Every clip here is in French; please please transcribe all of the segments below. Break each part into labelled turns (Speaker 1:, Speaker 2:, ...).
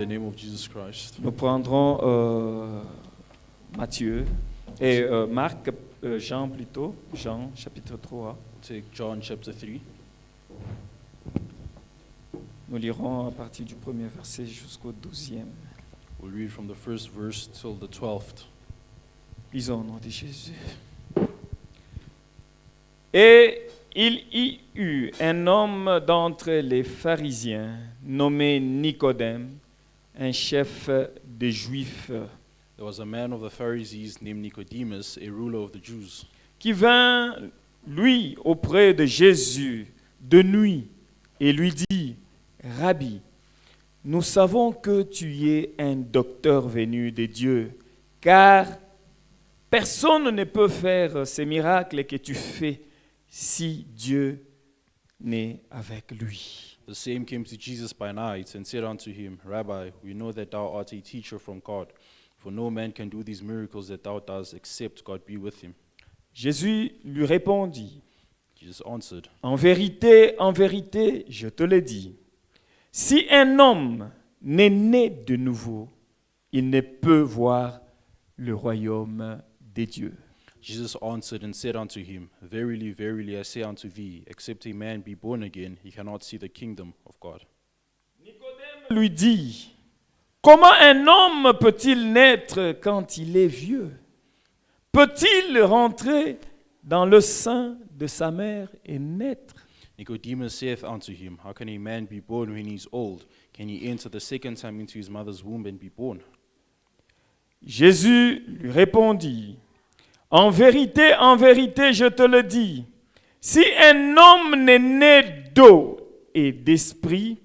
Speaker 1: In the name of Jesus Christ.
Speaker 2: Nous prendrons Matthieu et Marc, Jean plutôt, Jean chapitre 3.
Speaker 1: Take John chapter 3.
Speaker 2: Nous lirons à partir du premier verset jusqu'au 12e.
Speaker 1: We'll read from the first verse till the 12th.
Speaker 2: Lisons au nom de Jésus. Et il y eut un homme d'entre les pharisiens nommé Nicodème, un chef des Juifs,
Speaker 1: There was a man of the Pharisees named Nicodemus, a ruler of the Jews,
Speaker 2: qui vint, lui, auprès de Jésus de nuit et lui dit, « Rabbi, nous savons que tu es un docteur venu de Dieu, car personne ne peut faire ces miracles que tu fais si Dieu n'est avec lui. »
Speaker 1: The same came to Jesus by night and said unto him, Rabbi, we know that thou art a teacher from God, for no man can do these miracles that thou dost except God be with him.
Speaker 2: Jésus lui répondit,
Speaker 1: Jesus answered,
Speaker 2: « en vérité, je te le dis, si un homme n'est né de nouveau, il ne peut voir le royaume des dieux. »
Speaker 1: Jesus answered and said unto him, Verily, verily, I say unto thee, except a man be born again, he cannot see the kingdom of God.
Speaker 2: Nicodème lui dit, « Comment un homme peut-il naître quand il est vieux? Peut-il rentrer dans le sein de sa mère et naître? »
Speaker 1: Nicodemus saith unto him, How can a man be born when he is old? Can he enter the second time into his mother's womb and be born?
Speaker 2: Jésus lui répondit, « en vérité, je te le dis, si un homme n'est né d'eau et d'esprit,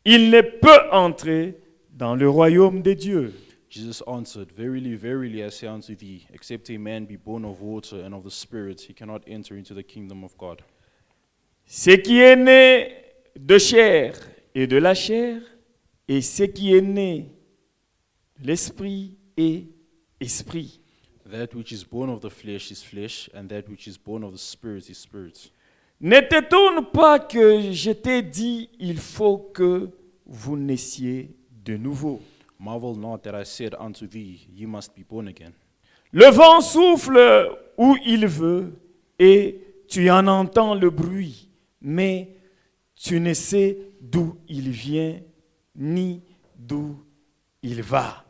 Speaker 2: il ne peut entrer dans le royaume des dieux. »
Speaker 1: Jesus answered, Verily, verily, I say unto thee, except a man be born of water and of the Spirit, he cannot enter into the kingdom of God.
Speaker 2: Ce qui est né de chair est de la chair, et ce qui est né de l'esprit est esprit.
Speaker 1: That which is born of the flesh is flesh, and that which is born of the Spirit is spirit.
Speaker 2: Ne t'étonne pas que je t'ai dit, il faut que vous naissiez de nouveau.
Speaker 1: Marvel not that I said unto thee, Ye must be born again.
Speaker 2: Le vent souffle où il veut, et tu en entends le bruit, mais tu ne sais d'où il vient, ni d'où il va.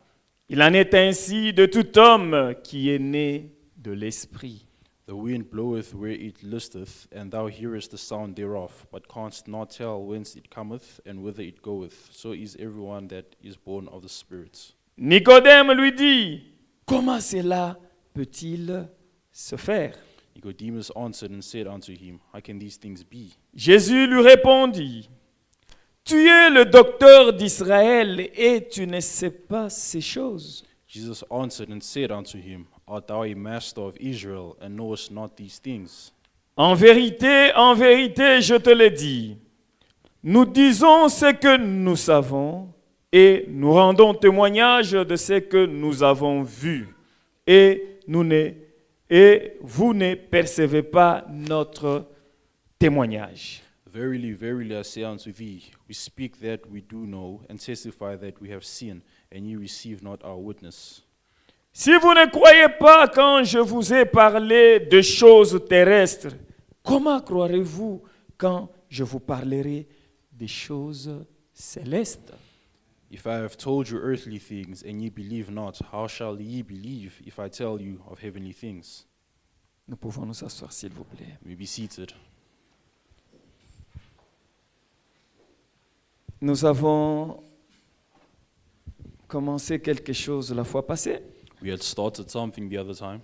Speaker 2: Il en est ainsi de tout homme qui est né de l'esprit.
Speaker 1: The wind bloweth where it listeth, and thou hearest the sound thereof, but canst not tell whence it cometh and whither it goeth. So is everyone that is born of the Spirit.
Speaker 2: Nicodème lui dit, « Comment cela peut-il se faire ?»
Speaker 1: Nicodemus answered and said unto him, How can these things be?
Speaker 2: Jésus lui répondit, « Tu es le docteur d'Israël et tu ne sais pas ces choses. »
Speaker 1: Jesus answered and said unto him, Art thou a master of Israel, and knowest not these things?
Speaker 2: En vérité, je te le dis, nous disons ce que nous savons et nous rendons témoignage de ce que nous avons vu, et vous ne percevez pas notre témoignage.
Speaker 1: Verily, verily, I say unto thee, we speak that we do know, and testify that we have seen, and ye receive not our witness.
Speaker 2: Si vous ne croyez pas quand je vous ai parlé de choses terrestres, comment croirez-vous quand je vous parlerai des choses célestes?
Speaker 1: If I have told you earthly things, and ye believe not, how shall ye believe if I tell you of heavenly things?
Speaker 2: Nous pouvons nous asseoir, s'il vous plaît.
Speaker 1: You may be seated.
Speaker 2: Nous avons commencé quelque chose la fois passée,
Speaker 1: We had started something the other time,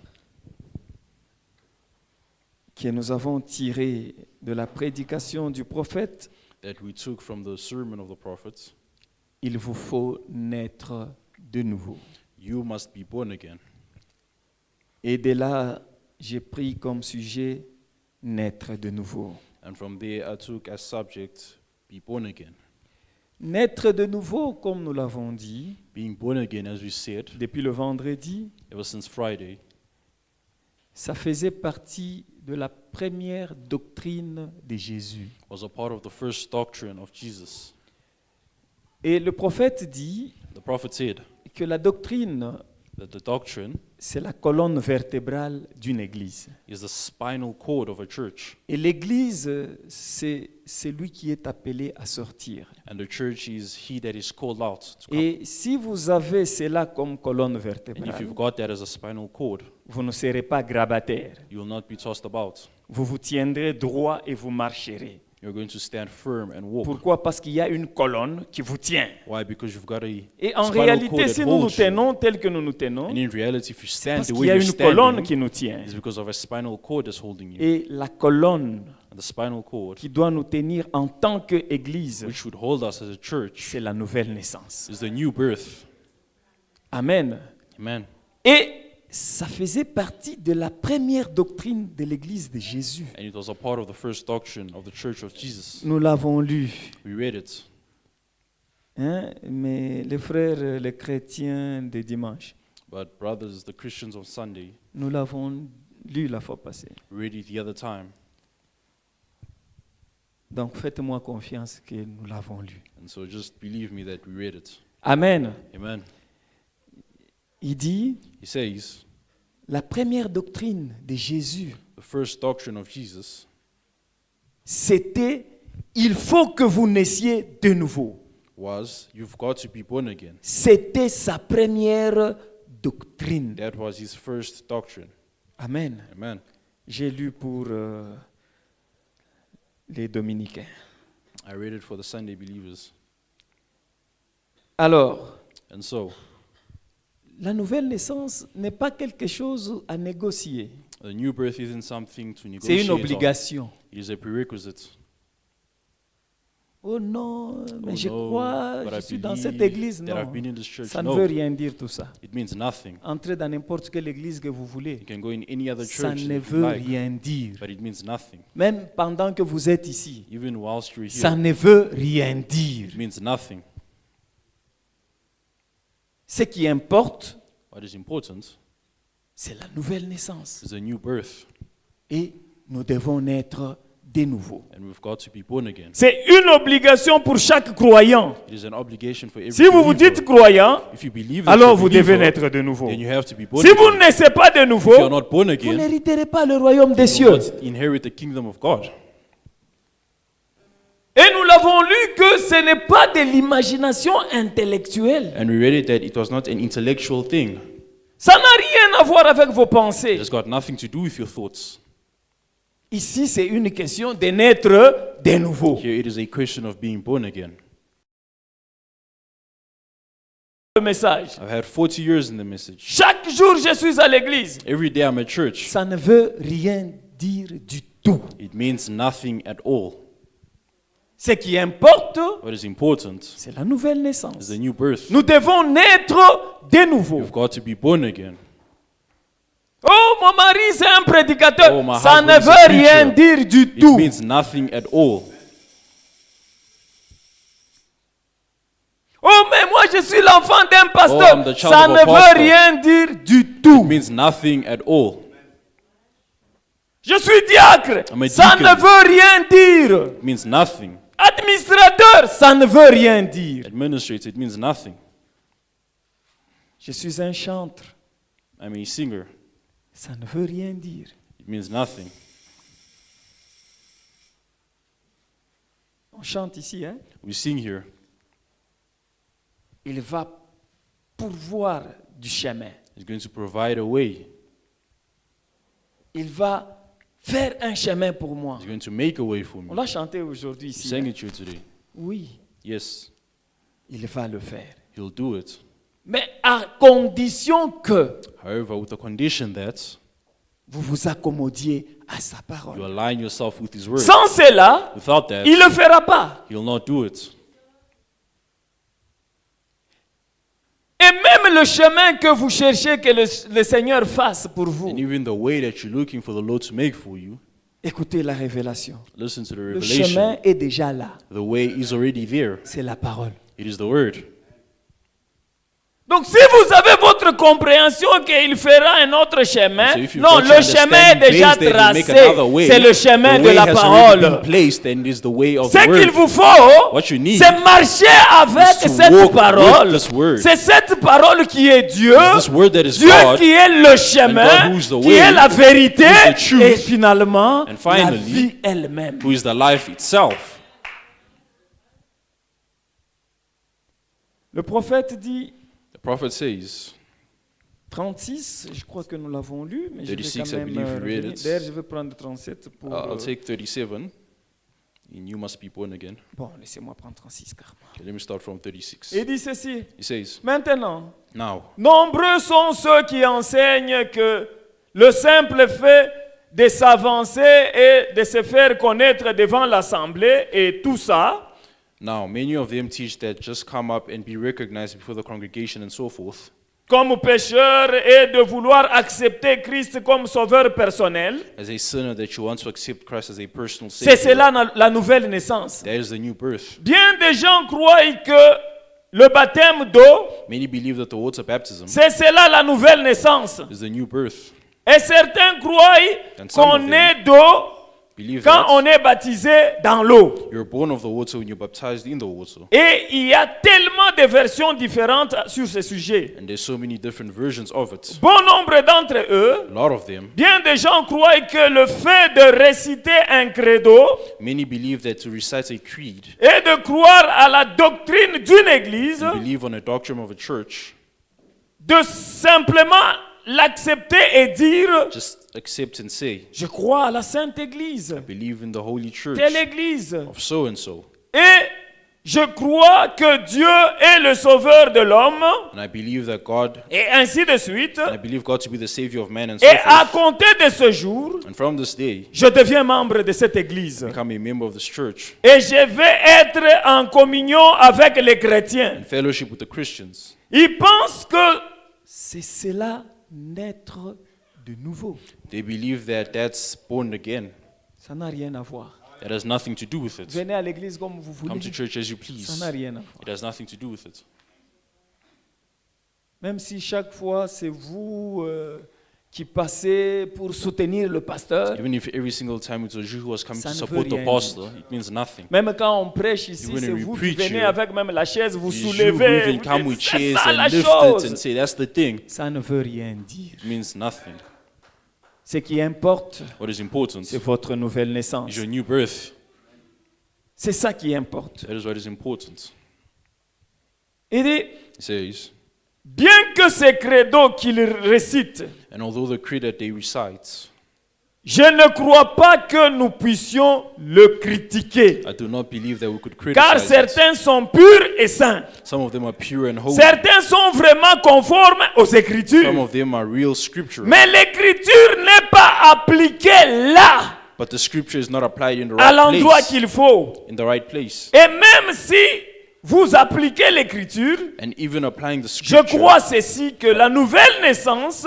Speaker 2: que nous avons tiré de la prédication du prophète.
Speaker 1: that we took from the sermon of the prophets.
Speaker 2: Il vous faut naître de nouveau.
Speaker 1: You must be born again.
Speaker 2: Et de là, j'ai pris comme sujet naître de nouveau.
Speaker 1: And from there I took as subject, be born again.
Speaker 2: Naître de nouveau, comme nous l'avons dit
Speaker 1: Being born again, as we said,
Speaker 2: depuis le vendredi,
Speaker 1: ever since Friday,
Speaker 2: ça faisait partie de la première doctrine de Jésus.
Speaker 1: was a part of the first doctrine of Jesus.
Speaker 2: Et le prophète dit
Speaker 1: The prophet said
Speaker 2: que la doctrine,
Speaker 1: that the doctrine
Speaker 2: c'est la colonne vertébrale d'une église.
Speaker 1: is the spinal cord of a church,
Speaker 2: Et l'église, c'est celui qui est appelé à sortir.
Speaker 1: and the church is he that is called out to come.
Speaker 2: Et si vous avez cela comme colonne
Speaker 1: And if
Speaker 2: vertébrale,
Speaker 1: you've got that as a spinal cord,
Speaker 2: vous ne serez pas grabataire.
Speaker 1: you will not be tossed about.
Speaker 2: Vous vous tiendrez droit et vous marcherez.
Speaker 1: You're going to stand firm and walk.
Speaker 2: Pourquoi? Parce qu'il y a une colonne qui vous tient.
Speaker 1: Why? Because you've got a
Speaker 2: Et en
Speaker 1: spinal cord
Speaker 2: réalité,
Speaker 1: that
Speaker 2: si nous nous
Speaker 1: holds you.
Speaker 2: tenons tel que nous nous tenons,
Speaker 1: And in reality, if you
Speaker 2: c'est
Speaker 1: stand
Speaker 2: parce
Speaker 1: the
Speaker 2: qu'il
Speaker 1: way
Speaker 2: y a
Speaker 1: you're
Speaker 2: une colonne qui
Speaker 1: standing,
Speaker 2: nous tient.
Speaker 1: it's because of a spinal cord that's holding you.
Speaker 2: Et la colonne
Speaker 1: And the spinal cord,
Speaker 2: qui doit nous tenir en tant qu'Église,
Speaker 1: which would hold us as a church,
Speaker 2: c'est la nouvelle naissance.
Speaker 1: is the new birth.
Speaker 2: Amen.
Speaker 1: Amen.
Speaker 2: Et ça faisait partie de la première doctrine de l'Église de Jésus.
Speaker 1: And it was a part of the first doctrine of the Church of Jesus.
Speaker 2: Nous l'avons lu.
Speaker 1: We read it.
Speaker 2: Hein? Mais les frères, les chrétiens de dimanche,
Speaker 1: But brothers, the Christians on Sunday,
Speaker 2: nous l'avons lu la fois passée.
Speaker 1: we read it the other time.
Speaker 2: Donc faites-moi confiance que nous l'avons lu.
Speaker 1: And so just believe me that we read it.
Speaker 2: Amen.
Speaker 1: Amen.
Speaker 2: Il dit,
Speaker 1: He says,
Speaker 2: la première doctrine de Jésus,
Speaker 1: the first doctrine of Jesus
Speaker 2: c'était, il faut que vous naissiez de nouveau.
Speaker 1: was, you've got to be born again.
Speaker 2: C'était sa première doctrine.
Speaker 1: That was his first doctrine.
Speaker 2: Amen.
Speaker 1: Amen.
Speaker 2: J'ai lu pour les dominicains.
Speaker 1: I read it for the Sunday believers.
Speaker 2: Alors,
Speaker 1: And so,
Speaker 2: la nouvelle naissance n'est pas quelque chose à négocier.
Speaker 1: the new birth isn't something to
Speaker 2: C'est
Speaker 1: negotiate
Speaker 2: une
Speaker 1: on.
Speaker 2: obligation.
Speaker 1: It is a prerequisite.
Speaker 2: Oh non, mais
Speaker 1: Oh
Speaker 2: je
Speaker 1: no,
Speaker 2: crois,
Speaker 1: but
Speaker 2: je
Speaker 1: I
Speaker 2: suis dans cette
Speaker 1: believe
Speaker 2: église.
Speaker 1: that I've
Speaker 2: Non,
Speaker 1: been in this church.
Speaker 2: ça ne
Speaker 1: No,
Speaker 2: veut rien dire tout ça.
Speaker 1: it means nothing.
Speaker 2: Entrez dans n'importe quelle église que vous voulez.
Speaker 1: You can go in any other
Speaker 2: Ça
Speaker 1: church
Speaker 2: ne
Speaker 1: that you
Speaker 2: veut
Speaker 1: like,
Speaker 2: rien dire.
Speaker 1: but it means nothing.
Speaker 2: Même pendant que vous êtes ici,
Speaker 1: Even whilst you're
Speaker 2: ça
Speaker 1: here,
Speaker 2: ne veut rien dire.
Speaker 1: it means nothing.
Speaker 2: Ce qui importe,
Speaker 1: What is important
Speaker 2: c'est la nouvelle naissance.
Speaker 1: is a new birth,
Speaker 2: Et nous devons naître de nouveau.
Speaker 1: and we've got to be born again.
Speaker 2: C'est une obligation pour chaque croyant.
Speaker 1: It is an obligation for every
Speaker 2: Si vous vous
Speaker 1: believer.
Speaker 2: dites croyant,
Speaker 1: If you believe that
Speaker 2: alors
Speaker 1: you're a
Speaker 2: vous devez
Speaker 1: believer,
Speaker 2: naître de nouveau.
Speaker 1: then you have to be born
Speaker 2: Si vous ne
Speaker 1: again.
Speaker 2: naissez pas de
Speaker 1: If you're
Speaker 2: nouveau,
Speaker 1: not born
Speaker 2: vous
Speaker 1: again,
Speaker 2: n'hériterez pas le royaume des
Speaker 1: you will
Speaker 2: cieux.
Speaker 1: not inherit the kingdom of God.
Speaker 2: Et nous l'avons lu que ce n'est pas de l'imagination intellectuelle.
Speaker 1: And we read it that it was not an intellectual thing.
Speaker 2: Ça n'a rien à voir avec vos pensées.
Speaker 1: It has got nothing to do with your thoughts.
Speaker 2: Ici, c'est une question de naître de nouveau.
Speaker 1: Here it is a question of being born again.
Speaker 2: Le message.
Speaker 1: I've had 40 years in the message.
Speaker 2: Chaque jour, je suis à l'église.
Speaker 1: Every day I'm at church.
Speaker 2: Ça ne veut rien dire du tout.
Speaker 1: It means nothing at all.
Speaker 2: Ce qui importe,
Speaker 1: What is important
Speaker 2: c'est la nouvelle
Speaker 1: is
Speaker 2: naissance.
Speaker 1: the new birth.
Speaker 2: Nous devons naître de nouveau.
Speaker 1: You've got to be born again.
Speaker 2: Oh, mon mari, c'est un prédicateur.
Speaker 1: Oh, my
Speaker 2: Ça
Speaker 1: husband
Speaker 2: ne
Speaker 1: is a
Speaker 2: veut rien
Speaker 1: preacher.
Speaker 2: dire du
Speaker 1: It
Speaker 2: tout.
Speaker 1: means nothing at all.
Speaker 2: Oh, mais moi, je suis l'enfant d'un
Speaker 1: Oh,
Speaker 2: pasteur.
Speaker 1: I'm the child
Speaker 2: Ça
Speaker 1: of a
Speaker 2: ne veut
Speaker 1: pastor.
Speaker 2: rien dire du
Speaker 1: It
Speaker 2: tout.
Speaker 1: means nothing at all.
Speaker 2: Je suis diacre.
Speaker 1: I'm a
Speaker 2: Ça
Speaker 1: deacon.
Speaker 2: ne veut rien dire.
Speaker 1: It means nothing.
Speaker 2: Administrateur, ça ne veut rien dire.
Speaker 1: Administrator, it means nothing.
Speaker 2: Je suis un chantre.
Speaker 1: I'm a singer.
Speaker 2: Ça ne veut rien dire.
Speaker 1: It means nothing.
Speaker 2: On chante ici, hein?
Speaker 1: We sing here.
Speaker 2: Il va pourvoir du chemin.
Speaker 1: He's going to provide a way.
Speaker 2: Il va faire un chemin pour moi.
Speaker 1: He's going to make a way for me.
Speaker 2: On l'a chanté aujourd'hui
Speaker 1: We
Speaker 2: ici.
Speaker 1: sang
Speaker 2: hein?
Speaker 1: it here today.
Speaker 2: Oui,
Speaker 1: Yes,
Speaker 2: il va le faire.
Speaker 1: he'll do it.
Speaker 2: Mais à condition que
Speaker 1: However, with the condition that
Speaker 2: vous vous accommodiez à sa
Speaker 1: you
Speaker 2: parole.
Speaker 1: align yourself with his word.
Speaker 2: Sans cela,
Speaker 1: Without that,
Speaker 2: il ne le fera pas.
Speaker 1: he'll not do it.
Speaker 2: Et même le chemin que vous cherchez que le Seigneur fasse pour vous.
Speaker 1: And even the way that you're looking for the Lord to make for you,
Speaker 2: Écoutez la révélation.
Speaker 1: listen to the
Speaker 2: Le chemin
Speaker 1: revelation.
Speaker 2: est déjà là.
Speaker 1: The way is already there.
Speaker 2: C'est la parole.
Speaker 1: It is the word.
Speaker 2: Donc si vous avez votre compréhension qu'il fera un autre chemin,
Speaker 1: So if you've
Speaker 2: non,
Speaker 1: got your
Speaker 2: le chemin est
Speaker 1: understanding
Speaker 2: déjà
Speaker 1: based that he'll make
Speaker 2: tracé,
Speaker 1: another way,
Speaker 2: c'est le chemin
Speaker 1: the
Speaker 2: de
Speaker 1: way
Speaker 2: la
Speaker 1: has already
Speaker 2: parole.
Speaker 1: been placed and is the way of
Speaker 2: Ce
Speaker 1: the
Speaker 2: qu'il
Speaker 1: word.
Speaker 2: vous faut,
Speaker 1: What you need
Speaker 2: c'est marcher avec
Speaker 1: is to
Speaker 2: cette
Speaker 1: walk
Speaker 2: parole.
Speaker 1: with this word.
Speaker 2: C'est cette parole qui est Dieu,
Speaker 1: It's this word that is
Speaker 2: Dieu
Speaker 1: God,
Speaker 2: qui est le chemin,
Speaker 1: God who is the
Speaker 2: qui
Speaker 1: way,
Speaker 2: est la vérité,
Speaker 1: who is the truth,
Speaker 2: et finalement
Speaker 1: and
Speaker 2: la
Speaker 1: finally,
Speaker 2: vie elle-même.
Speaker 1: who is the life itself.
Speaker 2: Le prophète dit,
Speaker 1: The prophet says,
Speaker 2: 36, je crois que nous l'avons lu, mais je vais
Speaker 1: 36,
Speaker 2: quand
Speaker 1: I
Speaker 2: même
Speaker 1: believe we read
Speaker 2: revenir.
Speaker 1: it.
Speaker 2: D'ailleurs, je vais prendre 37 pour...
Speaker 1: I'll take 37, and you must be born again.
Speaker 2: Bon, laissez-moi prendre 36 carrément.
Speaker 1: Okay, let me start from 36.
Speaker 2: Il dit ceci,
Speaker 1: He says,
Speaker 2: maintenant,
Speaker 1: now,
Speaker 2: nombreux sont ceux qui enseignent que le simple fait de s'avancer et de se faire connaître devant l'assemblée et tout ça,
Speaker 1: many of them teach that just come up and be recognized before the congregation and so forth,
Speaker 2: comme pécheur et de vouloir accepter Christ comme sauveur personnel,
Speaker 1: as a sinner that you want to accept Christ as a personal
Speaker 2: c'est
Speaker 1: Savior.
Speaker 2: cela la nouvelle naissance.
Speaker 1: That is the new birth.
Speaker 2: Bien des gens croient que le baptême d'eau,
Speaker 1: Many believe that the water baptism
Speaker 2: c'est cela la nouvelle naissance.
Speaker 1: is the new birth.
Speaker 2: Et certains croient
Speaker 1: And some of
Speaker 2: qu'on
Speaker 1: them
Speaker 2: est d'eau
Speaker 1: Believe
Speaker 2: quand on
Speaker 1: that
Speaker 2: est baptisé dans l'eau.
Speaker 1: you're born of the water when you're baptized in the water.
Speaker 2: Et il y a tellement de versions différentes sur ce sujet.
Speaker 1: And there's so many different versions of it.
Speaker 2: Bon nombre d'entre eux,
Speaker 1: A lot of them,
Speaker 2: bien des gens croient que le fait de réciter un credo
Speaker 1: many believe that to recite a creed,
Speaker 2: et de croire à la doctrine d'une église,
Speaker 1: and believe on a doctrine of a church,
Speaker 2: de simplement l'accepter et dire
Speaker 1: just accept and say,
Speaker 2: je crois à la Sainte Église,
Speaker 1: believe in the Holy Church
Speaker 2: telle Église,
Speaker 1: of so and so.
Speaker 2: et je crois que Dieu est le sauveur de l'homme,
Speaker 1: And I believe that God,
Speaker 2: et ainsi de suite.
Speaker 1: and I believe God to be the Savior of man and so
Speaker 2: Et à
Speaker 1: forth.
Speaker 2: compter de ce jour,
Speaker 1: And from this day,
Speaker 2: je deviens membre de cette Église.
Speaker 1: become a member of this church,
Speaker 2: Et je vais être en communion avec les chrétiens.
Speaker 1: in fellowship with the Christians.
Speaker 2: Ils pensent que c'est cela naître de nouveau.
Speaker 1: They believe that that's born again.
Speaker 2: Ça n'a rien à voir.
Speaker 1: That has nothing to do with it.
Speaker 2: Venez à l'église comme vous
Speaker 1: Come
Speaker 2: voulez.
Speaker 1: to church as you
Speaker 2: Ça
Speaker 1: please.
Speaker 2: n'a rien à voir.
Speaker 1: It has nothing to do with it.
Speaker 2: Même si chaque fois c'est vous qui passez pour soutenir le pasteur,
Speaker 1: Even if every single time it was you who was coming
Speaker 2: Ça
Speaker 1: to
Speaker 2: ne veut
Speaker 1: support the
Speaker 2: rien
Speaker 1: pastor, it means nothing.
Speaker 2: même quand on prêche ici,
Speaker 1: Even
Speaker 2: c'est
Speaker 1: when we
Speaker 2: vous qui
Speaker 1: preach
Speaker 2: venez
Speaker 1: here,
Speaker 2: avec même la chaise, vous
Speaker 1: It's you who
Speaker 2: soulevez.
Speaker 1: even
Speaker 2: vous
Speaker 1: come
Speaker 2: dites,
Speaker 1: with
Speaker 2: c'est
Speaker 1: chairs
Speaker 2: ça la
Speaker 1: and lift it
Speaker 2: chose.
Speaker 1: and say, that's the thing.
Speaker 2: Ça ne veut rien dire.
Speaker 1: It means nothing.
Speaker 2: Ce qui importe,
Speaker 1: What is important
Speaker 2: c'est votre nouvelle
Speaker 1: is
Speaker 2: naissance.
Speaker 1: your new birth.
Speaker 2: C'est ça qui importe.
Speaker 1: That is what is important.
Speaker 2: Il dit,
Speaker 1: He says,
Speaker 2: bien que ces credos qu'il récite,
Speaker 1: and although the creed that they recite,
Speaker 2: je ne crois pas que nous puissions le critiquer.
Speaker 1: I do not believe that we could
Speaker 2: Car
Speaker 1: criticize it.
Speaker 2: certains sont purs et saints.
Speaker 1: Some of them are pure and holy.
Speaker 2: Certains sont vraiment conformes aux
Speaker 1: Some
Speaker 2: Écritures.
Speaker 1: of them are real scriptural.
Speaker 2: Mais l'Écriture n'est pas appliquée là,
Speaker 1: But the scripture is not applied in the
Speaker 2: à
Speaker 1: right
Speaker 2: l'endroit
Speaker 1: place.
Speaker 2: qu'il faut.
Speaker 1: In the right place.
Speaker 2: Et même si vous appliquez l'Écriture,
Speaker 1: And even applying the
Speaker 2: je
Speaker 1: scripture,
Speaker 2: crois ceci, que la nouvelle naissance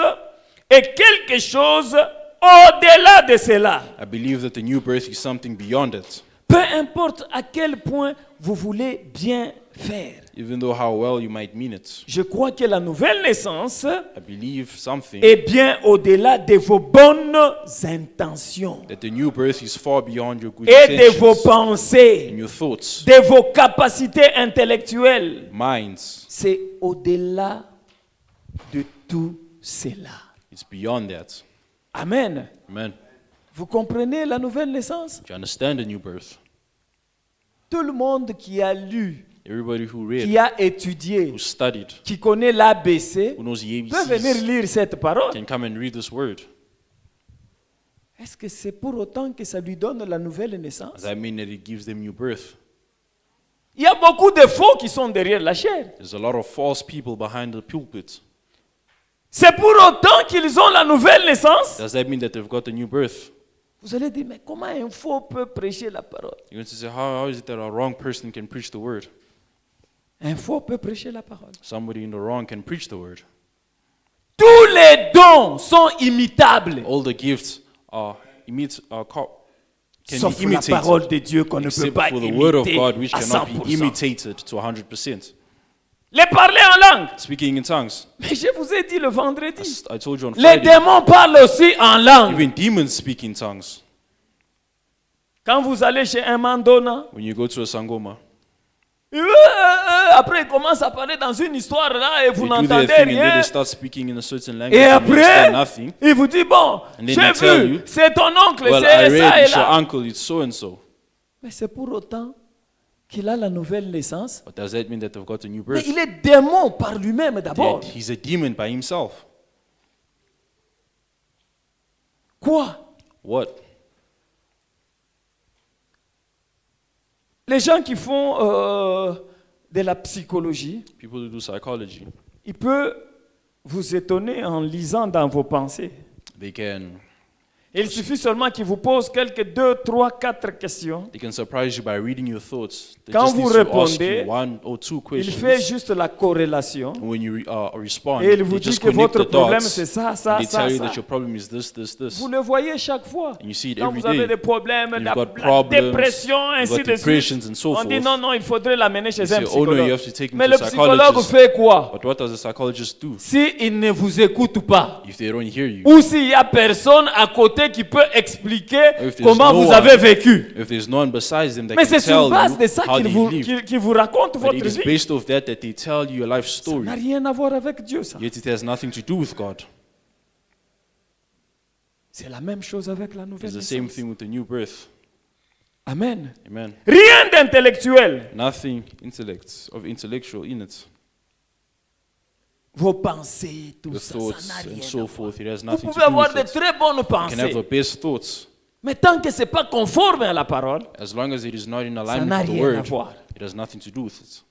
Speaker 2: est quelque chose au-delà de cela.
Speaker 1: I believe that the new birth is something beyond it.
Speaker 2: Peu importe à quel point vous voulez bien faire.
Speaker 1: Even though how well you might mean it.
Speaker 2: Je crois que la nouvelle naissance
Speaker 1: I believe something
Speaker 2: est bien au-delà de vos bonnes intentions
Speaker 1: that the new birth is far beyond your good
Speaker 2: et de vos
Speaker 1: intentions
Speaker 2: pensées,
Speaker 1: and your thoughts,
Speaker 2: de vos capacités intellectuelles.
Speaker 1: minds.
Speaker 2: C'est au-delà de tout cela.
Speaker 1: It's beyond that.
Speaker 2: Amen.
Speaker 1: Amen.
Speaker 2: Vous comprenez la nouvelle naissance?
Speaker 1: Do you understand the new birth?
Speaker 2: Tout le monde qui a lu,
Speaker 1: Everybody who read,
Speaker 2: qui a étudié,
Speaker 1: who studied,
Speaker 2: qui connaît l'ABC,
Speaker 1: who knows the
Speaker 2: peut venir
Speaker 1: ABCs,
Speaker 2: lire cette parole.
Speaker 1: can come and read this word.
Speaker 2: Est-ce que c'est pour autant que ça lui donne la nouvelle
Speaker 1: Does
Speaker 2: naissance?
Speaker 1: that mean that it gives them new birth?
Speaker 2: Il y a beaucoup de faux qui sont derrière la chair.
Speaker 1: There's a lot of false people behind the pulpit.
Speaker 2: C'est pour autant qu'ils ont la nouvelle naissance.
Speaker 1: Does that mean that they've got the new birth?
Speaker 2: Vous allez dire, mais comment un faux peut prêcher la parole?
Speaker 1: You're going to say, how is it that a wrong person can preach the word?
Speaker 2: Un faux peut prêcher la parole.
Speaker 1: Somebody in the wrong can preach the word.
Speaker 2: Tous les dons sont imitables,
Speaker 1: All the gifts can
Speaker 2: sauf
Speaker 1: be
Speaker 2: la
Speaker 1: imitated,
Speaker 2: parole de Dieu qu'on ne peut
Speaker 1: except
Speaker 2: pas
Speaker 1: for the word of
Speaker 2: imiter
Speaker 1: God, which
Speaker 2: à
Speaker 1: cannot be
Speaker 2: 100%.
Speaker 1: imitated to 100%.
Speaker 2: Les parler en langue.
Speaker 1: speaking in tongues.
Speaker 2: Mais je vous ai dit le vendredi.
Speaker 1: I told you on
Speaker 2: Les
Speaker 1: Friday,
Speaker 2: démons parlent aussi en langue.
Speaker 1: even demons speak in tongues.
Speaker 2: Quand vous allez chez un mandona,
Speaker 1: When you go to a sangoma,
Speaker 2: après il commence à parler dans une histoire là et vous
Speaker 1: they do their
Speaker 2: n'entendez
Speaker 1: thing and then
Speaker 2: rien.
Speaker 1: they start speaking in a certain language
Speaker 2: Et
Speaker 1: and you understand
Speaker 2: après,
Speaker 1: nothing.
Speaker 2: il vous dit, bon,
Speaker 1: And then
Speaker 2: j'ai
Speaker 1: they tell
Speaker 2: vu,
Speaker 1: you,
Speaker 2: c'est ton oncle,
Speaker 1: Well, I
Speaker 2: c'est ça
Speaker 1: read
Speaker 2: et
Speaker 1: it's your
Speaker 2: là.
Speaker 1: uncle, it's so and so.
Speaker 2: Mais c'est pour autant qu'il a la nouvelle naissance.
Speaker 1: But does that mean that they've got a new
Speaker 2: Mais
Speaker 1: birth?
Speaker 2: il est démon par lui-même d'abord.
Speaker 1: That he's a demon by himself.
Speaker 2: Quoi?
Speaker 1: What?
Speaker 2: Les gens qui font de la psychologie,
Speaker 1: People who do psychology,
Speaker 2: il peut vous étonner en lisant dans vos pensées.
Speaker 1: they can
Speaker 2: Il suffit seulement qu'il vous pose quelques 2, 3, 4 questions.
Speaker 1: surprise you by reading your thoughts. They
Speaker 2: Quand
Speaker 1: just
Speaker 2: vous
Speaker 1: need to ask
Speaker 2: répondez,
Speaker 1: you one or two
Speaker 2: Il
Speaker 1: questions.
Speaker 2: fait juste la corrélation.
Speaker 1: And when you respond,
Speaker 2: Et il vous
Speaker 1: they
Speaker 2: dit
Speaker 1: just
Speaker 2: que
Speaker 1: connect
Speaker 2: votre
Speaker 1: the
Speaker 2: problème
Speaker 1: dots.
Speaker 2: c'est ça,
Speaker 1: And
Speaker 2: ça,
Speaker 1: they
Speaker 2: ça,
Speaker 1: tell you
Speaker 2: ça.
Speaker 1: that your problem is this, this, this.
Speaker 2: Vous le voyez chaque fois.
Speaker 1: And you see it
Speaker 2: Quand
Speaker 1: every
Speaker 2: vous avez
Speaker 1: day.
Speaker 2: des problèmes,
Speaker 1: You've
Speaker 2: la
Speaker 1: got problems,
Speaker 2: dépression,
Speaker 1: you've
Speaker 2: ainsi
Speaker 1: got
Speaker 2: de suite.
Speaker 1: depressions and so
Speaker 2: On dit
Speaker 1: forth.
Speaker 2: non, non, il faudrait l'amener chez
Speaker 1: You
Speaker 2: un
Speaker 1: say, oh no, you
Speaker 2: psychologue.
Speaker 1: have to take him
Speaker 2: Mais
Speaker 1: to
Speaker 2: le
Speaker 1: a
Speaker 2: psychologue
Speaker 1: psychologist.
Speaker 2: fait quoi?
Speaker 1: But what does a psychologist do?
Speaker 2: S'il ne vous écoute pas,
Speaker 1: If they don't hear you,
Speaker 2: ou s'il n'y a personne à côté qui peut expliquer
Speaker 1: If there's
Speaker 2: comment
Speaker 1: no
Speaker 2: vous
Speaker 1: one,
Speaker 2: avez vécu.
Speaker 1: if there's no one besides them that
Speaker 2: Mais
Speaker 1: can
Speaker 2: c'est sur
Speaker 1: tell
Speaker 2: base
Speaker 1: you
Speaker 2: de ça
Speaker 1: how
Speaker 2: qu'il
Speaker 1: they
Speaker 2: vous,
Speaker 1: live,
Speaker 2: qu'il vous raconte
Speaker 1: but
Speaker 2: votre
Speaker 1: it is
Speaker 2: vie.
Speaker 1: based off that they tell you a life
Speaker 2: Ça
Speaker 1: story.
Speaker 2: n'a rien à voir avec Dieu, ça.
Speaker 1: Yet it has nothing to do with God.
Speaker 2: C'est la même chose avec la nouvelle
Speaker 1: It's the same
Speaker 2: naissance.
Speaker 1: thing with the new birth.
Speaker 2: Amen.
Speaker 1: Amen.
Speaker 2: Rien d'intellectuel.
Speaker 1: Nothing intellectual in it.
Speaker 2: Vos pensées, tout
Speaker 1: The
Speaker 2: ça, ça
Speaker 1: thoughts
Speaker 2: n'a rien
Speaker 1: and
Speaker 2: à
Speaker 1: so
Speaker 2: voir.
Speaker 1: forth. It has
Speaker 2: Vous
Speaker 1: nothing
Speaker 2: pouvez
Speaker 1: to do
Speaker 2: avoir
Speaker 1: with
Speaker 2: de
Speaker 1: it.
Speaker 2: très bonnes
Speaker 1: You can have
Speaker 2: pensées,
Speaker 1: the best thoughts.
Speaker 2: mais tant que ce n'est pas conforme à la parole,
Speaker 1: As long as it is not in
Speaker 2: ça
Speaker 1: alignment
Speaker 2: n'a
Speaker 1: with the
Speaker 2: rien à
Speaker 1: word,
Speaker 2: voir.
Speaker 1: it has nothing to do with it.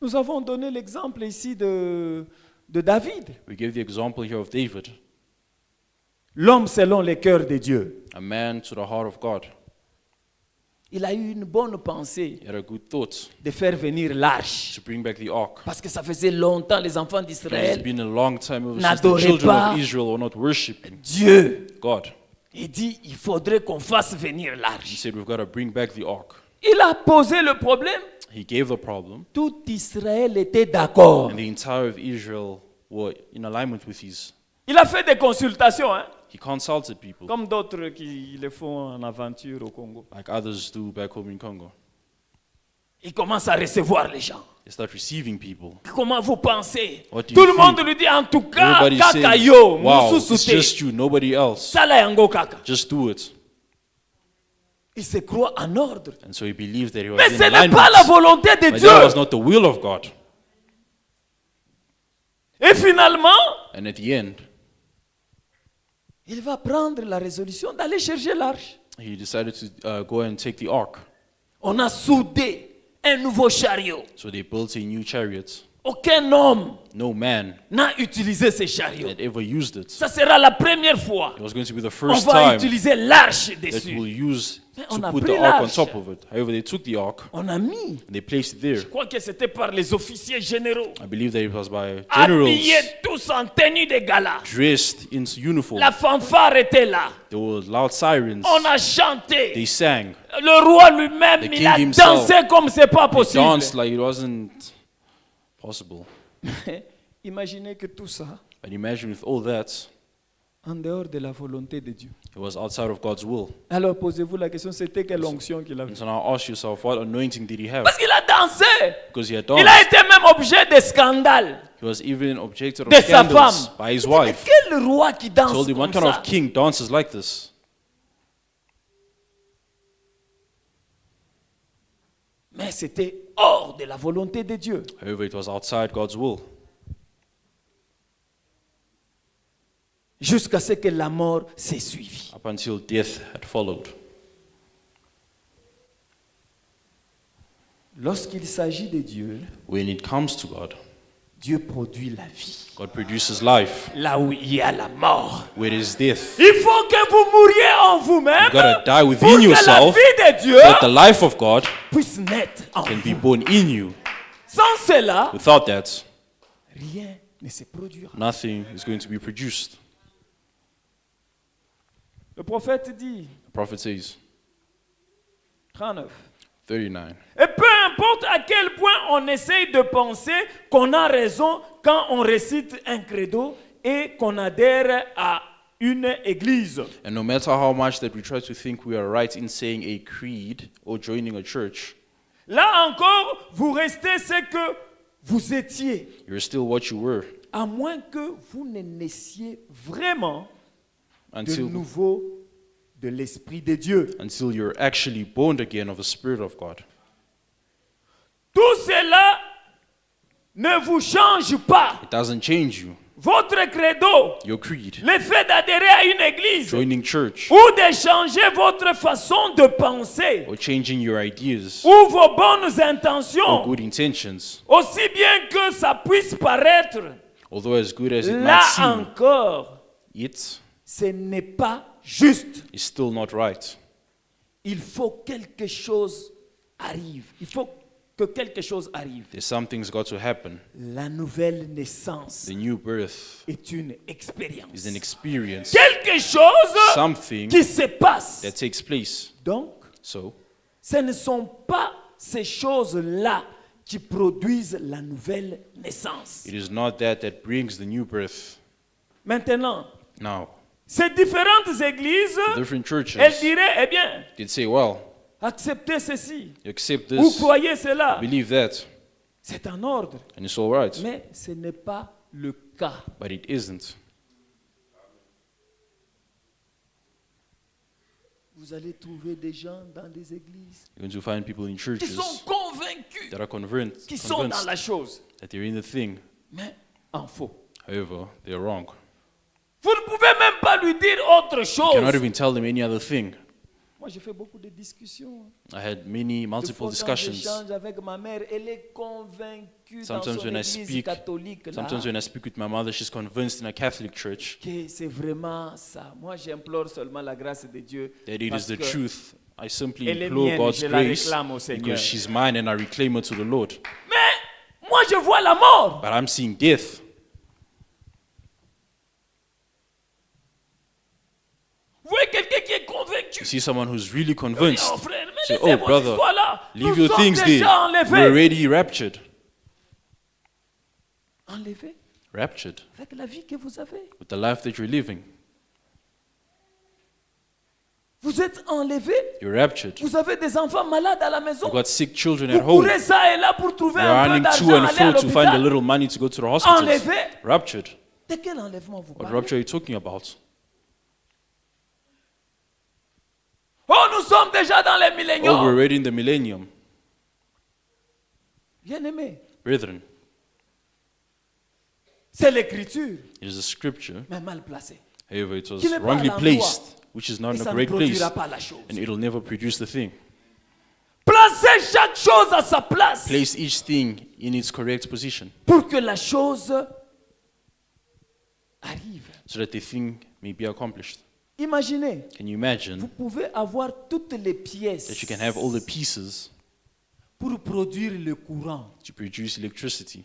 Speaker 2: Nous avons donné l'exemple ici de David,
Speaker 1: We give the example here of David,
Speaker 2: l'homme selon les cœurs de Dieu.
Speaker 1: a man to the heart of God.
Speaker 2: Il a eu une bonne pensée
Speaker 1: He had a good thought
Speaker 2: de faire venir l'arche.
Speaker 1: to bring back the ark.
Speaker 2: Parce que ça faisait longtemps, les enfants
Speaker 1: It's
Speaker 2: d'Israël,
Speaker 1: been a long time ever since the
Speaker 2: n'adoraient
Speaker 1: children
Speaker 2: pas
Speaker 1: of Israel were not worshiping
Speaker 2: Dieu.
Speaker 1: God.
Speaker 2: Il dit, il faudrait qu'on fasse venir
Speaker 1: He
Speaker 2: l'arche.
Speaker 1: said, we've got to bring back the ark.
Speaker 2: Il a posé le problème.
Speaker 1: He gave the problem,
Speaker 2: Tout Israël était d'accord.
Speaker 1: and the entire of Israel were in alignment with his.
Speaker 2: Il a fait des consultations, hein,
Speaker 1: He consulted people,
Speaker 2: comme d'autres qui le font en aventure au Congo.
Speaker 1: like others do back home in Congo.
Speaker 2: Il commence à recevoir les gens.
Speaker 1: They start receiving people.
Speaker 2: Comment vous pensez?
Speaker 1: What do
Speaker 2: Tout
Speaker 1: you
Speaker 2: le monde
Speaker 1: think?
Speaker 2: lui dit, en tout cas,
Speaker 1: Everybody
Speaker 2: kaka
Speaker 1: saying,
Speaker 2: yo,
Speaker 1: wow,
Speaker 2: musu
Speaker 1: it's
Speaker 2: sute.
Speaker 1: just you, nobody else.
Speaker 2: Sala yango kaka.
Speaker 1: Just do it.
Speaker 2: Il se croit en ordre.
Speaker 1: And so he believed that he was
Speaker 2: Mais
Speaker 1: in
Speaker 2: ce n'est
Speaker 1: alignment.
Speaker 2: pas la volonté de
Speaker 1: But that was
Speaker 2: Dieu.
Speaker 1: not the will of God.
Speaker 2: Et finalement,
Speaker 1: And at the end,
Speaker 2: il va prendre la résolution d'aller chercher l'arche.
Speaker 1: he decided to go and take the ark.
Speaker 2: On a soudé un nouveau chariot.
Speaker 1: So they built a new chariot.
Speaker 2: Aucun homme
Speaker 1: No man
Speaker 2: n'a utilisé ce chariot.
Speaker 1: had ever used it.
Speaker 2: Ça sera la première fois.
Speaker 1: It was going to be the
Speaker 2: On
Speaker 1: first
Speaker 2: va
Speaker 1: time
Speaker 2: utiliser l'arche
Speaker 1: that
Speaker 2: dessus.
Speaker 1: we'll use
Speaker 2: Mais
Speaker 1: to
Speaker 2: on a
Speaker 1: put
Speaker 2: pris
Speaker 1: the ark on
Speaker 2: l'arche.
Speaker 1: top of it. However, they took the ark
Speaker 2: On a mis.
Speaker 1: and they placed it there.
Speaker 2: Je crois que c'était par les officiers généraux.
Speaker 1: I believe that it was by generals
Speaker 2: Habillés tous en tenue de gala.
Speaker 1: dressed in uniform.
Speaker 2: La fanfare était là.
Speaker 1: There were loud sirens.
Speaker 2: On a chanté.
Speaker 1: They sang.
Speaker 2: Le roi lui-même,
Speaker 1: The
Speaker 2: il a
Speaker 1: king himself.
Speaker 2: dansé comme c'est pas
Speaker 1: They
Speaker 2: possible.
Speaker 1: danced like it wasn't possible.
Speaker 2: Imaginez que tout ça,
Speaker 1: But imagine with all that,
Speaker 2: en dehors de la volonté de Dieu.
Speaker 1: it was outside of God's will.
Speaker 2: Alors posez-vous la question, c'était quelle onction qu'il avait?
Speaker 1: And so now ask yourself, what anointing did he have?
Speaker 2: Parce qu'il a dansé.
Speaker 1: Because he had
Speaker 2: Il a
Speaker 1: danced.
Speaker 2: été même objet de scandale
Speaker 1: He was even objected of
Speaker 2: de sa
Speaker 1: scandals
Speaker 2: femme.
Speaker 1: by his
Speaker 2: Il dit, mais
Speaker 1: wife.
Speaker 2: quel roi qui danse
Speaker 1: Told him, what
Speaker 2: comme
Speaker 1: kind
Speaker 2: ça?
Speaker 1: of king dances like this?
Speaker 2: Mais c'était hors de la volonté de Dieu.
Speaker 1: However, it was outside God's will.
Speaker 2: Jusqu'à ce que la mort s'est suivie.
Speaker 1: Up until death had followed.
Speaker 2: Lorsqu'il s'agit de Dieu,
Speaker 1: When it comes to God,
Speaker 2: Dieu produit la vie.
Speaker 1: God produces life.
Speaker 2: Là où il y a la mort.
Speaker 1: Where there is death,
Speaker 2: Il faut que vous mouriez en vous-même
Speaker 1: you gotta die
Speaker 2: pour
Speaker 1: within
Speaker 2: que la
Speaker 1: yourself
Speaker 2: vie de Dieu
Speaker 1: so that the life of God
Speaker 2: puisse naître en
Speaker 1: can
Speaker 2: vous.
Speaker 1: be born in you.
Speaker 2: Sans cela,
Speaker 1: Without that,
Speaker 2: rien ne se produira.
Speaker 1: nothing is going to be produced.
Speaker 2: Le prophète dit,
Speaker 1: The prophet says,
Speaker 2: 39,
Speaker 1: 39.
Speaker 2: et peu importe à quel point on essaye de penser qu'on a raison quand on récite un credo et qu'on adhère à une église.
Speaker 1: And no matter how much that we try to think we are right in saying a creed or joining a church,
Speaker 2: Là encore, vous restez ce que vous étiez,
Speaker 1: you're still what you were
Speaker 2: à moins que vous ne naissiez vraiment de
Speaker 1: until
Speaker 2: nouveau de l'Esprit de Dieu.
Speaker 1: you're actually born again of the Spirit of God.
Speaker 2: Tout cela ne vous change pas.
Speaker 1: It doesn't change you.
Speaker 2: Votre credo,
Speaker 1: Your creed,
Speaker 2: le fait d'adhérer à une église
Speaker 1: joining church,
Speaker 2: ou de changer votre façon de penser
Speaker 1: or changing your ideas
Speaker 2: ou vos bonnes
Speaker 1: or
Speaker 2: intentions,
Speaker 1: good intentions,
Speaker 2: aussi bien que ça puisse paraître,
Speaker 1: although as good as it
Speaker 2: là
Speaker 1: might seem,
Speaker 2: encore,
Speaker 1: it
Speaker 2: ce n'est pas juste.
Speaker 1: is still not right.
Speaker 2: Il faut que quelque chose arrive. Il faut que quelque chose arrive.
Speaker 1: There's something's got to happen.
Speaker 2: La nouvelle naissance
Speaker 1: The new birth
Speaker 2: est une expérience.
Speaker 1: is an experience,
Speaker 2: Quelque chose
Speaker 1: something
Speaker 2: qui se passe.
Speaker 1: that takes place.
Speaker 2: Donc,
Speaker 1: So,
Speaker 2: ce ne sont pas ces choses-là qui produisent la nouvelle naissance.
Speaker 1: it is not that brings the new birth.
Speaker 2: Maintenant,
Speaker 1: Now,
Speaker 2: ces différentes églises,
Speaker 1: different
Speaker 2: elles
Speaker 1: churches
Speaker 2: diraient, eh bien,
Speaker 1: did say, well,
Speaker 2: acceptez ceci,
Speaker 1: you accept
Speaker 2: ou
Speaker 1: this,
Speaker 2: croyez cela.
Speaker 1: believe that,
Speaker 2: C'est en ordre.
Speaker 1: and it's all right.
Speaker 2: Mais ce n'est pas le cas.
Speaker 1: But it isn't.
Speaker 2: Vous allez trouver des gens dans des églises
Speaker 1: You're going to find people in
Speaker 2: qui
Speaker 1: churches
Speaker 2: sont convaincus,
Speaker 1: that are convinced
Speaker 2: qui sont dans la chose,
Speaker 1: that they're in the thing.
Speaker 2: mais en faux.
Speaker 1: However, they're wrong.
Speaker 2: Vous ne pouvez même pas lui dire autre
Speaker 1: You cannot
Speaker 2: chose.
Speaker 1: even tell them any other thing.
Speaker 2: Moi, j'ai fait beaucoup de discussions.
Speaker 1: I had many,
Speaker 2: Des
Speaker 1: multiple
Speaker 2: fois, quand
Speaker 1: discussions.
Speaker 2: j'échange avec ma mère, elle est convaincue dans
Speaker 1: Sometimes
Speaker 2: son
Speaker 1: when I
Speaker 2: église
Speaker 1: speak,
Speaker 2: catholique là,
Speaker 1: sometimes when I speak with my mother, she's convinced in a Catholic church
Speaker 2: que c'est vraiment ça. Moi, j'implore seulement la grâce de Dieu.
Speaker 1: that it
Speaker 2: parce
Speaker 1: is the
Speaker 2: que
Speaker 1: truth. I simply
Speaker 2: elle est
Speaker 1: implore
Speaker 2: mienne,
Speaker 1: God's
Speaker 2: je la
Speaker 1: grace
Speaker 2: réclame au Seigneur.
Speaker 1: because she's mine and I reclaim her to the Lord.
Speaker 2: Mais moi, je vois la mort.
Speaker 1: But I'm seeing death.
Speaker 2: Vous voyez quelqu'un qui est convaincu.
Speaker 1: You see someone who's really
Speaker 2: Oh,
Speaker 1: convinced.
Speaker 2: frère, mais
Speaker 1: Say,
Speaker 2: laissez
Speaker 1: oh,
Speaker 2: vos
Speaker 1: brother,
Speaker 2: histoires là.
Speaker 1: leave
Speaker 2: Nous
Speaker 1: your
Speaker 2: sommes
Speaker 1: things there.
Speaker 2: déjà
Speaker 1: We're
Speaker 2: enlevés.
Speaker 1: already raptured.
Speaker 2: Enlevés
Speaker 1: Raptured
Speaker 2: avec la vie que vous avez.
Speaker 1: with the life that you're living.
Speaker 2: Vous êtes enlevés.
Speaker 1: You're raptured.
Speaker 2: Vous avez des enfants malades à la maison.
Speaker 1: You've got sick children
Speaker 2: Vous
Speaker 1: at home.
Speaker 2: courez ça et là pour trouver
Speaker 1: You're
Speaker 2: un peu
Speaker 1: running to
Speaker 2: d'argent,
Speaker 1: and
Speaker 2: aller à
Speaker 1: fro to find a
Speaker 2: l'hôpital.
Speaker 1: little money to go to the hospital.
Speaker 2: Enlevé.
Speaker 1: Raptured.
Speaker 2: De quel enlèvement vous
Speaker 1: What
Speaker 2: parlez?
Speaker 1: rapture are you talking about?
Speaker 2: Oh, nous sommes déjà dans les
Speaker 1: Oh, we're
Speaker 2: milléniums.
Speaker 1: already in the millennium.
Speaker 2: Bien-aimés,
Speaker 1: Brethren,
Speaker 2: c'est l'écriture,
Speaker 1: it is a scripture.
Speaker 2: mais mal placée.
Speaker 1: However, it was
Speaker 2: Qui n'est pas
Speaker 1: wrongly
Speaker 2: à l'endroit.
Speaker 1: placed, which is not
Speaker 2: Et
Speaker 1: in a
Speaker 2: ça ne
Speaker 1: great place,
Speaker 2: produira pas la chose.
Speaker 1: and it'll never produce the thing.
Speaker 2: Placez chaque chose à sa place
Speaker 1: Place each thing in its correct position
Speaker 2: pour que la chose arrive.
Speaker 1: so that the thing may be accomplished.
Speaker 2: Imaginez,
Speaker 1: Can you
Speaker 2: vous
Speaker 1: imagine
Speaker 2: pouvez avoir toutes les pièces
Speaker 1: that you can have all the pieces
Speaker 2: pour produire le courant.
Speaker 1: to produce electricity?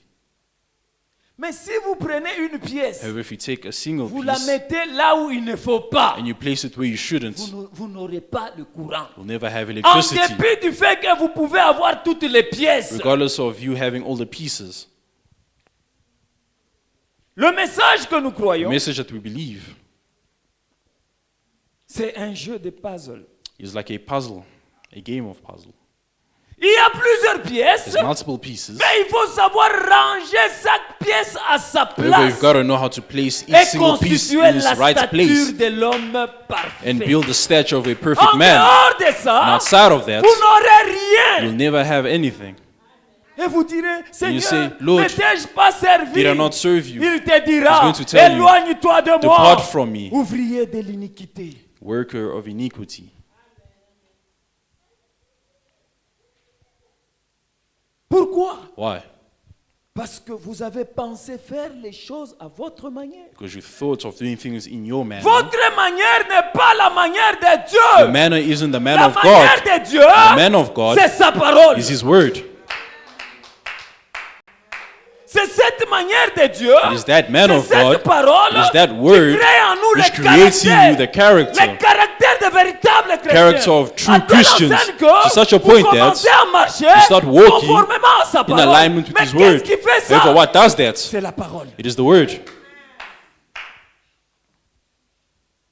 Speaker 2: Mais si vous prenez une pièce,
Speaker 1: However, if you take a single
Speaker 2: vous la
Speaker 1: piece
Speaker 2: mettez là où il ne faut pas,
Speaker 1: and you place it where you shouldn't,
Speaker 2: vous n'aurez pas le courant.
Speaker 1: you'll never have
Speaker 2: En
Speaker 1: electricity,
Speaker 2: dépit du fait que vous pouvez avoir toutes les pièces.
Speaker 1: regardless of you having all the pieces.
Speaker 2: Le message que nous
Speaker 1: The
Speaker 2: croyons,
Speaker 1: message that we believe
Speaker 2: c'est un jeu de puzzle.
Speaker 1: is like a puzzle, a game of puzzle.
Speaker 2: Il y a plusieurs pièces,
Speaker 1: There's multiple pieces.
Speaker 2: mais il faut savoir ranger chaque pièce à sa
Speaker 1: However,
Speaker 2: place
Speaker 1: you've got to know how to place each
Speaker 2: et
Speaker 1: single piece
Speaker 2: constituer
Speaker 1: in its
Speaker 2: la
Speaker 1: right place
Speaker 2: stature de l'homme parfait.
Speaker 1: and build the stature of a perfect
Speaker 2: En
Speaker 1: man.
Speaker 2: dehors de
Speaker 1: And
Speaker 2: ça,
Speaker 1: outside of that,
Speaker 2: vous n'aurez rien.
Speaker 1: you'll never have anything.
Speaker 2: Et vous direz, Seigneur,
Speaker 1: say, Lord,
Speaker 2: ne t'ai-je pas servi?
Speaker 1: did I not serve you?
Speaker 2: Il te dira,
Speaker 1: He's going to tell you,
Speaker 2: éloigne-toi de moi,
Speaker 1: depart from me.
Speaker 2: ouvrier de l'iniquité.
Speaker 1: Worker of iniquity.
Speaker 2: Pourquoi?
Speaker 1: Why?
Speaker 2: Parce que vous avez pensé faire les choses à votre manière.
Speaker 1: Because you thought of doing things in your manner.
Speaker 2: Votre manière n'est pas la manière de
Speaker 1: The
Speaker 2: Dieu.
Speaker 1: manner isn't the man
Speaker 2: La
Speaker 1: of
Speaker 2: manière
Speaker 1: God.
Speaker 2: de Dieu,
Speaker 1: The man of God
Speaker 2: c'est sa parole.
Speaker 1: is His word.
Speaker 2: C'est c'est cette manière de Dieu,
Speaker 1: It is that man of
Speaker 2: c'est cette
Speaker 1: God,
Speaker 2: parole
Speaker 1: it is that
Speaker 2: qui
Speaker 1: word
Speaker 2: crée en nous
Speaker 1: which
Speaker 2: le
Speaker 1: creates in you the
Speaker 2: caractère,
Speaker 1: character,
Speaker 2: le caractère de véritable chrétien.
Speaker 1: character of true
Speaker 2: À telle
Speaker 1: Christians,
Speaker 2: enseigne que
Speaker 1: to such a
Speaker 2: vous
Speaker 1: point that
Speaker 2: commencez à marcher
Speaker 1: you start walking
Speaker 2: conformément à sa
Speaker 1: in
Speaker 2: parole.
Speaker 1: alignment with
Speaker 2: Mais
Speaker 1: His
Speaker 2: qu'est-ce
Speaker 1: word.
Speaker 2: qui fait ça?
Speaker 1: However, what does that?
Speaker 2: C'est la parole.
Speaker 1: It is the word.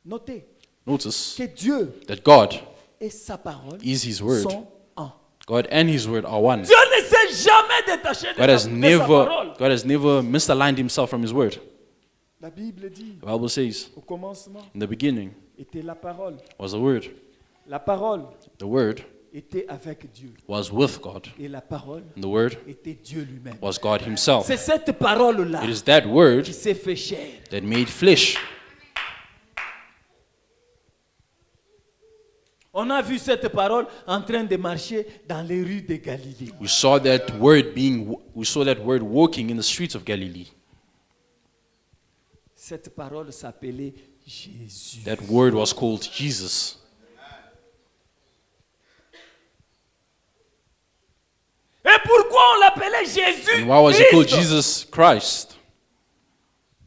Speaker 2: Notez
Speaker 1: Notice
Speaker 2: que Dieu
Speaker 1: that God
Speaker 2: et sa parole
Speaker 1: is His word.
Speaker 2: sont un.
Speaker 1: God and His word are one.
Speaker 2: Dieu ne s'est jamais détaché de, de sa parole.
Speaker 1: God has never misaligned Himself from His word.
Speaker 2: La Bible dit,
Speaker 1: The Bible says,
Speaker 2: au commencement
Speaker 1: in the beginning
Speaker 2: était la parole.
Speaker 1: was the word.
Speaker 2: La parole
Speaker 1: The word
Speaker 2: était avec Dieu.
Speaker 1: was with God.
Speaker 2: Et la parole
Speaker 1: And the word
Speaker 2: était Dieu lui-même.
Speaker 1: was God Himself.
Speaker 2: C'est cette parole-là
Speaker 1: It is that word
Speaker 2: qui s'est fait chair.
Speaker 1: that made flesh.
Speaker 2: On a vu cette parole en train de marcher dans les rues de Galilée.
Speaker 1: We saw that word walking in the streets of Galilee.
Speaker 2: Cette parole s'appelait Jésus.
Speaker 1: That word was called Jesus.
Speaker 2: Et pourquoi on l'appelait Jésus?
Speaker 1: And why was He called
Speaker 2: Christ?
Speaker 1: Jesus Christ?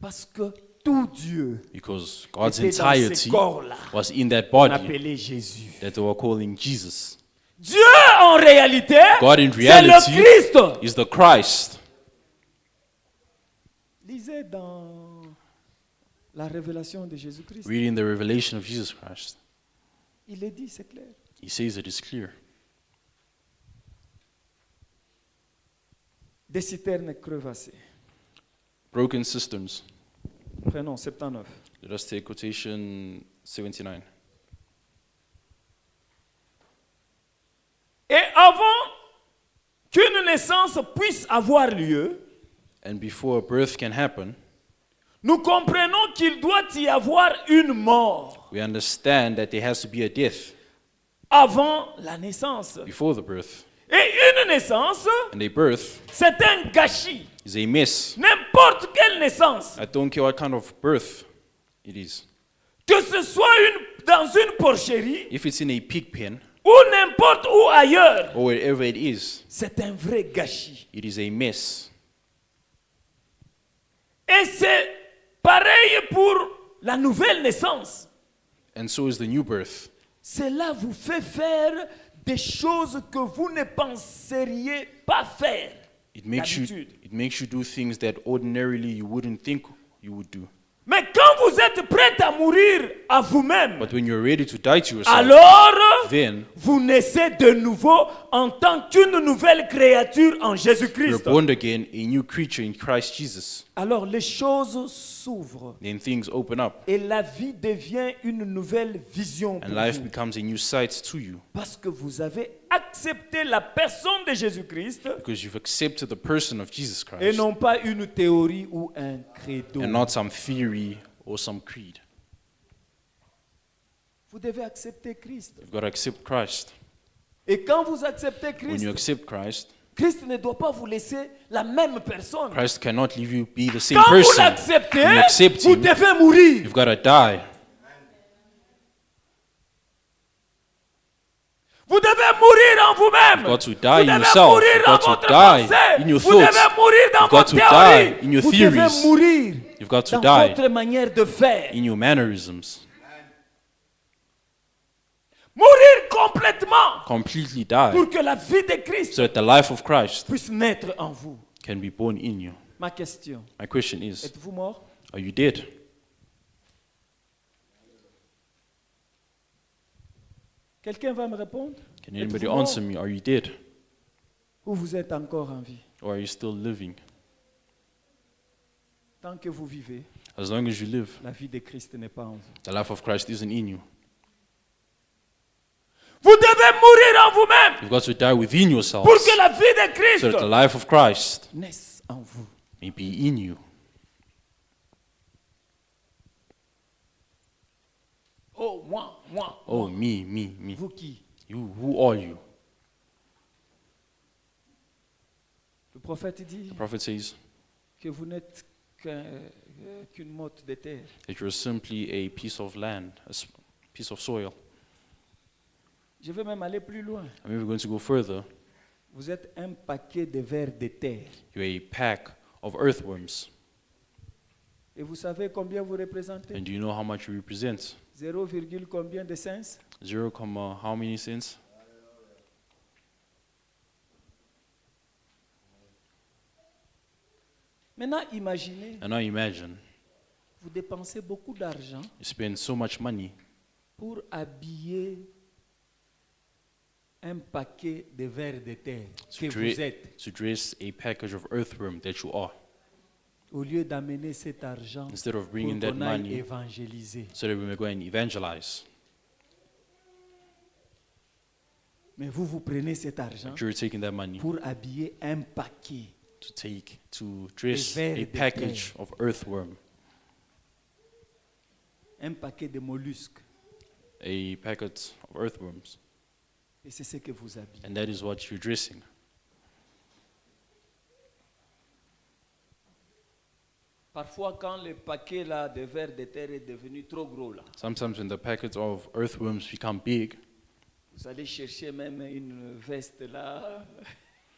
Speaker 2: Parce que tout Dieu
Speaker 1: Because God's
Speaker 2: était dans
Speaker 1: entirety
Speaker 2: ce corps-là.
Speaker 1: was in that
Speaker 2: On
Speaker 1: body
Speaker 2: appelait Jésus.
Speaker 1: that they were calling Jesus.
Speaker 2: Dieu en réalité,
Speaker 1: God in
Speaker 2: c'est
Speaker 1: reality
Speaker 2: le Christ.
Speaker 1: is the Christ.
Speaker 2: Lisez dans la révélation de Jésus-Christ.
Speaker 1: Reading the revelation of Jesus Christ,
Speaker 2: Il est dit, c'est clair.
Speaker 1: He says it is clear.
Speaker 2: Des citernes crevassées.
Speaker 1: Broken cisterns.
Speaker 2: Prenons 79.
Speaker 1: Let us take quotation 79.
Speaker 2: Et avant qu'une naissance puisse avoir lieu,
Speaker 1: And before birth can happen,
Speaker 2: nous comprenons qu'il doit y avoir une mort
Speaker 1: we understand that there has to be a death
Speaker 2: avant la naissance.
Speaker 1: before the birth.
Speaker 2: Et une naissance,
Speaker 1: And a birth
Speaker 2: c'est un gâchis.
Speaker 1: is a mess.
Speaker 2: N'importe quelle naissance,
Speaker 1: I don't care what kind of birth it is.
Speaker 2: que ce soit dans une porcherie
Speaker 1: If it's in a pig pen
Speaker 2: ou n'importe où ailleurs,
Speaker 1: or wherever it is,
Speaker 2: c'est un vrai gâchis.
Speaker 1: it is a mess.
Speaker 2: Et c'est pareil pour la nouvelle naissance.
Speaker 1: And so is the new birth.
Speaker 2: Cela vous fait faire des choses que vous ne penseriez pas faire.
Speaker 1: It makes you do things that ordinarily you wouldn't think you would do.
Speaker 2: Mais quand vous êtes prêt à mourir à vous-même,
Speaker 1: But when you're ready to die to yourself,
Speaker 2: alors
Speaker 1: then
Speaker 2: vous naissez de nouveau en tant qu'une nouvelle créature en
Speaker 1: you're
Speaker 2: Jésus-Christ.
Speaker 1: born again, a new creature in Christ Jesus.
Speaker 2: Alors les choses s'ouvrent
Speaker 1: Then things open up
Speaker 2: et la vie devient une nouvelle vision pour
Speaker 1: and life
Speaker 2: vous.
Speaker 1: becomes a new sight to you
Speaker 2: Parce que vous avez accepté la personne de Jésus-Christ
Speaker 1: because you've accepted the person of Jesus
Speaker 2: et
Speaker 1: Christ
Speaker 2: non pas une théorie ou un credo.
Speaker 1: and not some theory or some creed.
Speaker 2: Vous devez accepter Christ.
Speaker 1: You've got to accept Christ.
Speaker 2: Et quand vous acceptez
Speaker 1: When you
Speaker 2: Christ,
Speaker 1: accept Christ,
Speaker 2: Christ ne doit pas vous laisser la même personne.
Speaker 1: Christ cannot leave you be the same
Speaker 2: Quand vous
Speaker 1: person.
Speaker 2: l'acceptez,
Speaker 1: When you accept
Speaker 2: vous
Speaker 1: Him,
Speaker 2: devez mourir.
Speaker 1: you've got to die.
Speaker 2: Vous devez mourir en vous-même.
Speaker 1: You've got to die
Speaker 2: Vous
Speaker 1: in
Speaker 2: devez
Speaker 1: yourself.
Speaker 2: mourir
Speaker 1: You've
Speaker 2: dans
Speaker 1: got to
Speaker 2: votre
Speaker 1: die
Speaker 2: pensée.
Speaker 1: in your
Speaker 2: Vous
Speaker 1: thoughts.
Speaker 2: devez mourir dans
Speaker 1: You've got
Speaker 2: votre
Speaker 1: to
Speaker 2: théorie.
Speaker 1: die in your
Speaker 2: Vous
Speaker 1: theories.
Speaker 2: devez mourir
Speaker 1: You've got to
Speaker 2: dans
Speaker 1: die
Speaker 2: votre manière de faire.
Speaker 1: in your mannerisms.
Speaker 2: Mourir complètement
Speaker 1: Completely die
Speaker 2: pour que la vie de Christ
Speaker 1: so that the life of Christ
Speaker 2: puisse naître en vous.
Speaker 1: can be born in you.
Speaker 2: Ma question,
Speaker 1: My question is,
Speaker 2: êtes-vous mort?
Speaker 1: are you dead?
Speaker 2: Quelqu'un va me répondre?
Speaker 1: Can anybody
Speaker 2: Êtes-vous mort?
Speaker 1: answer me? Are you dead?
Speaker 2: Ou vous êtes encore en vie?
Speaker 1: Or are you still living?
Speaker 2: Tant que vous vivez,
Speaker 1: As long as you live,
Speaker 2: la vie de Christ n'est pas en vous.
Speaker 1: the life of Christ isn't in you.
Speaker 2: Vous devez mourir en vous-même
Speaker 1: You've got to die within yourselves
Speaker 2: pour que la vie de
Speaker 1: so that the
Speaker 2: Christ
Speaker 1: life of Christ
Speaker 2: naisse en vous.
Speaker 1: may be in you.
Speaker 2: Oh, moi.
Speaker 1: Oh, me.
Speaker 2: Vous qui?
Speaker 1: You, who are you?
Speaker 2: Le prophète dit
Speaker 1: The prophet says
Speaker 2: que vous n'êtes qu'une motte de terre.
Speaker 1: that you're simply a piece of land, piece of soil.
Speaker 2: Je vais même aller plus loin.
Speaker 1: I mean, we're going to go further.
Speaker 2: Vous êtes un paquet de vers de terre.
Speaker 1: You're a pack of earthworms.
Speaker 2: Et vous savez combien vous représentez?
Speaker 1: And do you know how much you represent?
Speaker 2: 0, combien de cents?
Speaker 1: 0, how many cents?
Speaker 2: Maintenant, imaginez,
Speaker 1: And now imagine,
Speaker 2: vous dépensez beaucoup d'argent
Speaker 1: you spend so much money
Speaker 2: pour habiller un paquet de vers de terre que vous êtes,
Speaker 1: to dress a package of earthworm that you are,
Speaker 2: au lieu d'amener cet argent
Speaker 1: instead of
Speaker 2: pour
Speaker 1: bringing that
Speaker 2: qu'on aille
Speaker 1: money
Speaker 2: évangéliser.
Speaker 1: so that we may go and evangelize.
Speaker 2: Mais vous, vous prenez cet argent
Speaker 1: But you're taking that money
Speaker 2: pour habiller un paquet.
Speaker 1: to dress
Speaker 2: vers
Speaker 1: a
Speaker 2: de
Speaker 1: package of earthworm,
Speaker 2: Un paquet de mollusques.
Speaker 1: a packet of earthworms.
Speaker 2: Et c'est ce que vous habillez.
Speaker 1: And that is what you're dressing.
Speaker 2: Parfois, quand le paquet là, de vers de terre est devenu trop gros, là,
Speaker 1: Sometimes when the packets of earthworms become big,
Speaker 2: vous allez chercher même une veste là.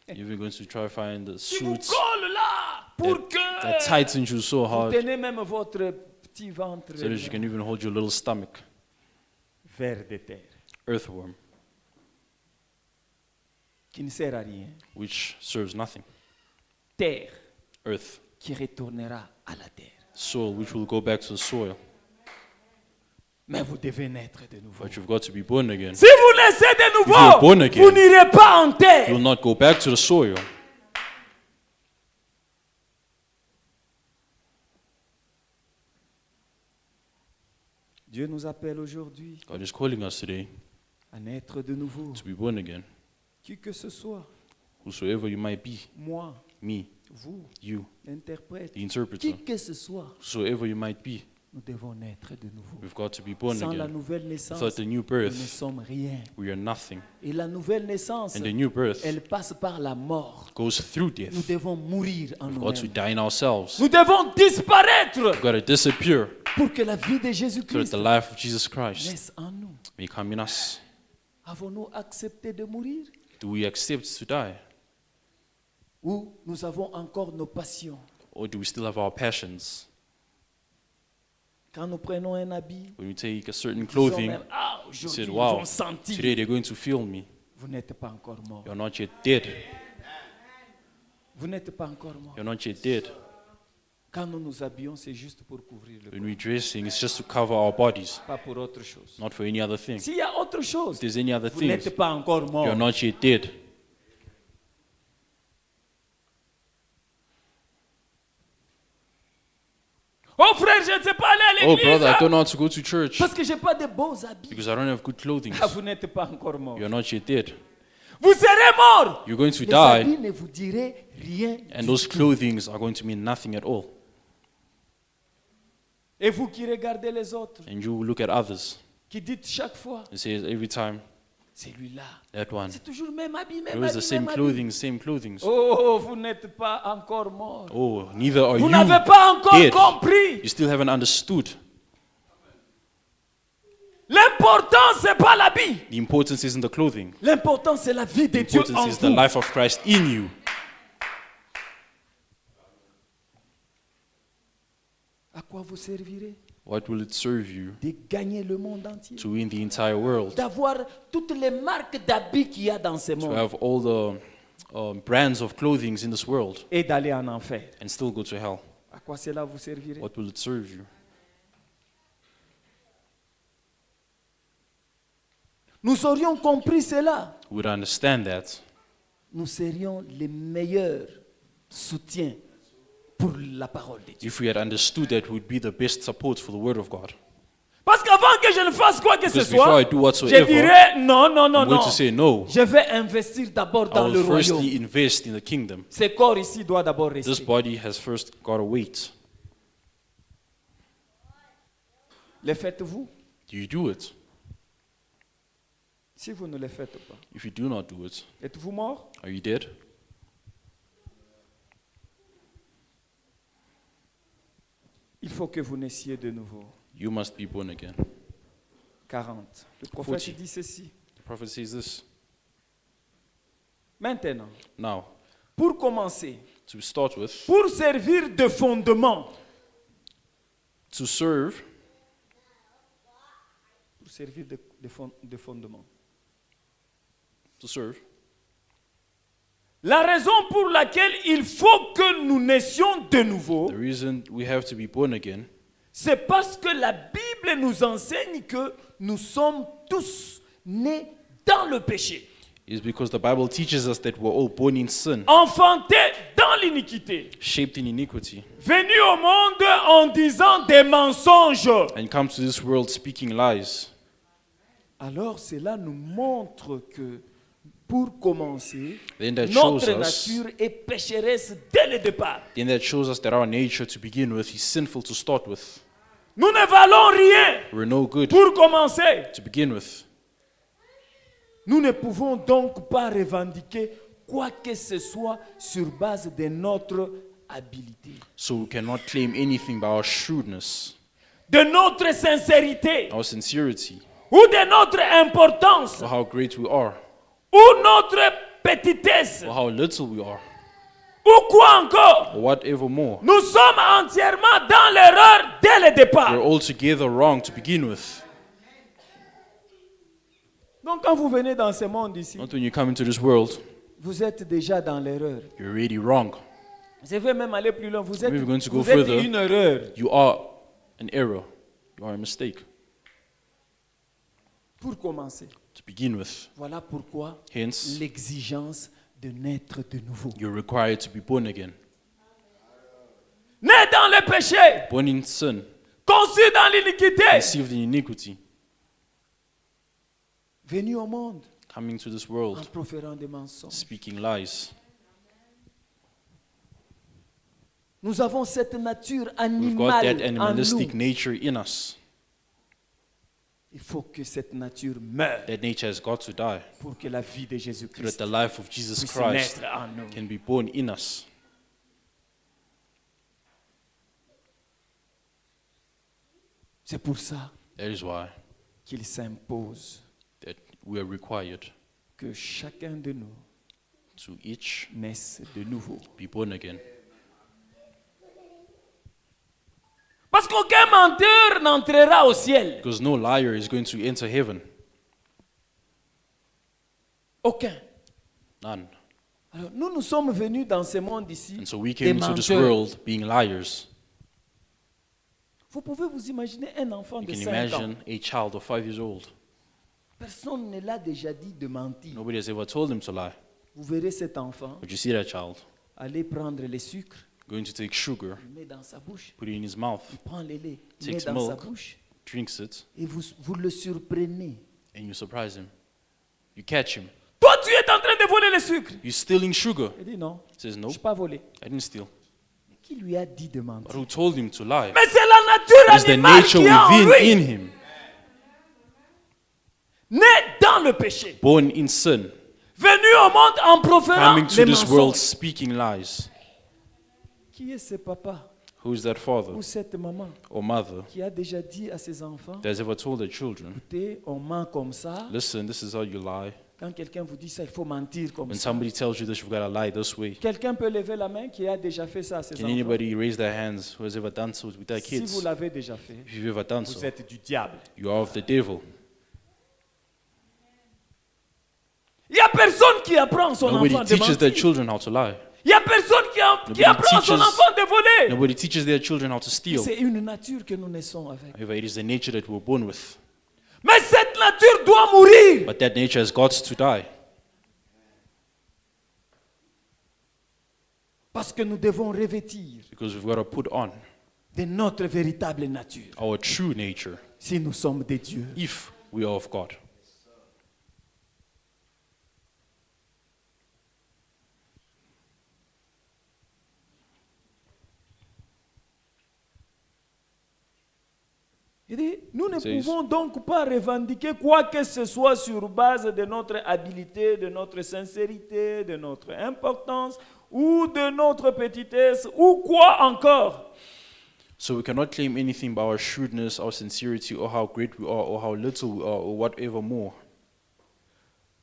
Speaker 1: you're even going to try to find the
Speaker 2: Qui vous
Speaker 1: suits
Speaker 2: colle là pour que
Speaker 1: that tightens you so
Speaker 2: vous
Speaker 1: hard
Speaker 2: tenez même votre petit ventre.
Speaker 1: so that you can even hold your little stomach.
Speaker 2: Vers de terre
Speaker 1: Earthworm,
Speaker 2: qui ne sert à rien.
Speaker 1: which serves nothing.
Speaker 2: Terre
Speaker 1: Earth,
Speaker 2: qui retournera à la terre.
Speaker 1: soil, which will go back to the soil.
Speaker 2: Mais vous devez naître de nouveau.
Speaker 1: But you've got to be born again.
Speaker 2: Si vous naissez de
Speaker 1: If you're born
Speaker 2: nouveau,
Speaker 1: again,
Speaker 2: vous n'irez pas en terre.
Speaker 1: You'll not go back to the soil.
Speaker 2: Dieu nous appelle aujourd'hui
Speaker 1: God is calling us today
Speaker 2: à naître de nouveau.
Speaker 1: to be born again.
Speaker 2: Qui que ce soit,
Speaker 1: Whosoever you might be,
Speaker 2: moi,
Speaker 1: me,
Speaker 2: vous,
Speaker 1: you,
Speaker 2: l'interprète,
Speaker 1: the interpreter,
Speaker 2: qui que ce soit,
Speaker 1: whosoever you might be,
Speaker 2: nous devons naître de nouveau.
Speaker 1: we've got to be born
Speaker 2: Sans la
Speaker 1: again.
Speaker 2: nouvelle naissance,
Speaker 1: Without the new
Speaker 2: nous ne
Speaker 1: birth,
Speaker 2: sommes rien.
Speaker 1: we are nothing.
Speaker 2: Et la nouvelle naissance,
Speaker 1: And the new birth
Speaker 2: elle passe par la mort.
Speaker 1: goes through
Speaker 2: Nous
Speaker 1: death.
Speaker 2: devons mourir en
Speaker 1: We've got to
Speaker 2: nous-mêmes.
Speaker 1: die in ourselves.
Speaker 2: Nous devons disparaître
Speaker 1: We've got to disappear
Speaker 2: pour que la vie de
Speaker 1: so that
Speaker 2: Jésus-Christ
Speaker 1: the life of Jesus Christ
Speaker 2: naisse en nous.
Speaker 1: may come in us.
Speaker 2: Avons-nous accepté de mourir
Speaker 1: Do we accept to die?
Speaker 2: ou nous avons encore nos passions?
Speaker 1: Or do we still have our passions?
Speaker 2: Quand nous prenons un habit,
Speaker 1: When we take a certain
Speaker 2: nous disons
Speaker 1: clothing,
Speaker 2: même, ah,
Speaker 1: you
Speaker 2: aujourd'hui
Speaker 1: said,
Speaker 2: ils
Speaker 1: wow,
Speaker 2: vont sentir.
Speaker 1: today they're going to feel me.
Speaker 2: Vous n'êtes pas encore mort.
Speaker 1: You're not yet dead.
Speaker 2: Vous n'êtes pas encore mort.
Speaker 1: You're not yet dead.
Speaker 2: Quand nous nous habillons, c'est juste pour couvrir le corps,
Speaker 1: When we're dressing, it's just to cover our bodies,
Speaker 2: pas pour autre chose.
Speaker 1: not for any other thing.
Speaker 2: S'il y a autre chose,
Speaker 1: If there's any other
Speaker 2: vous
Speaker 1: things,
Speaker 2: n'êtes pas encore mort.
Speaker 1: you're not yet dead.
Speaker 2: Oh frère, je ne sais pas aller à
Speaker 1: Oh,
Speaker 2: l'église
Speaker 1: brother, I don't know how to go to church
Speaker 2: parce que j'ai pas de beaux habits.
Speaker 1: because I don't have good clothing.
Speaker 2: Ah, vous n'êtes pas encore mort.
Speaker 1: You're not yet dead.
Speaker 2: Vous serez mort.
Speaker 1: You're going to
Speaker 2: Les
Speaker 1: die,
Speaker 2: habits ne vous diraient rien.
Speaker 1: and those clothings are going to mean nothing at all.
Speaker 2: Et vous qui regardez les autres,
Speaker 1: And you look at others
Speaker 2: qui dites chaque fois,
Speaker 1: and say every time,
Speaker 2: c'est lui-là.
Speaker 1: that one.
Speaker 2: C'est toujours le même habit,
Speaker 1: It
Speaker 2: même
Speaker 1: was
Speaker 2: habit,
Speaker 1: the same
Speaker 2: même habit.
Speaker 1: clothing, same clothing.
Speaker 2: Oh, vous n'êtes pas encore mort.
Speaker 1: Oh, neither are
Speaker 2: Vous
Speaker 1: you
Speaker 2: n'avez pas encore
Speaker 1: dead.
Speaker 2: compris.
Speaker 1: You still haven't understood.
Speaker 2: L'important, c'est pas l'habit.
Speaker 1: The importance isn't the clothing.
Speaker 2: L'important, c'est la vie de
Speaker 1: The
Speaker 2: Dieu en
Speaker 1: importance is the
Speaker 2: vous.
Speaker 1: life of Christ in you.
Speaker 2: À quoi vous servirez?
Speaker 1: What will it serve you
Speaker 2: De gagner le monde entier.
Speaker 1: to win the entire world?
Speaker 2: D'avoir toutes les marques d'habits qu'il y a dans ce
Speaker 1: To
Speaker 2: monde.
Speaker 1: have all the brands of clothing in this world
Speaker 2: Et d'aller en enfer.
Speaker 1: and still go to hell?
Speaker 2: À quoi cela vous servirait?
Speaker 1: What will it serve you?
Speaker 2: Nous aurions compris cela.
Speaker 1: We would understand that.
Speaker 2: Nous serions les meilleurs soutiens pour la parole de Dieu.
Speaker 1: If we had understood that, we would be the best support for the Word of God.
Speaker 2: Parce qu'avant que je ne fasse quoi que ce
Speaker 1: Because before I
Speaker 2: soit,
Speaker 1: do
Speaker 2: je
Speaker 1: whatsoever,
Speaker 2: dirais non, non, non,
Speaker 1: I'm going
Speaker 2: non.
Speaker 1: to say no.
Speaker 2: Je vais investir d'abord
Speaker 1: I
Speaker 2: dans le
Speaker 1: will
Speaker 2: royaume.
Speaker 1: firstly invest in the kingdom.
Speaker 2: Ce corps ici doit d'abord
Speaker 1: This
Speaker 2: rester.
Speaker 1: body has first got to wait.
Speaker 2: Le faites-vous?
Speaker 1: Do you do it?
Speaker 2: Si vous ne le faites pas,
Speaker 1: If you do not do it,
Speaker 2: êtes-vous mort?
Speaker 1: are you dead?
Speaker 2: Il faut que vous naissiez de nouveau.
Speaker 1: You must be born again.
Speaker 2: 40. Le prophète
Speaker 1: 40.
Speaker 2: dit ceci.
Speaker 1: The prophet says this.
Speaker 2: Maintenant,
Speaker 1: Now,
Speaker 2: pour commencer,
Speaker 1: To start with,
Speaker 2: pour servir de fondement.
Speaker 1: to serve,
Speaker 2: Pour servir de fondement.
Speaker 1: to serve.
Speaker 2: La raison pour laquelle il faut que nous naissions de nouveau,
Speaker 1: The reason we have to be born again
Speaker 2: c'est parce que la Bible nous enseigne que nous sommes tous nés dans le péché,
Speaker 1: is because the Bible teaches us that we're all born in sin,
Speaker 2: enfantés dans l'iniquité,
Speaker 1: shaped in iniquity,
Speaker 2: venus au monde en disant des mensonges.
Speaker 1: and come to this world speaking lies.
Speaker 2: Alors cela nous montre que, pour commencer,
Speaker 1: Then that shows
Speaker 2: notre
Speaker 1: us,
Speaker 2: nature est pécheresse dès le départ.
Speaker 1: then that shows us that our nature to begin with is sinful to start with.
Speaker 2: Nous ne valons rien
Speaker 1: We're no good
Speaker 2: pour commencer.
Speaker 1: to begin with.
Speaker 2: Nous ne pouvons donc pas revendiquer quoi que ce soit sur base de notre habileté,
Speaker 1: So we cannot claim anything by our shrewdness,
Speaker 2: de notre sincérité
Speaker 1: our sincerity,
Speaker 2: ou de notre importance
Speaker 1: or how great we are,
Speaker 2: ou notre petitesse
Speaker 1: or how little we are,
Speaker 2: ou quoi encore.
Speaker 1: or whatever more.
Speaker 2: Nous sommes entièrement dans l'erreur dès le départ.
Speaker 1: We're altogether wrong to begin with.
Speaker 2: Donc quand vous venez dans ce monde ici,
Speaker 1: Not when you come into this world,
Speaker 2: vous êtes déjà dans l'erreur.
Speaker 1: you're already wrong.
Speaker 2: Je vais même aller plus loin. Vous êtes,
Speaker 1: We're going to go
Speaker 2: vous êtes
Speaker 1: further.
Speaker 2: une erreur.
Speaker 1: You are an error. You are a mistake
Speaker 2: Pour commencer,
Speaker 1: to begin with.
Speaker 2: voilà pourquoi
Speaker 1: Hence,
Speaker 2: l'exigence de naître de nouveau.
Speaker 1: you're required to be born again.
Speaker 2: Né dans le péché,
Speaker 1: Born in sin,
Speaker 2: conçu dans l'iniquité,
Speaker 1: conceived in iniquity,
Speaker 2: venu au monde
Speaker 1: coming to this
Speaker 2: en
Speaker 1: world,
Speaker 2: proférant des mensonges.
Speaker 1: speaking lies.
Speaker 2: Nous avons cette nature
Speaker 1: We've got that
Speaker 2: animale en
Speaker 1: animalistic
Speaker 2: nous.
Speaker 1: nature in us.
Speaker 2: Il faut que cette nature meure
Speaker 1: That nature has got to die
Speaker 2: pour que la vie de
Speaker 1: so
Speaker 2: Jésus-Christ
Speaker 1: that the life of Jesus
Speaker 2: puisse
Speaker 1: Christ
Speaker 2: naître en nous.
Speaker 1: can be born in us.
Speaker 2: C'est pour ça
Speaker 1: That is why
Speaker 2: qu'il s'impose
Speaker 1: that we are required
Speaker 2: que chacun de nous
Speaker 1: to each
Speaker 2: naisse de nouveau.
Speaker 1: be born again.
Speaker 2: Parce qu'aucun menteur n'entrera au ciel.
Speaker 1: Because no liar is going to enter heaven.
Speaker 2: Aucun.
Speaker 1: None.
Speaker 2: Alors, nous sommes venus dans ce monde ici
Speaker 1: And so we
Speaker 2: des
Speaker 1: came into this
Speaker 2: menteurs.
Speaker 1: world being liars.
Speaker 2: Vous pouvez vous imaginer un enfant
Speaker 1: You
Speaker 2: de
Speaker 1: can
Speaker 2: 5 ans.
Speaker 1: imagine a child of 5 years old.
Speaker 2: Personne ne l'a déjà dit de mentir.
Speaker 1: Nobody has ever told him to lie.
Speaker 2: Vous verrez cet enfant
Speaker 1: But you see that child
Speaker 2: aller prendre le sucre,
Speaker 1: going to take sugar,
Speaker 2: il met dans sa bouche,
Speaker 1: put it in his mouth,
Speaker 2: il prend le lait, il
Speaker 1: Takes
Speaker 2: met dans sa
Speaker 1: milk.
Speaker 2: bouche,
Speaker 1: drinks it,
Speaker 2: et vous le surprenez.
Speaker 1: and you surprise him. You catch him.
Speaker 2: Toi, tu es en train de voler le sucre.
Speaker 1: You're stealing sugar.
Speaker 2: Il dit non,
Speaker 1: He says,
Speaker 2: je
Speaker 1: no,
Speaker 2: n'ai pas volé.
Speaker 1: I didn't steal.
Speaker 2: Mais qui lui a dit de
Speaker 1: But
Speaker 2: mentir?
Speaker 1: who told him to lie?
Speaker 2: Mais c'est la nature
Speaker 1: It's the
Speaker 2: animale
Speaker 1: nature
Speaker 2: qui est en
Speaker 1: within
Speaker 2: lui.
Speaker 1: in him.
Speaker 2: Né dans le péché.
Speaker 1: Born in sin.
Speaker 2: Venu au monde en proférant
Speaker 1: Coming to
Speaker 2: les
Speaker 1: this world
Speaker 2: mensonges.
Speaker 1: speaking lies.
Speaker 2: Qui est ce papa
Speaker 1: Who is that father
Speaker 2: ou cette maman
Speaker 1: or mother
Speaker 2: qui a déjà dit à ses enfants,
Speaker 1: that has ever told their children,
Speaker 2: écoutez, on ment comme ça.
Speaker 1: listen, this is how you lie.
Speaker 2: Quand quelqu'un vous dit ça, il faut mentir comme
Speaker 1: When
Speaker 2: ça.
Speaker 1: somebody tells you this, you've got to lie this way.
Speaker 2: Quelqu'un peut lever la main qui a déjà fait ça à ses
Speaker 1: Can
Speaker 2: enfants.
Speaker 1: anybody raise their hands who has ever done so with their
Speaker 2: Si vous
Speaker 1: kids?
Speaker 2: l'avez déjà fait,
Speaker 1: If you've ever done
Speaker 2: vous
Speaker 1: so,
Speaker 2: êtes du diable.
Speaker 1: you are of the devil.
Speaker 2: Il n'y a personne qui apprend son
Speaker 1: Nobody
Speaker 2: enfant de
Speaker 1: teaches their
Speaker 2: mentir.
Speaker 1: children how to lie.
Speaker 2: Il n'y a personne qui
Speaker 1: Nobody
Speaker 2: apprend son
Speaker 1: teaches-
Speaker 2: enfant de voler.
Speaker 1: Nobody teaches their children how to steal.
Speaker 2: C'est une nature que nous naissons avec.
Speaker 1: However, it is the nature that we're born with.
Speaker 2: Mais cette nature doit mourir.
Speaker 1: But that nature has got to die.
Speaker 2: Parce que nous devons revêtir
Speaker 1: Because we've got to put on
Speaker 2: de notre véritable nature
Speaker 1: our true nature
Speaker 2: si nous sommes des dieux.
Speaker 1: if we are of God.
Speaker 2: Il dit, nous ne
Speaker 1: C'est-
Speaker 2: pouvons donc pas revendiquer quoi que ce soit sur base de notre habileté, de notre sincérité, de notre importance ou de notre petitesse ou quoi encore.
Speaker 1: So we cannot claim anything by our shrewdness, our sincerity, or how great we are, or how little we are, or whatever more.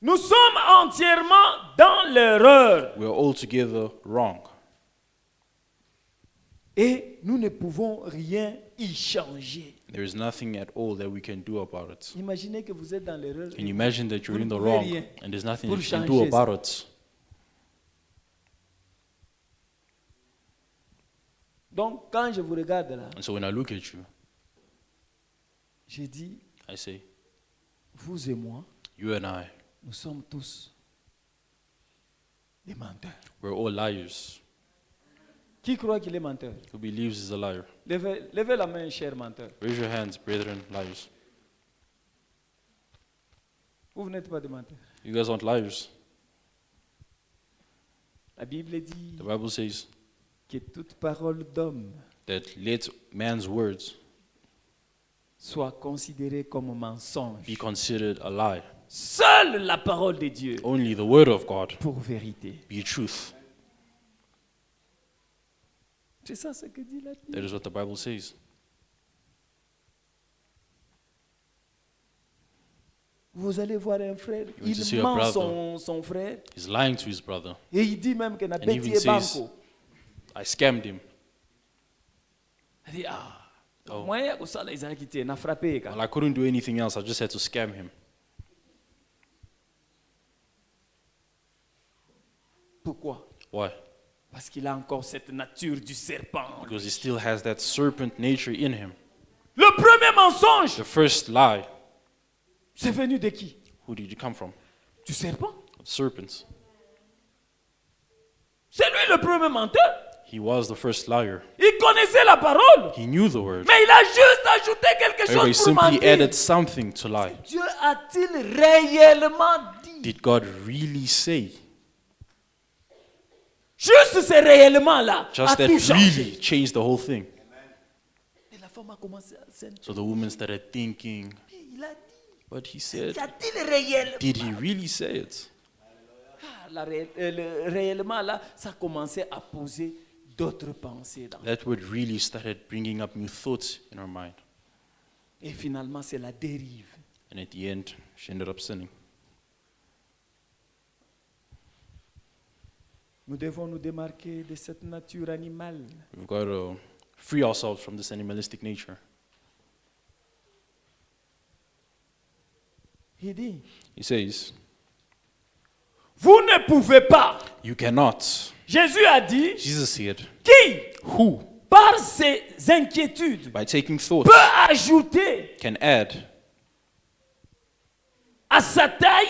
Speaker 2: Nous sommes entièrement dans l'erreur.
Speaker 1: We are altogether wrong.
Speaker 2: Et nous ne pouvons rien y changer.
Speaker 1: There is nothing at all that we can do about it.
Speaker 2: Imaginez que vous êtes dans l'erreur.
Speaker 1: Can you imagine that you're
Speaker 2: Vous
Speaker 1: in
Speaker 2: ne
Speaker 1: the
Speaker 2: pouvez
Speaker 1: wrong
Speaker 2: rien
Speaker 1: and there's nothing
Speaker 2: pour
Speaker 1: that you can
Speaker 2: changer
Speaker 1: do
Speaker 2: ça.
Speaker 1: about it?
Speaker 2: Donc, quand je vous regarde là,
Speaker 1: And so when I look at you,
Speaker 2: je dis,
Speaker 1: I say,
Speaker 2: vous et moi,
Speaker 1: you and I,
Speaker 2: nous sommes tous des menteurs.
Speaker 1: we're all liars.
Speaker 2: Qui croit qu'il est menteur?
Speaker 1: Who believes is a liar?
Speaker 2: Levez la main, cher menteur.
Speaker 1: Raise your hands, brethren, liars.
Speaker 2: Vous n'êtes pas des menteurs.
Speaker 1: You guys aren't liars.
Speaker 2: La Bible dit
Speaker 1: The Bible says
Speaker 2: que toute parole d'homme
Speaker 1: that let man's words
Speaker 2: soit considérée comme mensonge.
Speaker 1: be considered a lie.
Speaker 2: Seule la parole de Dieu
Speaker 1: Only the word of God
Speaker 2: pour vérité.
Speaker 1: be truth.
Speaker 2: C'est ça ce que dit la Bible.
Speaker 1: That is what the Bible says.
Speaker 2: Vous allez voir un frère,
Speaker 1: You want to see
Speaker 2: il
Speaker 1: a
Speaker 2: ment
Speaker 1: brother.
Speaker 2: son frère
Speaker 1: He's lying to his brother.
Speaker 2: et il dit même que na
Speaker 1: And even
Speaker 2: bêtier
Speaker 1: says-
Speaker 2: banco.
Speaker 1: I scammed him.
Speaker 2: Il dit ah,
Speaker 1: Oh.
Speaker 2: moi ya kusala izaki te na frappé ka.
Speaker 1: Well, I couldn't do anything else. I just had to scam him.
Speaker 2: Pourquoi?
Speaker 1: Why?
Speaker 2: Parce qu'il a encore cette nature du serpent.
Speaker 1: Because he still has that serpent nature in him.
Speaker 2: Le premier mensonge,
Speaker 1: The first lie,
Speaker 2: c'est venu de qui?
Speaker 1: who did it come from?
Speaker 2: Du serpent.
Speaker 1: Serpents.
Speaker 2: C'est lui le premier menteur.
Speaker 1: He was the first liar.
Speaker 2: Il connaissait la parole,
Speaker 1: He knew the word.
Speaker 2: mais il a juste ajouté quelque
Speaker 1: However, he
Speaker 2: chose pour
Speaker 1: simply
Speaker 2: mentir.
Speaker 1: added something to lie.
Speaker 2: Dieu a-t-il réellement dit?
Speaker 1: Did God really say?
Speaker 2: Juste ce réellement là
Speaker 1: Just
Speaker 2: a
Speaker 1: that
Speaker 2: tout changé.
Speaker 1: really changed the whole thing.
Speaker 2: Et la femme a commencé à s'interroger.
Speaker 1: So the woman started thinking,
Speaker 2: Il a dit,
Speaker 1: but he said,
Speaker 2: y a-t-il réellement?
Speaker 1: did he really say it?
Speaker 2: Ah, le réellement là, ça commençait à poser d'autres pensées.
Speaker 1: That word really started bringing up new thoughts in her mind.
Speaker 2: Et finalement, c'est la dérive.
Speaker 1: And at the end, she ended up sinning.
Speaker 2: Nous devons nous démarquer de cette nature animale.
Speaker 1: We've got to free ourselves from this animalistic nature.
Speaker 2: Il dit,
Speaker 1: He says,
Speaker 2: vous ne pouvez pas.
Speaker 1: you cannot.
Speaker 2: Jésus a dit,
Speaker 1: Jesus said,
Speaker 2: qui,
Speaker 1: who,
Speaker 2: par ses inquiétudes,
Speaker 1: by taking thoughts,
Speaker 2: peut ajouter
Speaker 1: can add
Speaker 2: à sa taille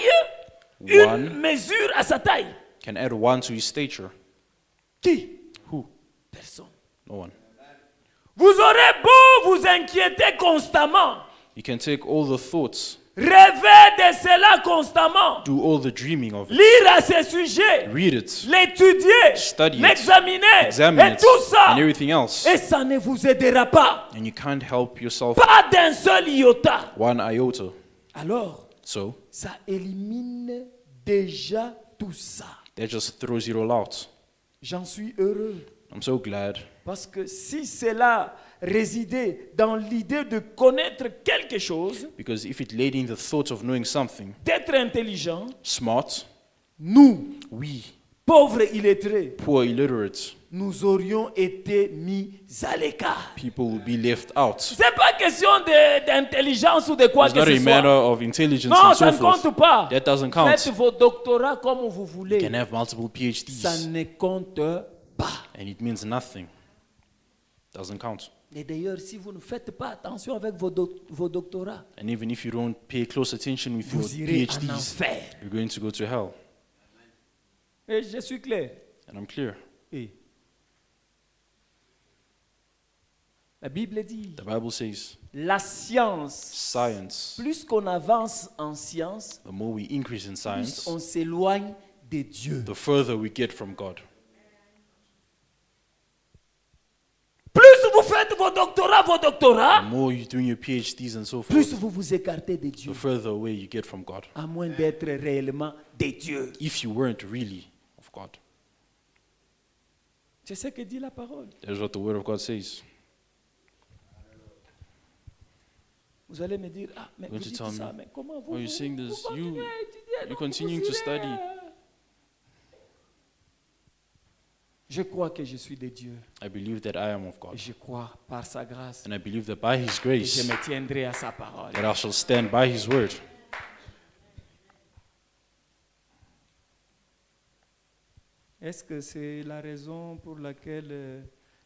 Speaker 2: une
Speaker 1: one,
Speaker 2: mesure à sa taille?
Speaker 1: can add one to his stature?
Speaker 2: Qui?
Speaker 1: Who?
Speaker 2: Personne.
Speaker 1: No one.
Speaker 2: Vous aurez beau vous inquiéter constamment,
Speaker 1: You can take all the thoughts,
Speaker 2: rêver de cela constamment,
Speaker 1: do all the dreaming of it,
Speaker 2: lire à ce sujet,
Speaker 1: read it,
Speaker 2: l'étudier,
Speaker 1: Study it,
Speaker 2: l'examiner,
Speaker 1: examine
Speaker 2: et
Speaker 1: it,
Speaker 2: tout ça,
Speaker 1: and everything else.
Speaker 2: et ça ne vous aidera pas,
Speaker 1: And you can't help yourself
Speaker 2: pas d'un seul iota.
Speaker 1: one iota.
Speaker 2: Alors,
Speaker 1: So
Speaker 2: ça élimine déjà tout ça.
Speaker 1: that just throws it all out.
Speaker 2: J'en suis heureux.
Speaker 1: I'm so glad,
Speaker 2: Parce que si cela résidait dans l'idée de connaître quelque chose,
Speaker 1: because if it laid in the thought of knowing something,
Speaker 2: d'être intelligent,
Speaker 1: smart,
Speaker 2: nous,
Speaker 1: we,
Speaker 2: pauvres illettrés,
Speaker 1: poor illiterates,
Speaker 2: nous aurions été mis à l'écart.
Speaker 1: people will be left out.
Speaker 2: C'est pas question d'intelligence ou de quoi
Speaker 1: It's
Speaker 2: que
Speaker 1: not
Speaker 2: ce
Speaker 1: a matter
Speaker 2: soit.
Speaker 1: of intelligence
Speaker 2: Non,
Speaker 1: and
Speaker 2: ça
Speaker 1: so
Speaker 2: ne compte
Speaker 1: forth.
Speaker 2: pas.
Speaker 1: That doesn't count.
Speaker 2: Faites vos doctorats comme vous
Speaker 1: You
Speaker 2: voulez.
Speaker 1: can have multiple
Speaker 2: Ça
Speaker 1: PhDs,
Speaker 2: ne compte pas.
Speaker 1: and it means nothing. Doesn't count.
Speaker 2: Et d'ailleurs, si vous ne faites pas attention avec vos doctorats,
Speaker 1: And even if you don't pay close attention with your
Speaker 2: vous irez en
Speaker 1: PhDs,
Speaker 2: enfer.
Speaker 1: you're going to go to hell.
Speaker 2: Et je suis clair.
Speaker 1: And I'm clear.
Speaker 2: Et la Bible dit,
Speaker 1: The Bible says,
Speaker 2: la science,
Speaker 1: science,
Speaker 2: plus qu'on avance en science,
Speaker 1: the more we increase in
Speaker 2: plus
Speaker 1: science,
Speaker 2: on s'éloigne de Dieu.
Speaker 1: the further we get from God.
Speaker 2: Plus vous faites vos
Speaker 1: The
Speaker 2: doctorats,
Speaker 1: more you're doing your PhDs and so
Speaker 2: plus
Speaker 1: forth,
Speaker 2: vous vous écartez de
Speaker 1: the
Speaker 2: Dieu,
Speaker 1: further away you get from God.
Speaker 2: à moins d'être réellement de Dieu.
Speaker 1: If you weren't really of God.
Speaker 2: C'est ce que dit la parole.
Speaker 1: That's what the Word of God says.
Speaker 2: Vous allez me dire, ah, mais
Speaker 1: Going
Speaker 2: vous
Speaker 1: to
Speaker 2: dites
Speaker 1: tell
Speaker 2: ça,
Speaker 1: me,
Speaker 2: mais comment
Speaker 1: why are you saying this?
Speaker 2: vous continuez
Speaker 1: You-
Speaker 2: à étudier,
Speaker 1: you're
Speaker 2: donc
Speaker 1: continuing
Speaker 2: vous
Speaker 1: to
Speaker 2: irez.
Speaker 1: study.
Speaker 2: Je crois que je suis de Dieu.
Speaker 1: I believe that I am of
Speaker 2: Et
Speaker 1: God.
Speaker 2: je crois par sa grâce
Speaker 1: And I believe that by His
Speaker 2: que je
Speaker 1: grace,
Speaker 2: me tiendrai à sa parole.
Speaker 1: that I shall stand by His word.
Speaker 2: Est-ce que c'est la raison pour laquelle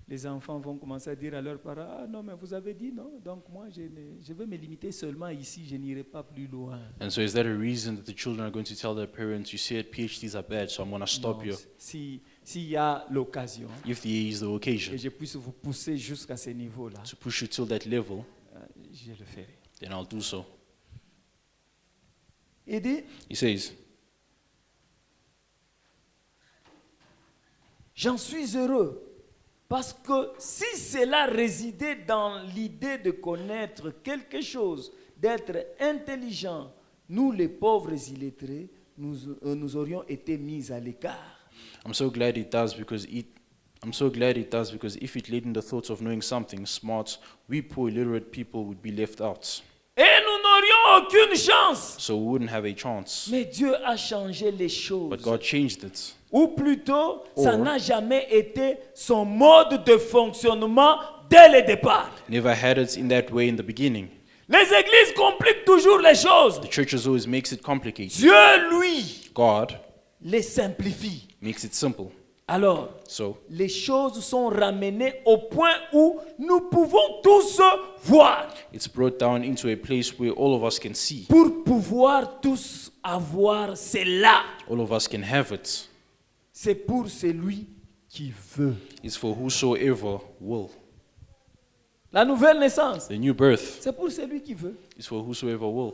Speaker 2: les enfants vont commencer à dire à leurs parents, ah non, mais vous avez dit non, donc moi je vais me limiter seulement ici, je n'irai pas plus loin.
Speaker 1: And so is that a reason that the children are going to tell their parents, you said PhDs are bad, so I'm going to stop
Speaker 2: Non,
Speaker 1: here?
Speaker 2: s'il y a l'occasion
Speaker 1: If there is the
Speaker 2: que
Speaker 1: occasion
Speaker 2: je puisse vous pousser jusqu'à ce niveau-là,
Speaker 1: to push you till that level,
Speaker 2: je le ferai.
Speaker 1: then I'll do so.
Speaker 2: Il dit,
Speaker 1: He says,
Speaker 2: j'en suis heureux parce que si cela résidait dans l'idée de connaître quelque chose, d'être intelligent, nous les pauvres illettrés, nous aurions été mis à l'écart.
Speaker 1: I'm so glad it does because if it laid in the thoughts of knowing something smart, we poor illiterate people would be left out.
Speaker 2: Et nous n'aurions aucune chance.
Speaker 1: So we wouldn't have a chance.
Speaker 2: Mais Dieu a changé les choses.
Speaker 1: But God changed it.
Speaker 2: Ou plutôt, ça
Speaker 1: Or-
Speaker 2: n'a jamais été son mode de fonctionnement dès le départ.
Speaker 1: Never had it in that way in the beginning.
Speaker 2: Les églises compliquent toujours les choses.
Speaker 1: The church always makes it complicated.
Speaker 2: Dieu, lui,
Speaker 1: God
Speaker 2: les simplifie.
Speaker 1: makes it simple.
Speaker 2: Alors,
Speaker 1: So
Speaker 2: les choses sont ramenées au point où nous pouvons tous voir
Speaker 1: it's brought down into a place where all of us can see.
Speaker 2: pour pouvoir tous avoir cela.
Speaker 1: All of us can have it.
Speaker 2: C'est pour celui qui veut.
Speaker 1: It's for whosoever will.
Speaker 2: La nouvelle naissance,
Speaker 1: The new birth
Speaker 2: c'est pour celui qui veut.
Speaker 1: is for whosoever will.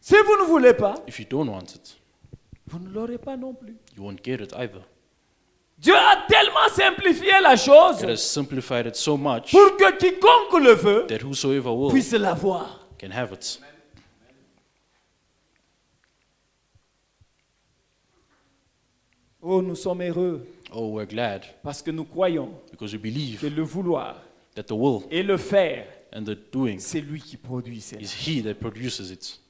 Speaker 2: Si vous ne voulez pas,
Speaker 1: If you don't want it,
Speaker 2: vous ne l'aurez pas non plus.
Speaker 1: you won't get it either.
Speaker 2: Dieu a tellement simplifié la chose
Speaker 1: God has simplified it so much
Speaker 2: pour que quiconque le veut
Speaker 1: that whosoever will
Speaker 2: puisse l'avoir.
Speaker 1: can have it.
Speaker 2: Oh, nous sommes heureux
Speaker 1: Oh, we're glad
Speaker 2: parce que nous croyons
Speaker 1: because we
Speaker 2: que
Speaker 1: believe
Speaker 2: le vouloir
Speaker 1: that the will
Speaker 2: et le faire,
Speaker 1: and the doing
Speaker 2: c'est lui qui produit cela.
Speaker 1: is He that produces it.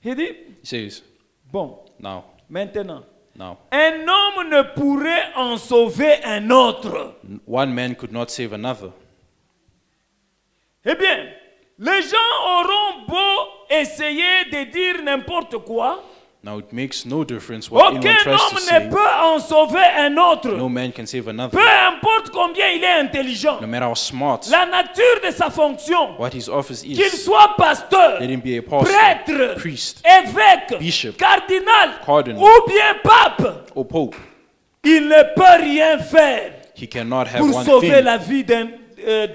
Speaker 2: Il dit,
Speaker 1: He says,
Speaker 2: bon,
Speaker 1: now,
Speaker 2: maintenant,
Speaker 1: now,
Speaker 2: un homme ne pourrait en sauver un autre.
Speaker 1: one man could not save another.
Speaker 2: Eh bien, les gens auront beau essayer de dire n'importe quoi,
Speaker 1: Now it makes no difference what anyone
Speaker 2: aucun
Speaker 1: tries to
Speaker 2: homme ne
Speaker 1: say.
Speaker 2: peut en sauver un autre.
Speaker 1: No man can save another.
Speaker 2: Peu importe combien il est intelligent,
Speaker 1: No matter how smart,
Speaker 2: la nature de sa fonction,
Speaker 1: what his office
Speaker 2: qu'il
Speaker 1: is,
Speaker 2: soit pasteur,
Speaker 1: let him be a pastor,
Speaker 2: prêtre,
Speaker 1: priest,
Speaker 2: évêque,
Speaker 1: bishop,
Speaker 2: cardinal
Speaker 1: cardinal,
Speaker 2: ou bien pape,
Speaker 1: or pope.
Speaker 2: il ne peut rien faire
Speaker 1: He cannot have
Speaker 2: pour
Speaker 1: one
Speaker 2: sauver
Speaker 1: thing
Speaker 2: la vie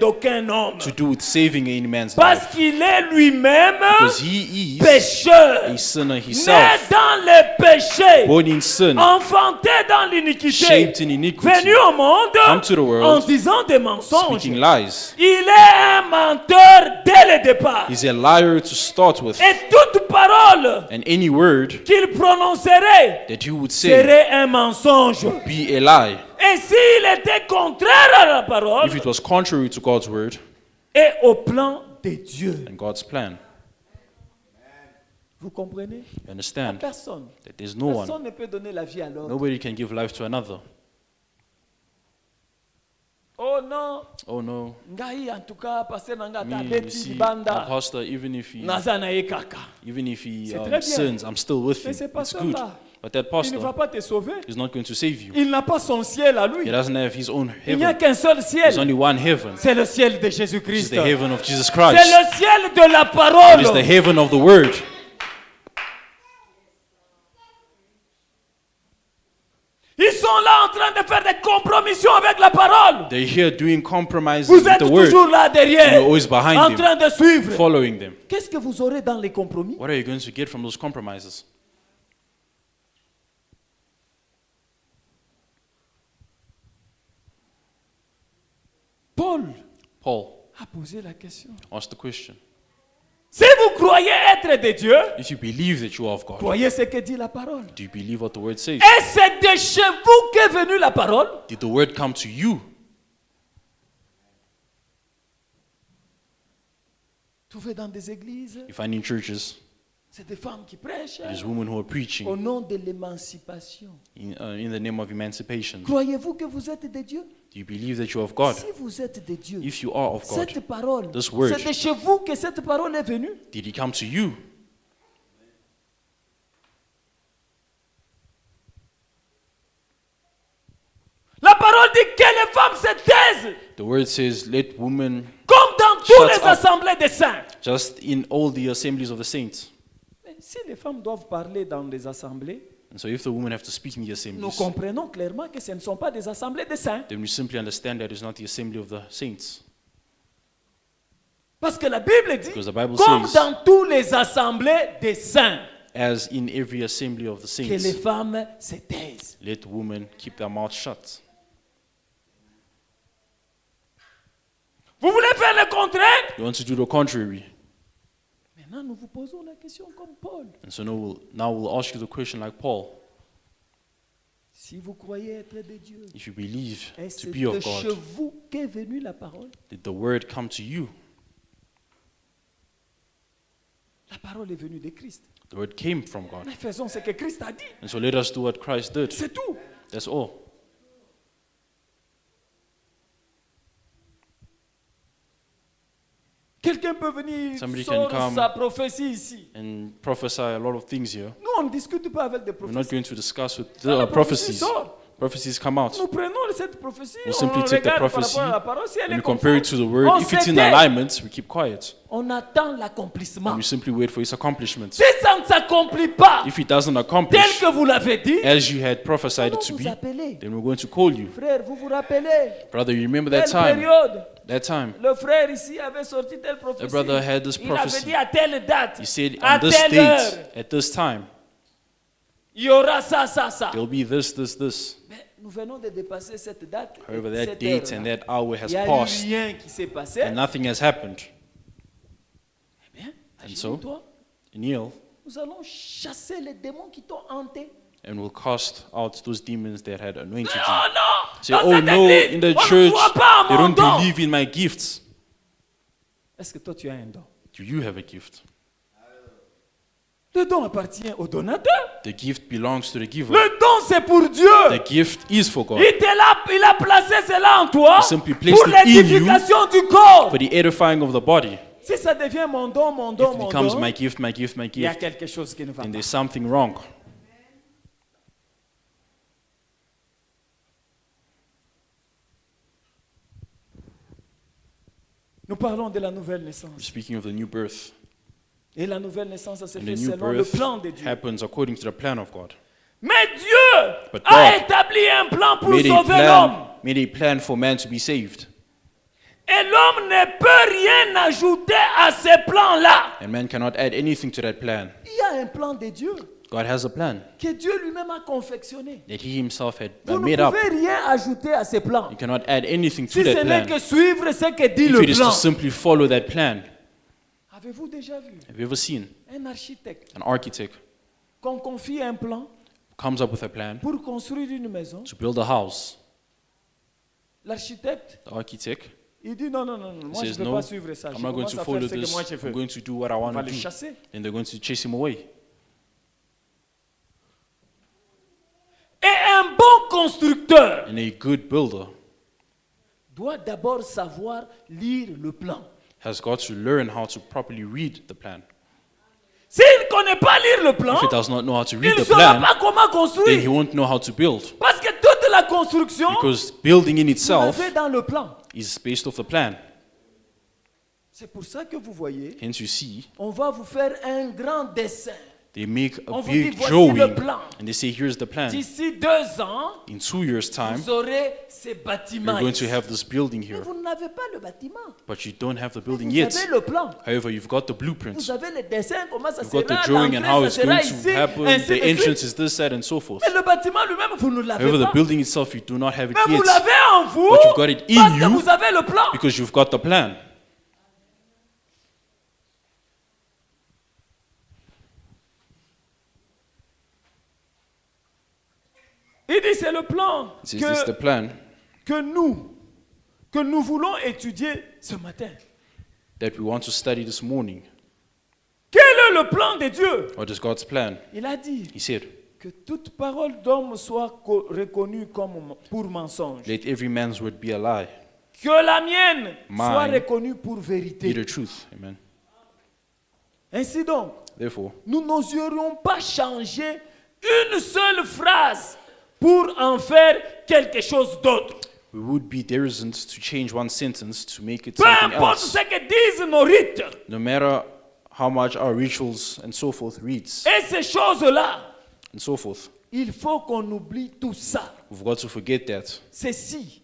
Speaker 2: d'aucun homme.
Speaker 1: to do with saving any man's
Speaker 2: Parce
Speaker 1: life.
Speaker 2: qu'il est lui-même
Speaker 1: Because he is
Speaker 2: pécheur,
Speaker 1: a sinner
Speaker 2: né
Speaker 1: himself,
Speaker 2: dans le péché,
Speaker 1: born in sin,
Speaker 2: enfanté dans l'iniquité,
Speaker 1: shaped in iniquity,
Speaker 2: venu au monde
Speaker 1: come to the world,
Speaker 2: en disant des mensonges.
Speaker 1: speaking lies.
Speaker 2: Il est un menteur dès le départ.
Speaker 1: He's a liar to start with.
Speaker 2: Et toute parole
Speaker 1: And any word
Speaker 2: qu'il prononcerait
Speaker 1: that you would say
Speaker 2: serait un mensonge.
Speaker 1: be a lie.
Speaker 2: Et s'il était contraire à la parole
Speaker 1: If it was contrary to God's word
Speaker 2: et au plan de Dieu.
Speaker 1: and God's plan.
Speaker 2: Vous comprenez?
Speaker 1: You understand
Speaker 2: Personne.
Speaker 1: that there's no one,
Speaker 2: Personne ne peut donner la vie à l'autre.
Speaker 1: nobody can give life to another.
Speaker 2: Oh non,
Speaker 1: Oh no,
Speaker 2: ngai en tout cas passer nanga
Speaker 1: me, you
Speaker 2: tabeti
Speaker 1: see, my
Speaker 2: libanda.
Speaker 1: pastor, even if
Speaker 2: Naza na ye kaka.
Speaker 1: he
Speaker 2: C'est très bien.
Speaker 1: sins, I'm still with
Speaker 2: Mais
Speaker 1: you.
Speaker 2: ce
Speaker 1: It's
Speaker 2: pasteur
Speaker 1: good.
Speaker 2: là,
Speaker 1: But that
Speaker 2: il ne va
Speaker 1: pastor
Speaker 2: pas te sauver.
Speaker 1: is not going to save you.
Speaker 2: Il n'a pas son ciel à
Speaker 1: He
Speaker 2: lui.
Speaker 1: doesn't have his own
Speaker 2: Il n'y a
Speaker 1: heaven.
Speaker 2: qu'un seul
Speaker 1: There's
Speaker 2: ciel.
Speaker 1: only one heaven.
Speaker 2: C'est le ciel de
Speaker 1: It's
Speaker 2: Jésus-Christ.
Speaker 1: the heaven of Jesus
Speaker 2: C'est
Speaker 1: Christ.
Speaker 2: le ciel de la
Speaker 1: It is the
Speaker 2: parole.
Speaker 1: heaven of the word.
Speaker 2: Ils sont là en train de faire des compromissions avec la parole.
Speaker 1: They're here doing compromises
Speaker 2: Vous
Speaker 1: with
Speaker 2: êtes
Speaker 1: the word.
Speaker 2: toujours là derrière,
Speaker 1: You're always behind
Speaker 2: en
Speaker 1: them,
Speaker 2: train de suivre.
Speaker 1: following them.
Speaker 2: Qu'est-ce que vous aurez dans les compromis?
Speaker 1: What are you going to get from those compromises?
Speaker 2: Paul
Speaker 1: Paul
Speaker 2: a posé la question.
Speaker 1: asked the question.
Speaker 2: Si vous croyez être de Dieu,
Speaker 1: If you believe that you are of God,
Speaker 2: croyez ce que dit la parole.
Speaker 1: do you believe what the word says?
Speaker 2: Et c'est de chez vous qu'est venue la parole.
Speaker 1: Did the word come to you?
Speaker 2: trouvez dans des églises,
Speaker 1: You find in churches,
Speaker 2: c'est des femmes qui prêchent
Speaker 1: there's women who are
Speaker 2: au
Speaker 1: preaching
Speaker 2: nom de l'émancipation.
Speaker 1: in the name of emancipation.
Speaker 2: Croyez-vous que vous êtes des dieux?
Speaker 1: Do you believe that you're of God?
Speaker 2: Si vous êtes des dieux,
Speaker 1: If you are of God,
Speaker 2: cette parole,
Speaker 1: this word,
Speaker 2: c'est de chez vous que cette parole est venue.
Speaker 1: did he come to you?
Speaker 2: La parole dit que les femmes se taisent,
Speaker 1: The word says, let women,
Speaker 2: comme dans
Speaker 1: Shut
Speaker 2: toutes les
Speaker 1: up.
Speaker 2: assemblées des saints.
Speaker 1: just in all the assemblies of the saints.
Speaker 2: Mais si les femmes doivent parler dans des assemblées,
Speaker 1: And so if the women have to speak in the
Speaker 2: nous
Speaker 1: assemblies,
Speaker 2: comprenons clairement que ce ne sont pas des assemblées des saints.
Speaker 1: then we simply understand that it's not the assembly of the saints.
Speaker 2: Parce que la Bible dit,
Speaker 1: Because the Bible
Speaker 2: comme
Speaker 1: says,
Speaker 2: dans toutes les assemblées des saints,
Speaker 1: as in every assembly of the
Speaker 2: que les
Speaker 1: saints,
Speaker 2: femmes se taisent.
Speaker 1: let women keep their mouths shut.
Speaker 2: Vous voulez faire le contraire?
Speaker 1: You want to do the contrary.
Speaker 2: Maintenant, nous vous posons la question comme Paul.
Speaker 1: And so now we'll ask you the question like Paul.
Speaker 2: Si vous croyez être des dieux,
Speaker 1: If you believe
Speaker 2: est-ce
Speaker 1: to be
Speaker 2: de
Speaker 1: of
Speaker 2: chez
Speaker 1: God,
Speaker 2: vous qu'est venue la parole?
Speaker 1: did the word come to you?
Speaker 2: La parole est venue de Christ.
Speaker 1: The word came from God.
Speaker 2: Mais faisons ce que Christ a dit.
Speaker 1: And so let us do what Christ did.
Speaker 2: C'est tout.
Speaker 1: That's all.
Speaker 2: Quelqu'un peut venir
Speaker 1: Somebody
Speaker 2: sort
Speaker 1: can come.
Speaker 2: sa prophétie ici.
Speaker 1: And prophesy a lot of things here.
Speaker 2: Nous, on ne discute pas avec des
Speaker 1: We're not
Speaker 2: prophéties.
Speaker 1: going to discuss with
Speaker 2: Quand la
Speaker 1: the
Speaker 2: prophétie
Speaker 1: prophecies.
Speaker 2: sort,
Speaker 1: Prophecies come out.
Speaker 2: nous prenons cette prophétie,
Speaker 1: We'll
Speaker 2: on
Speaker 1: simply take the
Speaker 2: regarde par
Speaker 1: prophecy
Speaker 2: rapport à la parole, si elle
Speaker 1: and
Speaker 2: est
Speaker 1: we compare it to
Speaker 2: conforme,
Speaker 1: the word.
Speaker 2: on
Speaker 1: If it's in
Speaker 2: se tait.
Speaker 1: alignment, we keep quiet.
Speaker 2: On attend
Speaker 1: And
Speaker 2: l'accomplissement.
Speaker 1: we simply wait for its accomplishment.
Speaker 2: Si ça ne s'accomplit pas
Speaker 1: If it doesn't
Speaker 2: tel
Speaker 1: accomplish
Speaker 2: que vous l'avez dit,
Speaker 1: as you had prophesied
Speaker 2: allons
Speaker 1: it to
Speaker 2: vous
Speaker 1: be,
Speaker 2: appeler.
Speaker 1: then we're going to call you.
Speaker 2: Frère, vous vous rappelez
Speaker 1: Brother, you remember that
Speaker 2: telle
Speaker 1: time?
Speaker 2: période,
Speaker 1: That time.
Speaker 2: le frère ici avait sorti telle prophétie.
Speaker 1: The brother had this
Speaker 2: Il avait
Speaker 1: prophecy.
Speaker 2: dit à telle date,
Speaker 1: He said,
Speaker 2: à
Speaker 1: on this
Speaker 2: telle heure,
Speaker 1: date, at this time,
Speaker 2: il y aura ça, ça, ça.
Speaker 1: there'll be this, this, this.
Speaker 2: Mais nous venons de dépasser cette date. et
Speaker 1: However, that
Speaker 2: cette
Speaker 1: date
Speaker 2: heure-là.
Speaker 1: and that hour
Speaker 2: Il
Speaker 1: has
Speaker 2: n'y a eu
Speaker 1: passed
Speaker 2: rien qui s'est passé.
Speaker 1: and nothing has happened.
Speaker 2: Eh bien,
Speaker 1: And so-
Speaker 2: toi,
Speaker 1: Kneel
Speaker 2: nous allons chasser les démons qui t'ont hanté.
Speaker 1: and we'll cast out those demons that had anointed
Speaker 2: Oh
Speaker 1: you.
Speaker 2: non!
Speaker 1: Say,
Speaker 2: Dans
Speaker 1: oh
Speaker 2: cette
Speaker 1: no,
Speaker 2: église,
Speaker 1: in the
Speaker 2: on ne
Speaker 1: church,
Speaker 2: croit pas à
Speaker 1: they
Speaker 2: mon
Speaker 1: don't
Speaker 2: don.
Speaker 1: believe in my gifts.
Speaker 2: Est-ce que toi tu as un don?
Speaker 1: Do you have a gift?
Speaker 2: Le don appartient au donateur.
Speaker 1: The gift belongs to the giver.
Speaker 2: Le don c'est pour Dieu.
Speaker 1: The gift is for God.
Speaker 2: Il a placé cela en toi
Speaker 1: He simply placed
Speaker 2: pour
Speaker 1: it in you
Speaker 2: l'édification du corps.
Speaker 1: for the edifying of the body.
Speaker 2: Si ça devient mon don, mon
Speaker 1: If
Speaker 2: don,
Speaker 1: it
Speaker 2: mon
Speaker 1: becomes
Speaker 2: don,
Speaker 1: my gift, my gift, my
Speaker 2: il y a
Speaker 1: gift,
Speaker 2: quelque chose qui ne va
Speaker 1: then
Speaker 2: pas.
Speaker 1: there's something wrong.
Speaker 2: Nous parlons de la nouvelle naissance.
Speaker 1: We're speaking of the new birth.
Speaker 2: Et la nouvelle naissance, ça se
Speaker 1: And
Speaker 2: fait
Speaker 1: the new
Speaker 2: selon le
Speaker 1: birth
Speaker 2: plan de Dieu.
Speaker 1: happens according to the plan of God.
Speaker 2: Mais Dieu
Speaker 1: But
Speaker 2: a
Speaker 1: God
Speaker 2: établi un plan pour
Speaker 1: Made a
Speaker 2: sauver l'homme.
Speaker 1: made a plan for man to be saved.
Speaker 2: Et l'homme ne peut rien ajouter à ce plan-là.
Speaker 1: And man cannot add anything to that plan.
Speaker 2: Il y a un plan de Dieu
Speaker 1: God has a plan
Speaker 2: que Dieu lui-même a confectionné.
Speaker 1: that he himself had
Speaker 2: Vous ne
Speaker 1: made up.
Speaker 2: pouvez rien ajouter à ce plan.
Speaker 1: You cannot add anything to
Speaker 2: Si ce
Speaker 1: that
Speaker 2: n'est
Speaker 1: plan.
Speaker 2: que suivre ce que dit
Speaker 1: If
Speaker 2: le
Speaker 1: it is
Speaker 2: plan.
Speaker 1: to simply follow that plan.
Speaker 2: Avez-vous déjà vu
Speaker 1: Have you ever seen
Speaker 2: un architecte
Speaker 1: an architect
Speaker 2: qu'on confie un plan
Speaker 1: comes up with a plan
Speaker 2: pour construire une maison?
Speaker 1: to build a house?
Speaker 2: L'architecte,
Speaker 1: The architect
Speaker 2: il dit non, non, non, non, moi je
Speaker 1: says,
Speaker 2: ne veux
Speaker 1: no,
Speaker 2: pas suivre ça. Je
Speaker 1: I'm not going
Speaker 2: commence
Speaker 1: to
Speaker 2: à
Speaker 1: follow
Speaker 2: faire ce que
Speaker 1: this.
Speaker 2: moi je
Speaker 1: I'm
Speaker 2: veux.
Speaker 1: going to do what I
Speaker 2: On
Speaker 1: want
Speaker 2: va
Speaker 1: to
Speaker 2: le
Speaker 1: do.
Speaker 2: chasser.
Speaker 1: Then they're going to chase him away.
Speaker 2: Et un bon constructeur
Speaker 1: And a good builder
Speaker 2: doit d'abord savoir lire le plan.
Speaker 1: has got to learn how to properly read the plan.
Speaker 2: S'il ne connaît pas lire le plan,
Speaker 1: If he does not know how to
Speaker 2: il
Speaker 1: read
Speaker 2: ne
Speaker 1: the
Speaker 2: saura
Speaker 1: plan,
Speaker 2: pas comment
Speaker 1: then he
Speaker 2: construire.
Speaker 1: won't know how to build.
Speaker 2: Parce que toute la construction,
Speaker 1: Because building in
Speaker 2: vous
Speaker 1: itself
Speaker 2: l'avez dans le plan.
Speaker 1: is based off the plan.
Speaker 2: C'est pour ça que vous voyez,
Speaker 1: Hence you see,
Speaker 2: on va vous faire un grand dessin.
Speaker 1: they make
Speaker 2: On
Speaker 1: a
Speaker 2: vous dit,
Speaker 1: big
Speaker 2: voici
Speaker 1: drawing
Speaker 2: le plan.
Speaker 1: and they say, here's the plan.
Speaker 2: D'ici 2 ans,
Speaker 1: In 2 years' time,
Speaker 2: vous aurez ces bâtiments.
Speaker 1: you're going to
Speaker 2: ici.
Speaker 1: have this building
Speaker 2: Mais
Speaker 1: here.
Speaker 2: vous n'avez pas le bâtiment.
Speaker 1: But you don't have the building
Speaker 2: Vous
Speaker 1: yet.
Speaker 2: avez le plan.
Speaker 1: However, you've got the blueprints.
Speaker 2: Vous avez le dessin, comment ça
Speaker 1: You've
Speaker 2: sera,
Speaker 1: got the drawing and how
Speaker 2: l'entrée,
Speaker 1: it's
Speaker 2: ça sera
Speaker 1: going to
Speaker 2: ici,
Speaker 1: happen.
Speaker 2: ainsi
Speaker 1: The
Speaker 2: de suite.
Speaker 1: entrance is this side and so forth.
Speaker 2: Mais le bâtiment lui-même, vous ne l'avez
Speaker 1: However, the
Speaker 2: pas.
Speaker 1: building itself, you do not have it
Speaker 2: Mais vous
Speaker 1: yet
Speaker 2: l'avez en vous
Speaker 1: But you've got it in
Speaker 2: parce que
Speaker 1: you
Speaker 2: vous avez le plan.
Speaker 1: because you've got the plan.
Speaker 2: Il dit c'est le plan
Speaker 1: This is the plan
Speaker 2: que nous voulons étudier ce matin.
Speaker 1: that we want to study this morning.
Speaker 2: Quel est le plan de Dieu?
Speaker 1: What is God's plan?
Speaker 2: Il a dit
Speaker 1: He said,
Speaker 2: que toute parole d'homme soit reconnue comme pour mensonge.
Speaker 1: let every man's word be a lie,
Speaker 2: Que la mienne soit
Speaker 1: Mine.
Speaker 2: reconnue pour
Speaker 1: be
Speaker 2: vérité.
Speaker 1: the truth. Amen.
Speaker 2: Ainsi donc,
Speaker 1: Therefore,
Speaker 2: nous n'oserions pas changer une seule phrase pour en faire quelque chose d'autre.
Speaker 1: we would be hesitant to change one sentence to make it
Speaker 2: Peu
Speaker 1: something
Speaker 2: importe
Speaker 1: else,
Speaker 2: ce que disent nos rites.
Speaker 1: no matter how much our rituals and so forth reads
Speaker 2: Et ces choses-là,
Speaker 1: and so forth.
Speaker 2: il faut qu'on oublie tout ça.
Speaker 1: We've got to forget that
Speaker 2: Ceci,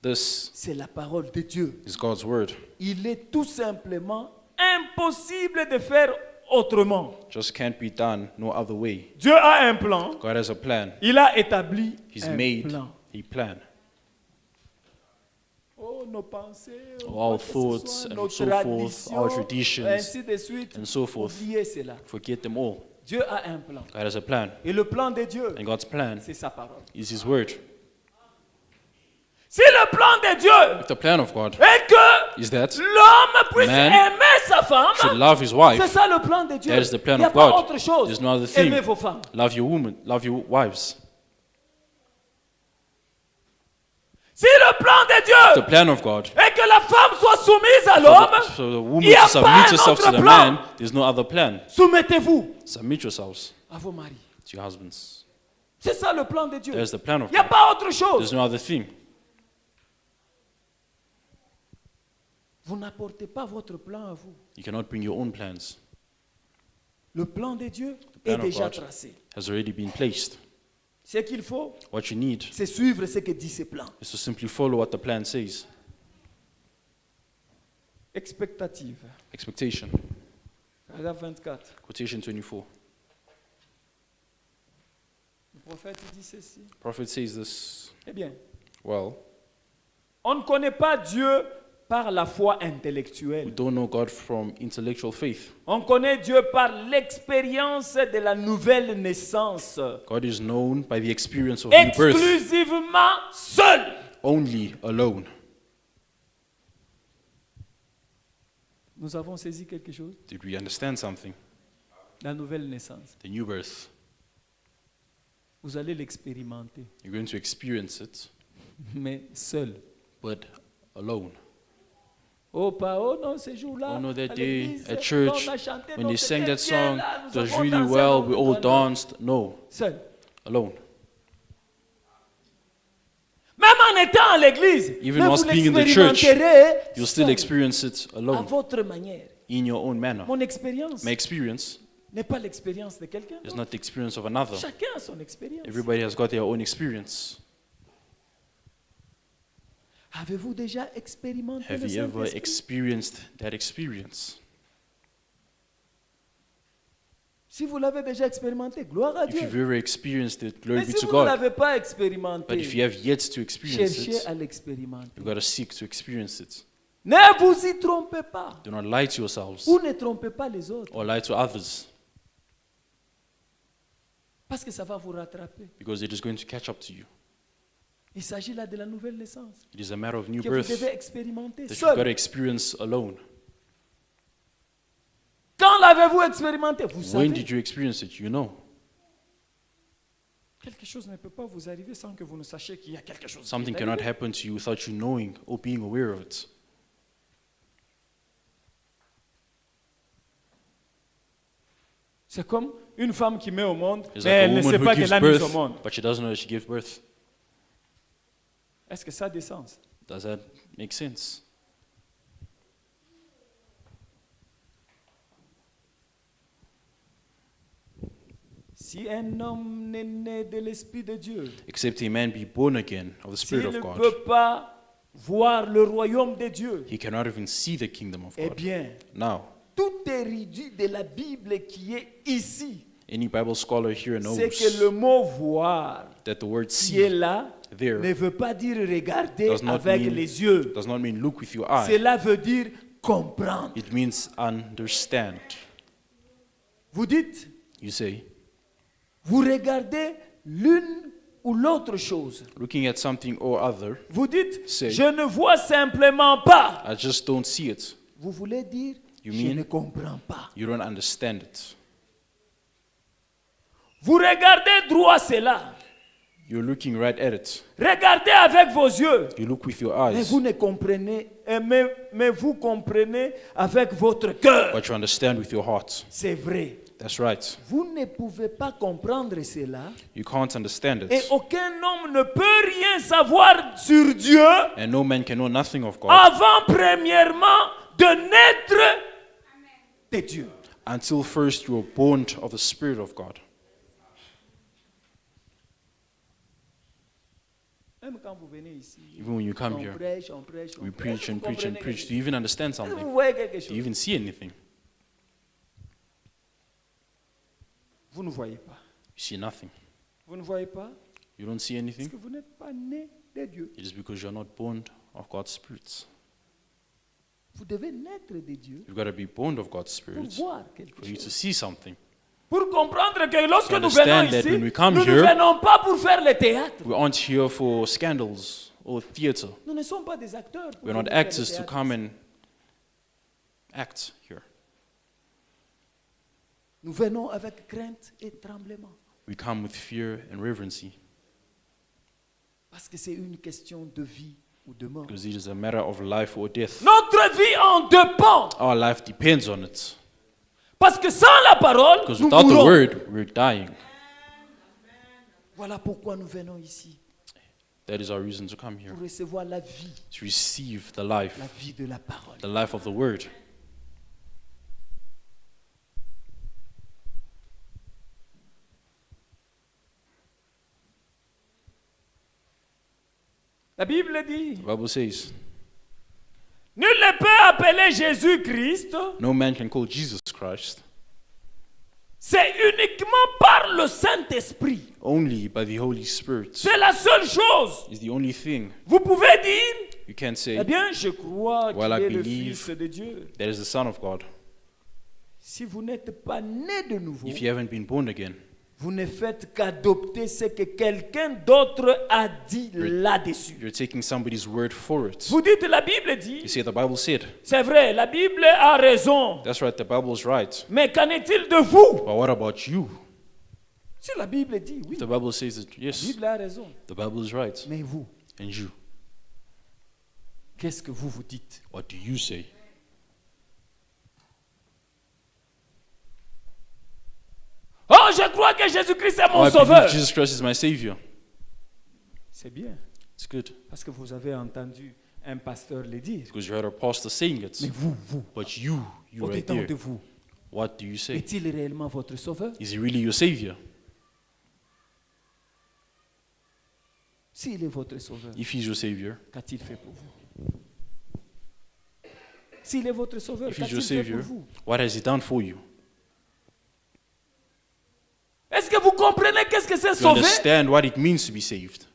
Speaker 1: this
Speaker 2: c'est la parole de Dieu.
Speaker 1: is God's word.
Speaker 2: Il est tout simplement impossible de faire autrement.
Speaker 1: Just can't be done no other way.
Speaker 2: Dieu a un plan.
Speaker 1: God has a plan.
Speaker 2: Il a établi
Speaker 1: He's
Speaker 2: un
Speaker 1: made
Speaker 2: plan.
Speaker 1: a plan.
Speaker 2: Oh, nos pensées,
Speaker 1: Our
Speaker 2: quoi que ce
Speaker 1: thoughts
Speaker 2: soit,
Speaker 1: and
Speaker 2: nos
Speaker 1: so forth, our
Speaker 2: traditions,
Speaker 1: traditions
Speaker 2: ainsi de suite.
Speaker 1: and so forth.
Speaker 2: Oubliez cela.
Speaker 1: Forget them all.
Speaker 2: Dieu a un plan.
Speaker 1: God has a plan.
Speaker 2: Et le plan de Dieu,
Speaker 1: And God's plan
Speaker 2: c'est sa parole.
Speaker 1: is His word.
Speaker 2: Si le plan de Dieu
Speaker 1: If the plan of God
Speaker 2: est que
Speaker 1: is that
Speaker 2: l'homme puisse
Speaker 1: Man
Speaker 2: aimer sa
Speaker 1: should
Speaker 2: femme,
Speaker 1: love his
Speaker 2: c'est
Speaker 1: wife,
Speaker 2: ça le plan de Dieu.
Speaker 1: that is the plan
Speaker 2: Il n'y a
Speaker 1: of
Speaker 2: pas
Speaker 1: God.
Speaker 2: autre chose.
Speaker 1: There's no other thing.
Speaker 2: Aimez vos femmes.
Speaker 1: Love your woman, love your wives.
Speaker 2: Si le plan de
Speaker 1: The
Speaker 2: Dieu
Speaker 1: plan of God
Speaker 2: est que la femme soit soumise à
Speaker 1: for
Speaker 2: l'homme,
Speaker 1: for the
Speaker 2: il
Speaker 1: woman
Speaker 2: n'y a
Speaker 1: to
Speaker 2: pas
Speaker 1: submit
Speaker 2: un
Speaker 1: herself to
Speaker 2: autre
Speaker 1: the
Speaker 2: plan.
Speaker 1: man, there's no other plan.
Speaker 2: Soumettez-vous
Speaker 1: Submit yourselves
Speaker 2: à vos maris.
Speaker 1: to your husbands.
Speaker 2: C'est ça le plan de Dieu.
Speaker 1: There's the plan of
Speaker 2: Il n'y a
Speaker 1: God.
Speaker 2: pas autre
Speaker 1: There's
Speaker 2: chose.
Speaker 1: no other thing.
Speaker 2: Vous n'apportez pas votre plan à vous.
Speaker 1: You cannot bring your own plans.
Speaker 2: Le plan de Dieu
Speaker 1: plan
Speaker 2: est
Speaker 1: of
Speaker 2: déjà
Speaker 1: God.
Speaker 2: tracé.
Speaker 1: Has already been placed.
Speaker 2: Ce qu'il faut,
Speaker 1: What you need
Speaker 2: c'est suivre ce que dit ce plan.
Speaker 1: is to simply follow what the plan says.
Speaker 2: Expectative.
Speaker 1: Expectation.
Speaker 2: Paragraphe 24.
Speaker 1: Quotation 24.
Speaker 2: Le prophète dit ceci.
Speaker 1: Prophet says this.
Speaker 2: Eh bien,
Speaker 1: Well,
Speaker 2: on ne connaît pas Dieu par la foi
Speaker 1: we
Speaker 2: intellectuelle.
Speaker 1: don't know God from intellectual faith.
Speaker 2: On connaît Dieu par l'expérience de la nouvelle naissance.
Speaker 1: God is known by the experience of new birth,
Speaker 2: Exclusivement seul.
Speaker 1: only, alone.
Speaker 2: Nous avons saisi quelque chose.
Speaker 1: Did we understand something?
Speaker 2: La nouvelle naissance.
Speaker 1: The new birth.
Speaker 2: Vous allez l'expérimenter,
Speaker 1: You're going to experience it,
Speaker 2: mais seul.
Speaker 1: but alone.
Speaker 2: Oh, pas, oh non, ces jours-là,
Speaker 1: Oh no, that
Speaker 2: à
Speaker 1: day
Speaker 2: l'église,
Speaker 1: at
Speaker 2: quand
Speaker 1: church,
Speaker 2: on a chanté,
Speaker 1: when
Speaker 2: non,
Speaker 1: they sang
Speaker 2: c'était
Speaker 1: that
Speaker 2: bien,
Speaker 1: song,
Speaker 2: là, nous
Speaker 1: it was
Speaker 2: avons
Speaker 1: really
Speaker 2: dansé,
Speaker 1: well,
Speaker 2: non,
Speaker 1: we all
Speaker 2: non.
Speaker 1: danced. No,
Speaker 2: Seul.
Speaker 1: alone.
Speaker 2: Même en étant à l'église,
Speaker 1: Even
Speaker 2: mais
Speaker 1: whilst
Speaker 2: vous
Speaker 1: being in the church,
Speaker 2: l'expérimenterez
Speaker 1: You'll still
Speaker 2: seul,
Speaker 1: experience it
Speaker 2: à
Speaker 1: alone,
Speaker 2: votre manière.
Speaker 1: in your own manner.
Speaker 2: Mon expérience
Speaker 1: My experience
Speaker 2: n'est pas l'expérience de quelqu'un
Speaker 1: is
Speaker 2: d'autre.
Speaker 1: not the experience of another.
Speaker 2: Chacun a son expérience.
Speaker 1: Everybody has got their own experience.
Speaker 2: Avez-vous déjà expérimenté
Speaker 1: Have
Speaker 2: le
Speaker 1: you ever
Speaker 2: Saint-Esprit?
Speaker 1: experienced that experience?
Speaker 2: Si vous l'avez déjà expérimenté, gloire à
Speaker 1: If you've
Speaker 2: Dieu.
Speaker 1: ever experienced it, glory
Speaker 2: Mais
Speaker 1: be
Speaker 2: si
Speaker 1: to
Speaker 2: vous ne
Speaker 1: God.
Speaker 2: l'avez pas
Speaker 1: But
Speaker 2: expérimenté,
Speaker 1: if you have yet to experience
Speaker 2: cherchez
Speaker 1: it,
Speaker 2: à l'expérimenter.
Speaker 1: you've got to seek to experience it.
Speaker 2: Ne vous y trompez pas.
Speaker 1: Do not lie to yourselves
Speaker 2: Ou ne trompez pas les autres.
Speaker 1: or lie to others,
Speaker 2: Parce que ça va vous rattraper.
Speaker 1: because it is going to catch up to you.
Speaker 2: Il s'agit là de la nouvelle naissance
Speaker 1: It is a matter of new
Speaker 2: que vous
Speaker 1: birth
Speaker 2: devez expérimenter
Speaker 1: that you've got to
Speaker 2: seul.
Speaker 1: experience alone.
Speaker 2: Quand l'avez-vous expérimenté? Vous
Speaker 1: When
Speaker 2: savez.
Speaker 1: did you experience it? You know.
Speaker 2: Quelque chose ne peut pas vous arriver sans que vous ne sachiez qu'il y a quelque chose. qui
Speaker 1: Something
Speaker 2: est
Speaker 1: cannot
Speaker 2: arrivé.
Speaker 1: happen to you without you knowing or being aware of it.
Speaker 2: C'est comme une femme qui met au monde,
Speaker 1: It's
Speaker 2: mais
Speaker 1: like a
Speaker 2: elle ne
Speaker 1: woman
Speaker 2: sait
Speaker 1: who
Speaker 2: pas
Speaker 1: gives
Speaker 2: qu'elle a mis au
Speaker 1: birth,
Speaker 2: monde.
Speaker 1: but she doesn't know that she gave birth.
Speaker 2: Est-ce que ça a du sens?
Speaker 1: Does that make sense?
Speaker 2: Si un homme n'est né de l'Esprit de Dieu,
Speaker 1: Except a man be born again of the
Speaker 2: s'il
Speaker 1: Spirit
Speaker 2: ne
Speaker 1: of God,
Speaker 2: peut pas voir le royaume de Dieu,
Speaker 1: he cannot even see the kingdom of
Speaker 2: eh
Speaker 1: God.
Speaker 2: bien,
Speaker 1: Now,
Speaker 2: tout érudit de la Bible qui est ici,
Speaker 1: any Bible scholar here knows
Speaker 2: c'est que le mot voir
Speaker 1: that the word
Speaker 2: qui est
Speaker 1: see
Speaker 2: là
Speaker 1: there
Speaker 2: ne veut pas dire regarder
Speaker 1: does not
Speaker 2: avec
Speaker 1: mean-
Speaker 2: les yeux.
Speaker 1: does not mean look with your eye.
Speaker 2: Cela veut dire comprendre.
Speaker 1: It means understand.
Speaker 2: Vous dites,
Speaker 1: You say,
Speaker 2: vous regardez l'une ou l'autre chose.
Speaker 1: looking at something or other,
Speaker 2: Vous dites,
Speaker 1: Say.
Speaker 2: je ne vois simplement pas.
Speaker 1: I just don't see it.
Speaker 3: Vous voulez dire,
Speaker 1: You
Speaker 3: je
Speaker 1: mean-
Speaker 3: ne comprends pas.
Speaker 1: You don't understand it.
Speaker 2: Vous regardez droit cela.
Speaker 1: You're looking right at it.
Speaker 2: Regardez avec vos yeux.
Speaker 1: You look with your
Speaker 3: Mais
Speaker 1: eyes,
Speaker 3: vous ne comprenez,
Speaker 2: Mais vous comprenez avec votre cœur.
Speaker 1: but you understand with your heart.
Speaker 3: c'est vrai.
Speaker 1: That's right.
Speaker 3: Vous ne pouvez pas comprendre cela.
Speaker 1: You can't understand
Speaker 2: Et
Speaker 1: it.
Speaker 2: aucun homme ne peut rien savoir sur Dieu
Speaker 1: And no man can know nothing of God
Speaker 2: avant premièrement de naître
Speaker 3: De Dieu.
Speaker 1: until first you are born of the Spirit of God.
Speaker 3: Même quand vous venez ici,
Speaker 1: Even when you come
Speaker 3: on
Speaker 1: here,
Speaker 3: prêche, on prêche, on
Speaker 1: we
Speaker 3: prêche.
Speaker 1: preach and
Speaker 3: Vous
Speaker 1: preach and
Speaker 3: comprenez
Speaker 1: preach.
Speaker 3: quelque
Speaker 1: Do you even understand
Speaker 3: chose? Vous
Speaker 1: something?
Speaker 3: voyez quelque
Speaker 1: Do you
Speaker 3: chose.
Speaker 1: even see anything?
Speaker 3: Vous ne voyez pas.
Speaker 1: You see nothing.
Speaker 3: Vous ne voyez pas
Speaker 1: You don't see
Speaker 3: parce
Speaker 1: anything.
Speaker 3: que vous n'êtes pas né de Dieu.
Speaker 1: It is because you're not born of God's Spirit.
Speaker 3: Vous devez naître de Dieu
Speaker 1: You've got to be born of God's
Speaker 3: pour
Speaker 1: Spirit
Speaker 3: voir quelque
Speaker 1: for you to
Speaker 3: chose.
Speaker 1: see something.
Speaker 2: pour comprendre que lorsque
Speaker 1: To
Speaker 2: nous venons
Speaker 1: understand that
Speaker 2: ici,
Speaker 1: when we come
Speaker 2: nous ne
Speaker 1: here-
Speaker 2: venons pas pour faire le théâtre.
Speaker 1: We aren't here for scandals or theater.
Speaker 3: Nous ne sommes pas des acteurs. pour
Speaker 1: We're not
Speaker 3: venir faire le
Speaker 1: actors to
Speaker 3: théâtre.
Speaker 1: come and act here.
Speaker 3: Nous venons avec crainte et tremblement.
Speaker 1: We come with fear and reverency
Speaker 3: Parce que c'est une question de vie ou de mort.
Speaker 1: because it is a matter of life or death.
Speaker 2: Notre vie en dépend.
Speaker 1: Our life depends on it.
Speaker 2: Parce que sans la parole,
Speaker 1: Because
Speaker 2: nous
Speaker 1: without the
Speaker 2: mourrons.
Speaker 1: word, we're dying.
Speaker 3: Voilà pourquoi nous venons ici.
Speaker 1: That is our reason to come here.
Speaker 3: Pour recevoir la vie,
Speaker 1: To receive the
Speaker 3: la
Speaker 1: life,
Speaker 3: vie de la parole.
Speaker 1: the life of the word.
Speaker 2: La Bible dit,
Speaker 1: The Bible says,
Speaker 2: nul ne peut appeler Jésus-Christ,
Speaker 1: no man can call Jesus Christ
Speaker 2: c'est uniquement par le Saint-Esprit.
Speaker 1: only by the Holy Spirit.
Speaker 2: C'est la seule chose.
Speaker 1: Is the only thing.
Speaker 2: Vous pouvez dire,
Speaker 1: You can't say
Speaker 2: eh bien, je crois
Speaker 1: Well,
Speaker 2: qu'il
Speaker 1: I
Speaker 2: est le
Speaker 1: believe-
Speaker 2: Fils de Dieu.
Speaker 1: that is the Son of God.
Speaker 3: Si vous n'êtes pas né de nouveau,
Speaker 1: If you haven't been born again,
Speaker 3: vous ne faites qu'adopter ce que quelqu'un d'autre a dit là-dessus.
Speaker 1: you're taking somebody's word for it.
Speaker 2: Vous dites, la Bible
Speaker 1: You
Speaker 2: dit,
Speaker 1: say the Bible said.
Speaker 2: c'est vrai, la Bible a raison.
Speaker 1: That's right, the Bible is right.
Speaker 2: Mais qu'en est-il de vous?
Speaker 1: But what about you?
Speaker 3: Si la Bible dit, oui,
Speaker 1: The Bible says that
Speaker 3: la
Speaker 1: yes,
Speaker 3: Bible a raison.
Speaker 1: the Bible is right.
Speaker 3: Mais vous,
Speaker 1: And you,
Speaker 3: qu'est-ce que vous vous dites?
Speaker 1: what do you say?
Speaker 2: Oh, je crois que Jésus-Christ est
Speaker 1: Oh,
Speaker 2: mon
Speaker 1: I
Speaker 2: sauveur.
Speaker 1: believe Jesus Christ is my Savior.
Speaker 3: C'est bien,
Speaker 1: It's good
Speaker 3: parce que vous avez entendu un pasteur le dire.
Speaker 1: because you heard a pastor saying
Speaker 3: Mais
Speaker 1: it.
Speaker 3: vous,
Speaker 1: But you right
Speaker 3: au-dedans
Speaker 1: there,
Speaker 3: de vous,
Speaker 1: what do you say?
Speaker 3: est-il réellement votre sauveur?
Speaker 1: Is he really your Savior?
Speaker 3: S'il est votre sauveur,
Speaker 1: If he's your Savior,
Speaker 3: qu'a-t-il fait pour vous? S'il est votre sauveur,
Speaker 1: if he's
Speaker 3: qu'a-t-il
Speaker 1: your
Speaker 3: fait pour
Speaker 1: Savior,
Speaker 3: vous?
Speaker 1: what has he done for you?
Speaker 2: Est-ce que vous comprenez qu'est-ce que c'est
Speaker 1: You
Speaker 2: sauver?
Speaker 1: understand what it means to be saved?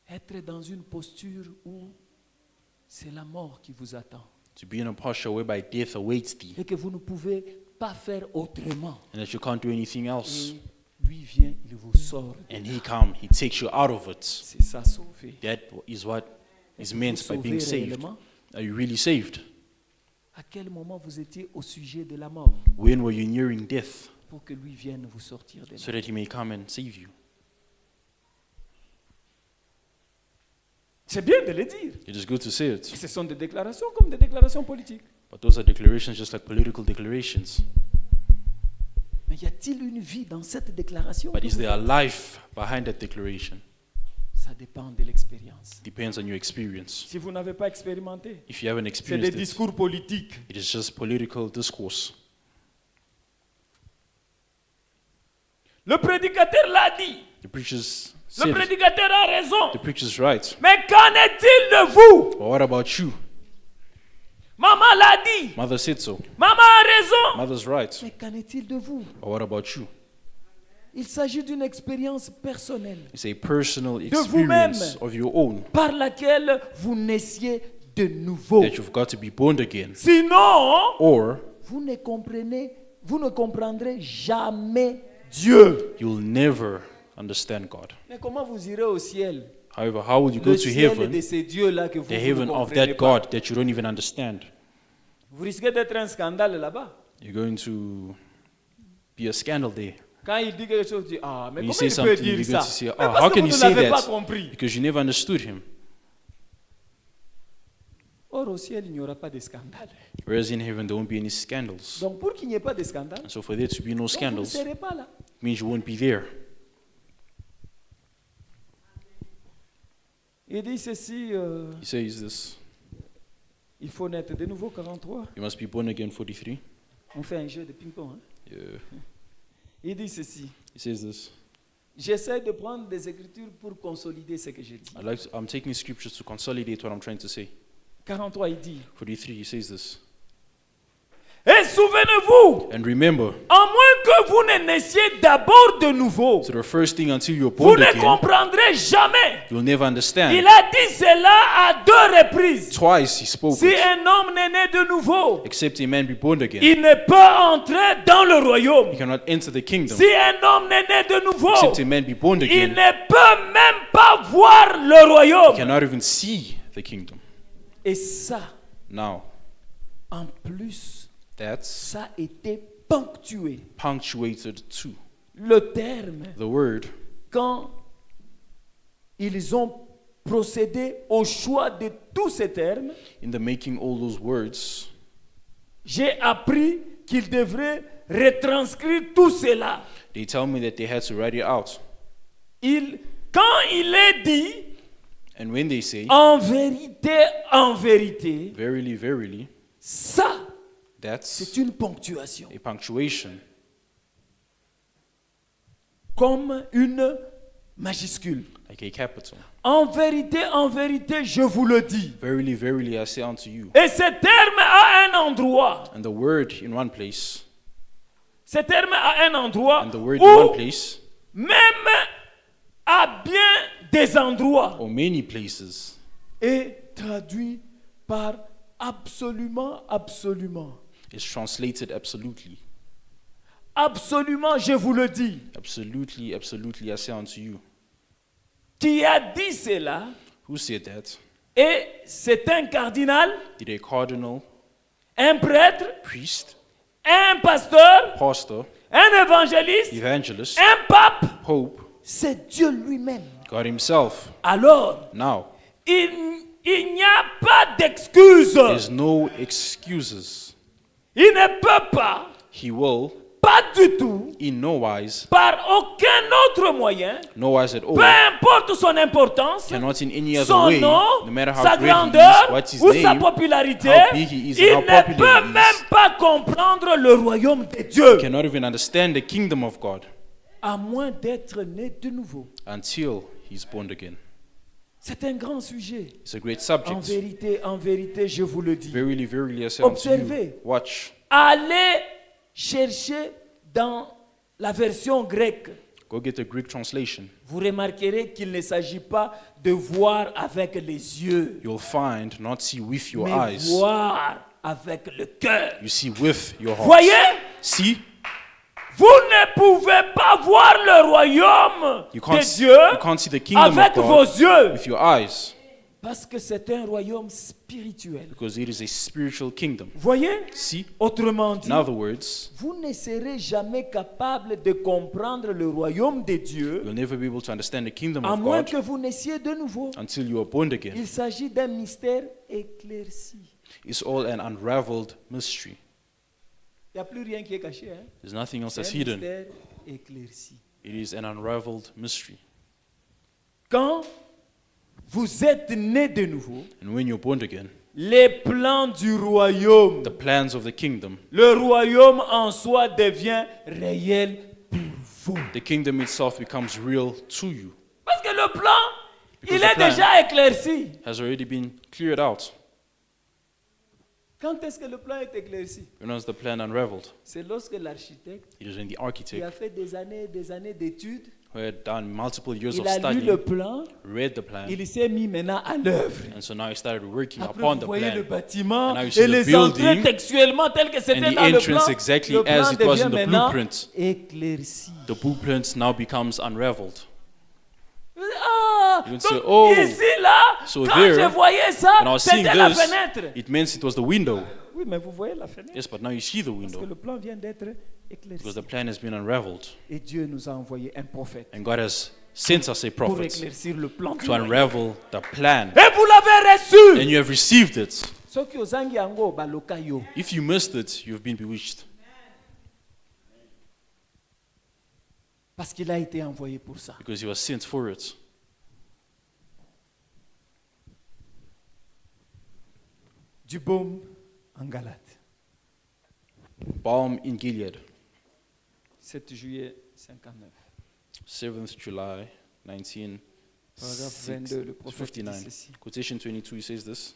Speaker 3: Être dans une posture où c'est la mort qui vous attend
Speaker 1: To be in a posture whereby death awaits thee
Speaker 3: et que vous ne pouvez pas faire autrement.
Speaker 1: and that you can't do anything else.
Speaker 3: Et lui vient, il vous sort.
Speaker 1: And he come, he takes you out of it.
Speaker 3: C'est ça sauver.
Speaker 1: That is what is
Speaker 3: Vous
Speaker 1: meant by being
Speaker 3: sauvez
Speaker 1: saved.
Speaker 3: réellement?
Speaker 1: Are you really saved?
Speaker 3: À quel moment vous étiez au sujet de la mort
Speaker 1: When were you nearing death
Speaker 3: pour que lui vienne vous sortir de là?
Speaker 1: so that he may come and save you?
Speaker 2: C'est bien de le dire.
Speaker 1: It is good to say it,
Speaker 2: Ce sont des déclarations comme des déclarations politiques.
Speaker 1: but those are declarations just like political declarations.
Speaker 3: Mais y a-t-il une vie dans cette déclaration?
Speaker 1: But
Speaker 3: que
Speaker 1: is
Speaker 3: vous
Speaker 1: there a
Speaker 3: faites?
Speaker 1: life behind that declaration?
Speaker 3: Ça dépend de l'expérience.
Speaker 1: Depends on your experience.
Speaker 2: Si vous n'avez pas expérimenté,
Speaker 1: If you haven't
Speaker 2: c'est des
Speaker 1: experienced it,
Speaker 2: discours politiques.
Speaker 1: it is just political discourse.
Speaker 2: Le prédicateur l'a dit.
Speaker 1: The preachers
Speaker 2: Le
Speaker 1: said it.
Speaker 2: prédicateur a raison.
Speaker 1: The preacher's right.
Speaker 2: Mais qu'en est-il de vous?
Speaker 1: But what about you?
Speaker 2: Maman l'a dit.
Speaker 1: Mother said so.
Speaker 2: Maman a raison.
Speaker 1: Mother's right.
Speaker 3: Mais qu'en est-il de vous?
Speaker 1: But what about you?
Speaker 3: Il s'agit d'une expérience personnelle
Speaker 1: It's a personal
Speaker 2: vous-même.
Speaker 1: experience of your own
Speaker 3: par laquelle vous naissiez de nouveau.
Speaker 1: that you've got to be born again.
Speaker 2: Sinon,
Speaker 1: Or
Speaker 3: Vous ne comprendrez jamais Dieu.
Speaker 1: you'll never understand God.
Speaker 3: Mais comment vous irez au ciel
Speaker 1: However, how will you go
Speaker 3: Le
Speaker 1: to
Speaker 3: ciel
Speaker 1: heaven,
Speaker 3: de ces dieux-là que vous
Speaker 1: the
Speaker 3: ne
Speaker 1: heaven of
Speaker 3: comprenez
Speaker 1: that
Speaker 3: pas.
Speaker 1: God that you don't even understand?
Speaker 3: Vous risquez d'être un scandale là-bas.
Speaker 1: You're going to be a scandal there.
Speaker 3: Quand il dit quelque chose, tu dis, ah, mais
Speaker 1: When you
Speaker 3: comment
Speaker 1: say
Speaker 3: il peut
Speaker 1: something,
Speaker 3: dire
Speaker 1: you're
Speaker 3: ça?
Speaker 1: going to say,
Speaker 3: Mais
Speaker 1: oh,
Speaker 3: parce
Speaker 1: how
Speaker 3: que
Speaker 1: can
Speaker 3: vous
Speaker 1: you
Speaker 3: ne
Speaker 1: say
Speaker 3: l'avez pas
Speaker 1: that?
Speaker 3: compris.
Speaker 1: Because you never understood him.
Speaker 3: Or, au ciel, il n'y aura pas de scandale.
Speaker 1: Whereas in heaven, there won't be any scandals.
Speaker 3: Donc, pour qu'il n'y ait pas de scandale,
Speaker 1: And so for there to be no
Speaker 3: donc, vous ne
Speaker 1: scandals,
Speaker 3: serez pas là.
Speaker 1: it means you won't be there.
Speaker 3: Il dit ceci,
Speaker 1: He says this,
Speaker 3: il faut naître de nouveau, 43.
Speaker 1: you must be born again, 43.
Speaker 3: On fait un jeu de ping-pong. Hein?
Speaker 1: Yeah.
Speaker 3: Il dit ceci.
Speaker 1: He says this.
Speaker 3: J'essaie de prendre des écritures pour consolider ce que je dis.
Speaker 1: I'm taking scriptures to consolidate what I'm trying to say.
Speaker 3: 43, il dit.
Speaker 1: 43, he says this.
Speaker 3: Et souvenez-vous,
Speaker 1: And remember,
Speaker 3: à moins que vous ne naissiez d'abord de nouveau,
Speaker 1: so the first thing until you're
Speaker 3: vous
Speaker 1: born
Speaker 3: ne
Speaker 1: again,
Speaker 3: comprendrez jamais.
Speaker 1: you'll never understand.
Speaker 3: Il a dit cela à 2 reprises.
Speaker 1: Twice he spoke
Speaker 3: Si
Speaker 1: it.
Speaker 3: un homme n'est né de nouveau,
Speaker 1: Except a man be born again,
Speaker 3: il ne peut entrer dans le royaume.
Speaker 1: he cannot enter the kingdom.
Speaker 3: Si un homme n'est né de nouveau,
Speaker 1: Except a man be born
Speaker 3: il
Speaker 1: again,
Speaker 3: ne peut même pas voir le
Speaker 1: he
Speaker 3: royaume.
Speaker 1: cannot even see the kingdom.
Speaker 3: Et ça,
Speaker 1: Now,
Speaker 3: en plus,
Speaker 1: that's
Speaker 3: ça a été ponctué.
Speaker 1: punctuated too.
Speaker 3: Le terme,
Speaker 1: The word,
Speaker 3: quand ils ont procédé au choix de tous ces termes,
Speaker 1: in the making all those words,
Speaker 3: j'ai appris qu'ils devraient retranscrire tout cela.
Speaker 1: they tell me that they had to write it out.
Speaker 3: Quand il est dit,
Speaker 1: And when they say,
Speaker 3: en vérité,
Speaker 1: verily, verily,
Speaker 3: ça,
Speaker 1: that's
Speaker 3: c'est une ponctuation.
Speaker 1: a punctuation,
Speaker 3: Comme une majuscule.
Speaker 1: like a capital.
Speaker 3: En vérité, je vous le dis.
Speaker 1: Verily, verily, I say unto you.
Speaker 3: Et ce terme a un endroit.
Speaker 1: And the word in one place,
Speaker 3: Ce terme a un endroit
Speaker 1: and the word in one
Speaker 3: où
Speaker 1: place,
Speaker 3: même à bien des endroits
Speaker 1: or many places,
Speaker 3: est traduit par absolument, absolument.
Speaker 1: is translated absolutely.
Speaker 3: Absolument, je vous le dis.
Speaker 1: Absolutely, absolutely, I say unto you.
Speaker 3: Qui a dit cela,
Speaker 1: Who said that?
Speaker 3: et c'est un cardinal,
Speaker 1: Did a cardinal,
Speaker 3: un prêtre,
Speaker 1: priest,
Speaker 3: un pasteur,
Speaker 1: pastor,
Speaker 3: un évangéliste,
Speaker 1: evangelist,
Speaker 3: un pape.
Speaker 1: pope,
Speaker 3: C'est Dieu lui-même.
Speaker 1: God himself?
Speaker 3: Alors,
Speaker 1: Now,
Speaker 3: il n'y a pas d'excuse.
Speaker 1: there's no excuses.
Speaker 3: Il ne peut pas,
Speaker 1: He will,
Speaker 3: pas du tout,
Speaker 1: in no wise,
Speaker 3: par aucun autre moyen,
Speaker 1: no wise at all,
Speaker 3: peu importe son importance,
Speaker 1: cannot in any other
Speaker 3: son
Speaker 1: way,
Speaker 3: nom,
Speaker 1: no matter how
Speaker 3: sa
Speaker 1: great he
Speaker 3: grandeur
Speaker 1: is, what his
Speaker 3: ou sa
Speaker 1: name,
Speaker 3: popularité,
Speaker 1: how big he is,
Speaker 3: il
Speaker 1: and how
Speaker 3: ne
Speaker 1: popular
Speaker 3: peut
Speaker 1: he is,
Speaker 3: même pas comprendre le royaume de Dieu,
Speaker 1: cannot even understand the kingdom of God
Speaker 3: à moins d'être né de nouveau.
Speaker 1: until he's born again.
Speaker 3: C'est un grand sujet.
Speaker 1: It's a great
Speaker 3: En
Speaker 1: subject.
Speaker 3: vérité, je vous le dis.
Speaker 1: Verily, verily, I say unto you.
Speaker 3: Observez.
Speaker 1: Watch.
Speaker 3: Allez chercher dans la version grecque.
Speaker 1: Go get the Greek translation.
Speaker 3: Vous remarquerez qu'il ne s'agit pas de voir avec les yeux,
Speaker 1: You'll find, not see with your
Speaker 3: mais
Speaker 1: eyes,
Speaker 3: voir avec le cœur.
Speaker 1: you see with your heart.
Speaker 3: Voyez,
Speaker 1: See,
Speaker 3: vous ne pouvez pas voir le royaume
Speaker 1: you
Speaker 3: de
Speaker 1: can't,
Speaker 3: Dieu
Speaker 1: you can't see the kingdom
Speaker 3: avec
Speaker 1: of
Speaker 3: vos
Speaker 1: God
Speaker 3: yeux,
Speaker 1: with your eyes,
Speaker 3: parce que c'est un royaume spirituel.
Speaker 1: because it is a spiritual kingdom.
Speaker 3: Voyez,
Speaker 1: See,
Speaker 3: autrement dit,
Speaker 1: in other words,
Speaker 3: vous ne serez jamais capable de comprendre le royaume de Dieu
Speaker 1: you'll never be able to understand the kingdom
Speaker 3: à
Speaker 1: of
Speaker 3: moins
Speaker 1: God
Speaker 3: que vous naissiez de nouveau.
Speaker 1: until you are born again.
Speaker 3: Il s'agit d'un mystère éclairci.
Speaker 1: It's all an unraveled mystery.
Speaker 3: Il n'y a plus rien qui est caché. Hein?
Speaker 1: There's nothing else
Speaker 3: C'est
Speaker 1: that's
Speaker 3: un
Speaker 1: hidden.
Speaker 3: mystère éclairci.
Speaker 1: It is an unraveled mystery.
Speaker 3: Quand vous êtes né de nouveau,
Speaker 1: And when you're born again,
Speaker 3: les plans du royaume,
Speaker 1: the plans of the kingdom,
Speaker 3: le royaume en soi devient réel pour vous.
Speaker 1: the kingdom itself becomes real to you.
Speaker 3: Parce que le plan,
Speaker 1: Because
Speaker 3: il
Speaker 1: the
Speaker 3: est
Speaker 1: plan
Speaker 3: déjà éclairci.
Speaker 1: has already been cleared out.
Speaker 3: Quand est-ce que le plan est éclairci?
Speaker 1: When was the plan unraveled?
Speaker 3: C'est lorsque l'architecte,
Speaker 1: It is when the
Speaker 3: qui
Speaker 1: architect,
Speaker 3: a fait des années d'études,
Speaker 1: who had done multiple years
Speaker 3: il
Speaker 1: of
Speaker 3: a lu
Speaker 1: study,
Speaker 3: le plan,
Speaker 1: read the plan,
Speaker 3: il s'est mis maintenant à l'œuvre.
Speaker 1: and so now he started working
Speaker 3: Après,
Speaker 1: upon
Speaker 3: vous
Speaker 1: the
Speaker 3: voyez le
Speaker 1: plan.
Speaker 3: bâtiment
Speaker 1: And now you see
Speaker 3: et
Speaker 1: the
Speaker 3: les
Speaker 1: building
Speaker 3: entrées textuellement telles que c'était
Speaker 1: and the
Speaker 3: dans le plan.
Speaker 1: entrance exactly
Speaker 3: Le plan
Speaker 1: as it was
Speaker 3: devient
Speaker 1: in the
Speaker 3: maintenant
Speaker 1: blueprint.
Speaker 3: éclairci.
Speaker 1: The blueprint now becomes unraveled.
Speaker 3: Ah,
Speaker 1: You can
Speaker 3: donc
Speaker 1: say, oh,
Speaker 3: ici, là,
Speaker 1: so
Speaker 3: quand
Speaker 1: there,
Speaker 3: je voyais ça,
Speaker 1: when I was seeing
Speaker 3: c'était la
Speaker 1: this,
Speaker 3: fenêtre.
Speaker 1: it meant it was the window.
Speaker 3: Oui, mais vous voyez la fenêtre.
Speaker 1: Yes, but now you see the
Speaker 3: Parce que
Speaker 1: window
Speaker 3: le plan vient d'être
Speaker 1: because
Speaker 3: éclairci.
Speaker 1: the plan has been unraveled.
Speaker 3: Et Dieu nous a envoyé un prophète
Speaker 1: And God has sent us a
Speaker 3: pour
Speaker 1: prophet
Speaker 3: éclaircir le plan.
Speaker 1: to unravel the plan.
Speaker 3: Et vous l'avez reçu.
Speaker 1: And you have received it.
Speaker 3: Ceux qui osent yango baloka yo.
Speaker 1: If you missed it, you've been bewitched.
Speaker 3: Parce qu'il a été envoyé pour ça.
Speaker 1: Because he was sent for it.
Speaker 3: Du baume en Galate.
Speaker 1: Balm in Gilead,
Speaker 3: 7 juillet 59.
Speaker 1: 7th July,
Speaker 3: Paragraphe 22, le prophète dit
Speaker 1: 1959.
Speaker 3: ceci.
Speaker 1: Quotation 22 says this.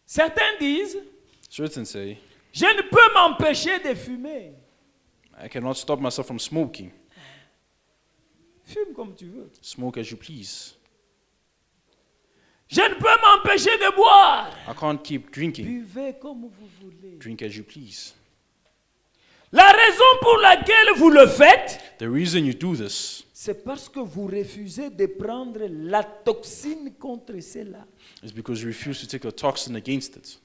Speaker 3: Certains disent,
Speaker 1: Certain say,
Speaker 3: je ne peux m'empêcher de fumer.
Speaker 1: I cannot stop myself from smoking.
Speaker 3: Fume comme tu veux.
Speaker 1: Smoke as you please.
Speaker 3: Je ne peux m'empêcher de boire.
Speaker 1: I can't keep drinking.
Speaker 3: Buvez comme vous voulez.
Speaker 1: Drink as you please.
Speaker 3: La raison pour laquelle vous le faites,
Speaker 1: The reason you do this
Speaker 3: c'est parce que vous refusez de prendre la toxine contre cela.
Speaker 1: is because you refuse to take the toxin against it.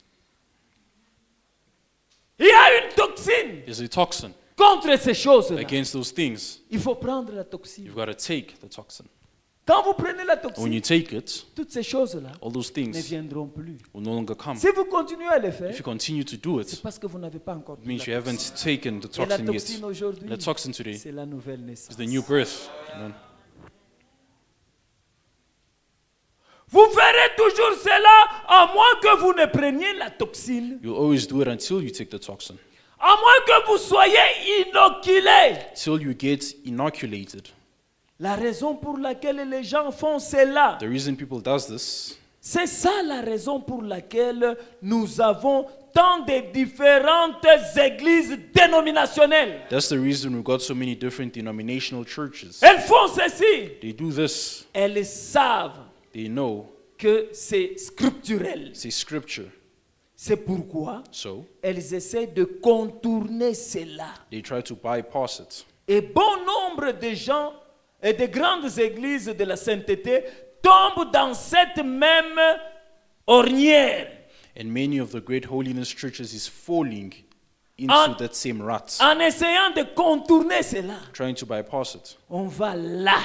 Speaker 3: Il y a une toxine
Speaker 1: There's a toxin
Speaker 3: contre ces choses-là.
Speaker 1: against those things.
Speaker 3: Il faut prendre la toxine.
Speaker 1: You've got to take the toxin.
Speaker 3: Quand vous prenez la
Speaker 1: And when
Speaker 3: toxine,
Speaker 1: you take it,
Speaker 3: toutes ces choses-là
Speaker 1: all those
Speaker 3: ne
Speaker 1: things
Speaker 3: viendront plus.
Speaker 1: will no longer come.
Speaker 3: Si vous continuez à le faire,
Speaker 1: If you continue to do
Speaker 3: c'est
Speaker 1: it,
Speaker 3: parce que vous n'avez pas encore
Speaker 1: it
Speaker 3: pris
Speaker 1: means you
Speaker 3: la
Speaker 1: haven't
Speaker 3: toxine.
Speaker 1: taken the
Speaker 3: Et la
Speaker 1: toxin
Speaker 3: toxine
Speaker 1: yet.
Speaker 3: aujourd'hui,
Speaker 1: The toxin today
Speaker 3: c'est la nouvelle naissance.
Speaker 1: is the new birth. Amen.
Speaker 3: Vous ferez toujours cela à moins que vous ne preniez la toxine,
Speaker 1: You'll always do it until you take the toxin,
Speaker 3: à moins que vous soyez inoculé.
Speaker 1: till you get inoculated.
Speaker 3: La raison pour laquelle les gens font cela,
Speaker 1: The reason people does this
Speaker 3: c'est ça la raison pour laquelle nous avons tant de différentes églises dénominationnelles.
Speaker 1: That's the reason we've got so many different denominational churches.
Speaker 3: Elles font ceci.
Speaker 1: They do this.
Speaker 3: Elles savent
Speaker 1: They know
Speaker 3: que c'est scripturel.
Speaker 1: it's a scripture.
Speaker 3: C'est pourquoi
Speaker 1: So
Speaker 3: elles essaient de contourner cela.
Speaker 1: they try to bypass it.
Speaker 3: Et bon nombre de gens et de grandes églises de la sainteté tombent dans cette même ornière
Speaker 1: And many of the great holiness churches is falling into
Speaker 3: En-
Speaker 1: that same rut,
Speaker 3: en essayant de contourner cela.
Speaker 1: trying to bypass it.
Speaker 3: On va là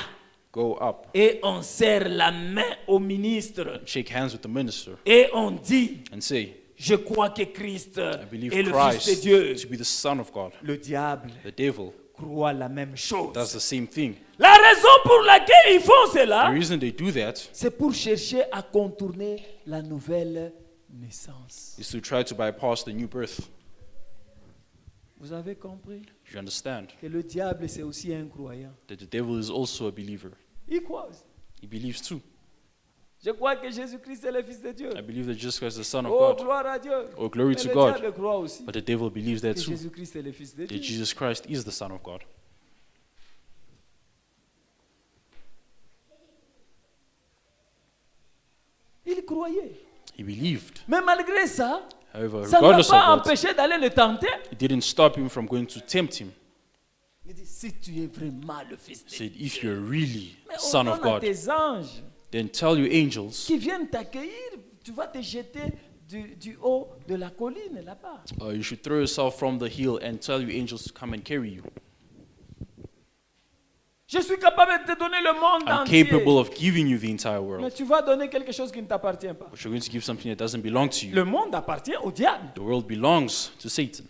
Speaker 1: Go up,
Speaker 3: et on serre la main au ministre
Speaker 1: shake hands with the minister,
Speaker 3: et on dit,
Speaker 1: and say,
Speaker 3: je crois que Christ
Speaker 1: I believe
Speaker 3: est le Fils de
Speaker 1: Christ
Speaker 3: Dieu.
Speaker 1: to be the Son of God.
Speaker 3: Le diable
Speaker 1: The devil
Speaker 3: croit la même chose.
Speaker 1: does the same thing.
Speaker 3: La raison pour laquelle ils font
Speaker 1: The
Speaker 3: cela,
Speaker 1: reason they do that
Speaker 3: c'est pour chercher à contourner la nouvelle naissance.
Speaker 1: is to try to bypass the new birth.
Speaker 3: Vous avez compris
Speaker 1: You understand
Speaker 3: que le diable, c'est aussi un croyant.
Speaker 1: that the devil is also a believer.
Speaker 3: Il croit aussi.
Speaker 1: He believes too.
Speaker 3: Je crois que Jésus-Christ est le Fils de Dieu.
Speaker 1: I believe that Jesus Christ is the Son of
Speaker 3: Oh,
Speaker 1: God.
Speaker 3: gloire à Dieu.
Speaker 1: Oh, glory
Speaker 3: Mais
Speaker 1: to
Speaker 3: le
Speaker 1: God.
Speaker 3: diable croit aussi
Speaker 1: But the devil believes that
Speaker 3: que
Speaker 1: too,
Speaker 3: Jésus-Christ est le Fils de
Speaker 1: that
Speaker 3: Dieu.
Speaker 1: Jesus Christ is the Son of God.
Speaker 3: Il croyait.
Speaker 1: He believed.
Speaker 3: Mais malgré ça,
Speaker 1: However,
Speaker 3: ça ne l'a
Speaker 1: regardless
Speaker 3: pas
Speaker 1: of that,
Speaker 3: empêché d'aller le tenter.
Speaker 1: it didn't stop him from going to tempt him.
Speaker 3: Il dit, si tu es vraiment le Fils
Speaker 1: He
Speaker 3: de
Speaker 1: said,
Speaker 3: Dieu,
Speaker 1: if you're really
Speaker 3: mais
Speaker 1: Son of
Speaker 3: ordonne à
Speaker 1: God,
Speaker 3: tes anges
Speaker 1: then tell your angels,
Speaker 3: qui viennent t'accueillir, tu vas te jeter du haut de la colline là-bas.
Speaker 1: you should throw yourself from the hill and tell your angels to come and carry you.
Speaker 3: Je suis capable de te donner le monde
Speaker 1: I'm
Speaker 3: entier.
Speaker 1: capable of giving you the entire
Speaker 3: Mais
Speaker 1: world.
Speaker 3: tu vas donner quelque chose qui ne t'appartient pas.
Speaker 1: But you're going to give something that doesn't belong to you.
Speaker 3: Le monde appartient au diable.
Speaker 1: The world belongs to Satan,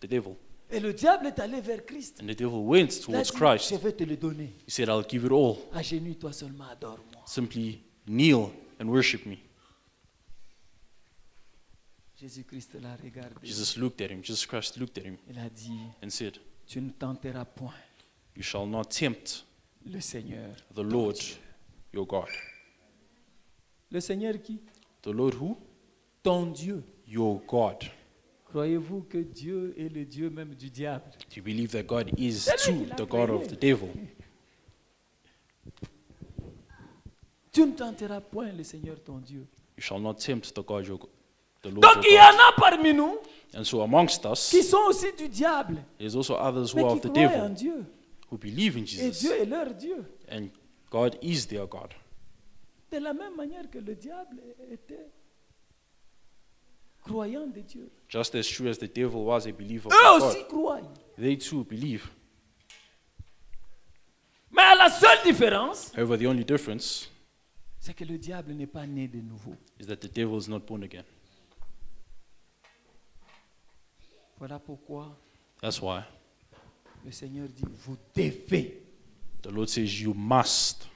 Speaker 1: the devil.
Speaker 3: Et le diable est allé vers Christ.
Speaker 1: And the devil went
Speaker 3: Il a
Speaker 1: towards
Speaker 3: dit,
Speaker 1: Christ.
Speaker 3: je vais te le donner.
Speaker 1: He said, I'll give it all.
Speaker 3: Agenouille-toi seulement, adore-moi.
Speaker 1: Simply kneel and worship me.
Speaker 3: Jésus-Christ l'a regardé.
Speaker 1: Jesus looked at him. Jesus Christ looked at him
Speaker 3: Il a dit,
Speaker 1: and said,
Speaker 3: tu ne tenteras point
Speaker 1: you shall not tempt
Speaker 3: le Seigneur.
Speaker 1: the Lord your God.
Speaker 3: Le Seigneur qui?
Speaker 1: The Lord who?
Speaker 3: Ton Dieu.
Speaker 1: Your God.
Speaker 3: Croyez-vous que Dieu est le Dieu même du diable?
Speaker 1: Do you believe that God is
Speaker 3: C'est lui
Speaker 1: too
Speaker 3: qui l'a
Speaker 1: the God
Speaker 3: créé.
Speaker 1: of the devil?
Speaker 3: Tu ne tenteras point le Seigneur ton Dieu.
Speaker 1: You shall not tempt the the Lord
Speaker 3: Donc il y
Speaker 1: your
Speaker 3: en
Speaker 1: God.
Speaker 3: a parmi nous
Speaker 1: And so amongst us,
Speaker 3: qui sont aussi du diable,
Speaker 1: there's also others who
Speaker 3: mais
Speaker 1: are
Speaker 3: qui
Speaker 1: of the
Speaker 3: croient en
Speaker 1: devil,
Speaker 3: Dieu.
Speaker 1: who believe in
Speaker 3: Et
Speaker 1: Jesus.
Speaker 3: Dieu est leur Dieu.
Speaker 1: And God is their God.
Speaker 3: De la même manière que le diable était croyant de Dieu.
Speaker 1: Just as true as the devil was a believer of
Speaker 3: Eux
Speaker 1: God,
Speaker 3: aussi croient.
Speaker 1: they too believe.
Speaker 3: Mais la seule différence,
Speaker 1: However, the only difference
Speaker 3: c'est que le diable n'est pas né de nouveau.
Speaker 1: is that the devil is not born again.
Speaker 3: Voilà pourquoi
Speaker 1: That's why
Speaker 3: le Seigneur dit, vous devez.
Speaker 1: the Lord says you must.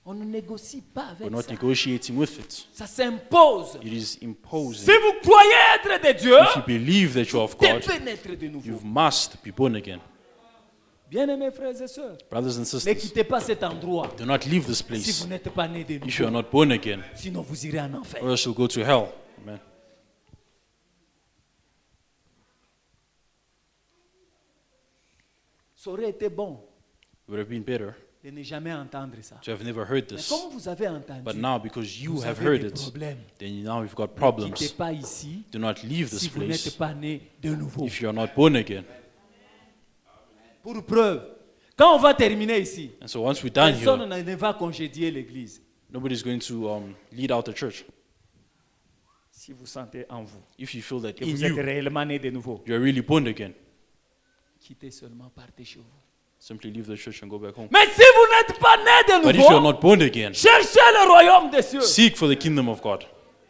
Speaker 3: On ne négocie pas
Speaker 1: We're
Speaker 3: avec
Speaker 1: not
Speaker 3: ça.
Speaker 1: negotiating with it.
Speaker 3: Ça s'impose.
Speaker 1: It is
Speaker 3: Si
Speaker 1: imposing.
Speaker 3: vous croyez être de Dieu,
Speaker 1: If you believe that you're of
Speaker 3: vous
Speaker 1: God,
Speaker 3: devez naître de nouveau.
Speaker 1: you must be born again.
Speaker 3: Bien-aimés frères et sœurs,
Speaker 1: Brothers and
Speaker 3: ne
Speaker 1: sisters,
Speaker 3: quittez pas cet endroit
Speaker 1: do not leave this
Speaker 3: si
Speaker 1: place
Speaker 3: vous n'êtes pas né de
Speaker 1: if you are
Speaker 3: nouveau.
Speaker 1: not born again,
Speaker 3: Sinon vous irez en enfer.
Speaker 1: or else you'll go to hell. Amen.
Speaker 3: Ça aurait été bon
Speaker 1: It would have been better
Speaker 3: de ne jamais entendre ça.
Speaker 1: to have never heard
Speaker 3: Mais
Speaker 1: this.
Speaker 3: comme vous avez entendu,
Speaker 1: But now, because you
Speaker 3: vous
Speaker 1: have
Speaker 3: avez
Speaker 1: heard
Speaker 3: des
Speaker 1: it,
Speaker 3: problèmes.
Speaker 1: then now you've got
Speaker 3: Ne quittez
Speaker 1: problems.
Speaker 3: pas ici
Speaker 1: Do not leave
Speaker 3: si
Speaker 1: this
Speaker 3: vous n'êtes
Speaker 1: place
Speaker 3: pas né de nouveau.
Speaker 1: if you are not born again.
Speaker 3: Pour preuve, quand on va terminer ici,
Speaker 1: And so once we're done
Speaker 3: personne
Speaker 1: here,
Speaker 3: ne va congédier l'église.
Speaker 1: nobody's going to lead out the church.
Speaker 2: Si vous sentez en vous
Speaker 1: If you feel that
Speaker 2: que
Speaker 1: in
Speaker 2: vous êtes
Speaker 1: you,
Speaker 2: réellement né de nouveau,
Speaker 1: you're really born again,
Speaker 3: Quittez seulement, partez chez vous.
Speaker 1: simply leave the church and go back home.
Speaker 3: Mais si vous n'êtes pas né de
Speaker 1: But if you're
Speaker 3: nouveau,
Speaker 1: not born again,
Speaker 3: cherchez le royaume des cieux.
Speaker 1: seek for the kingdom of God.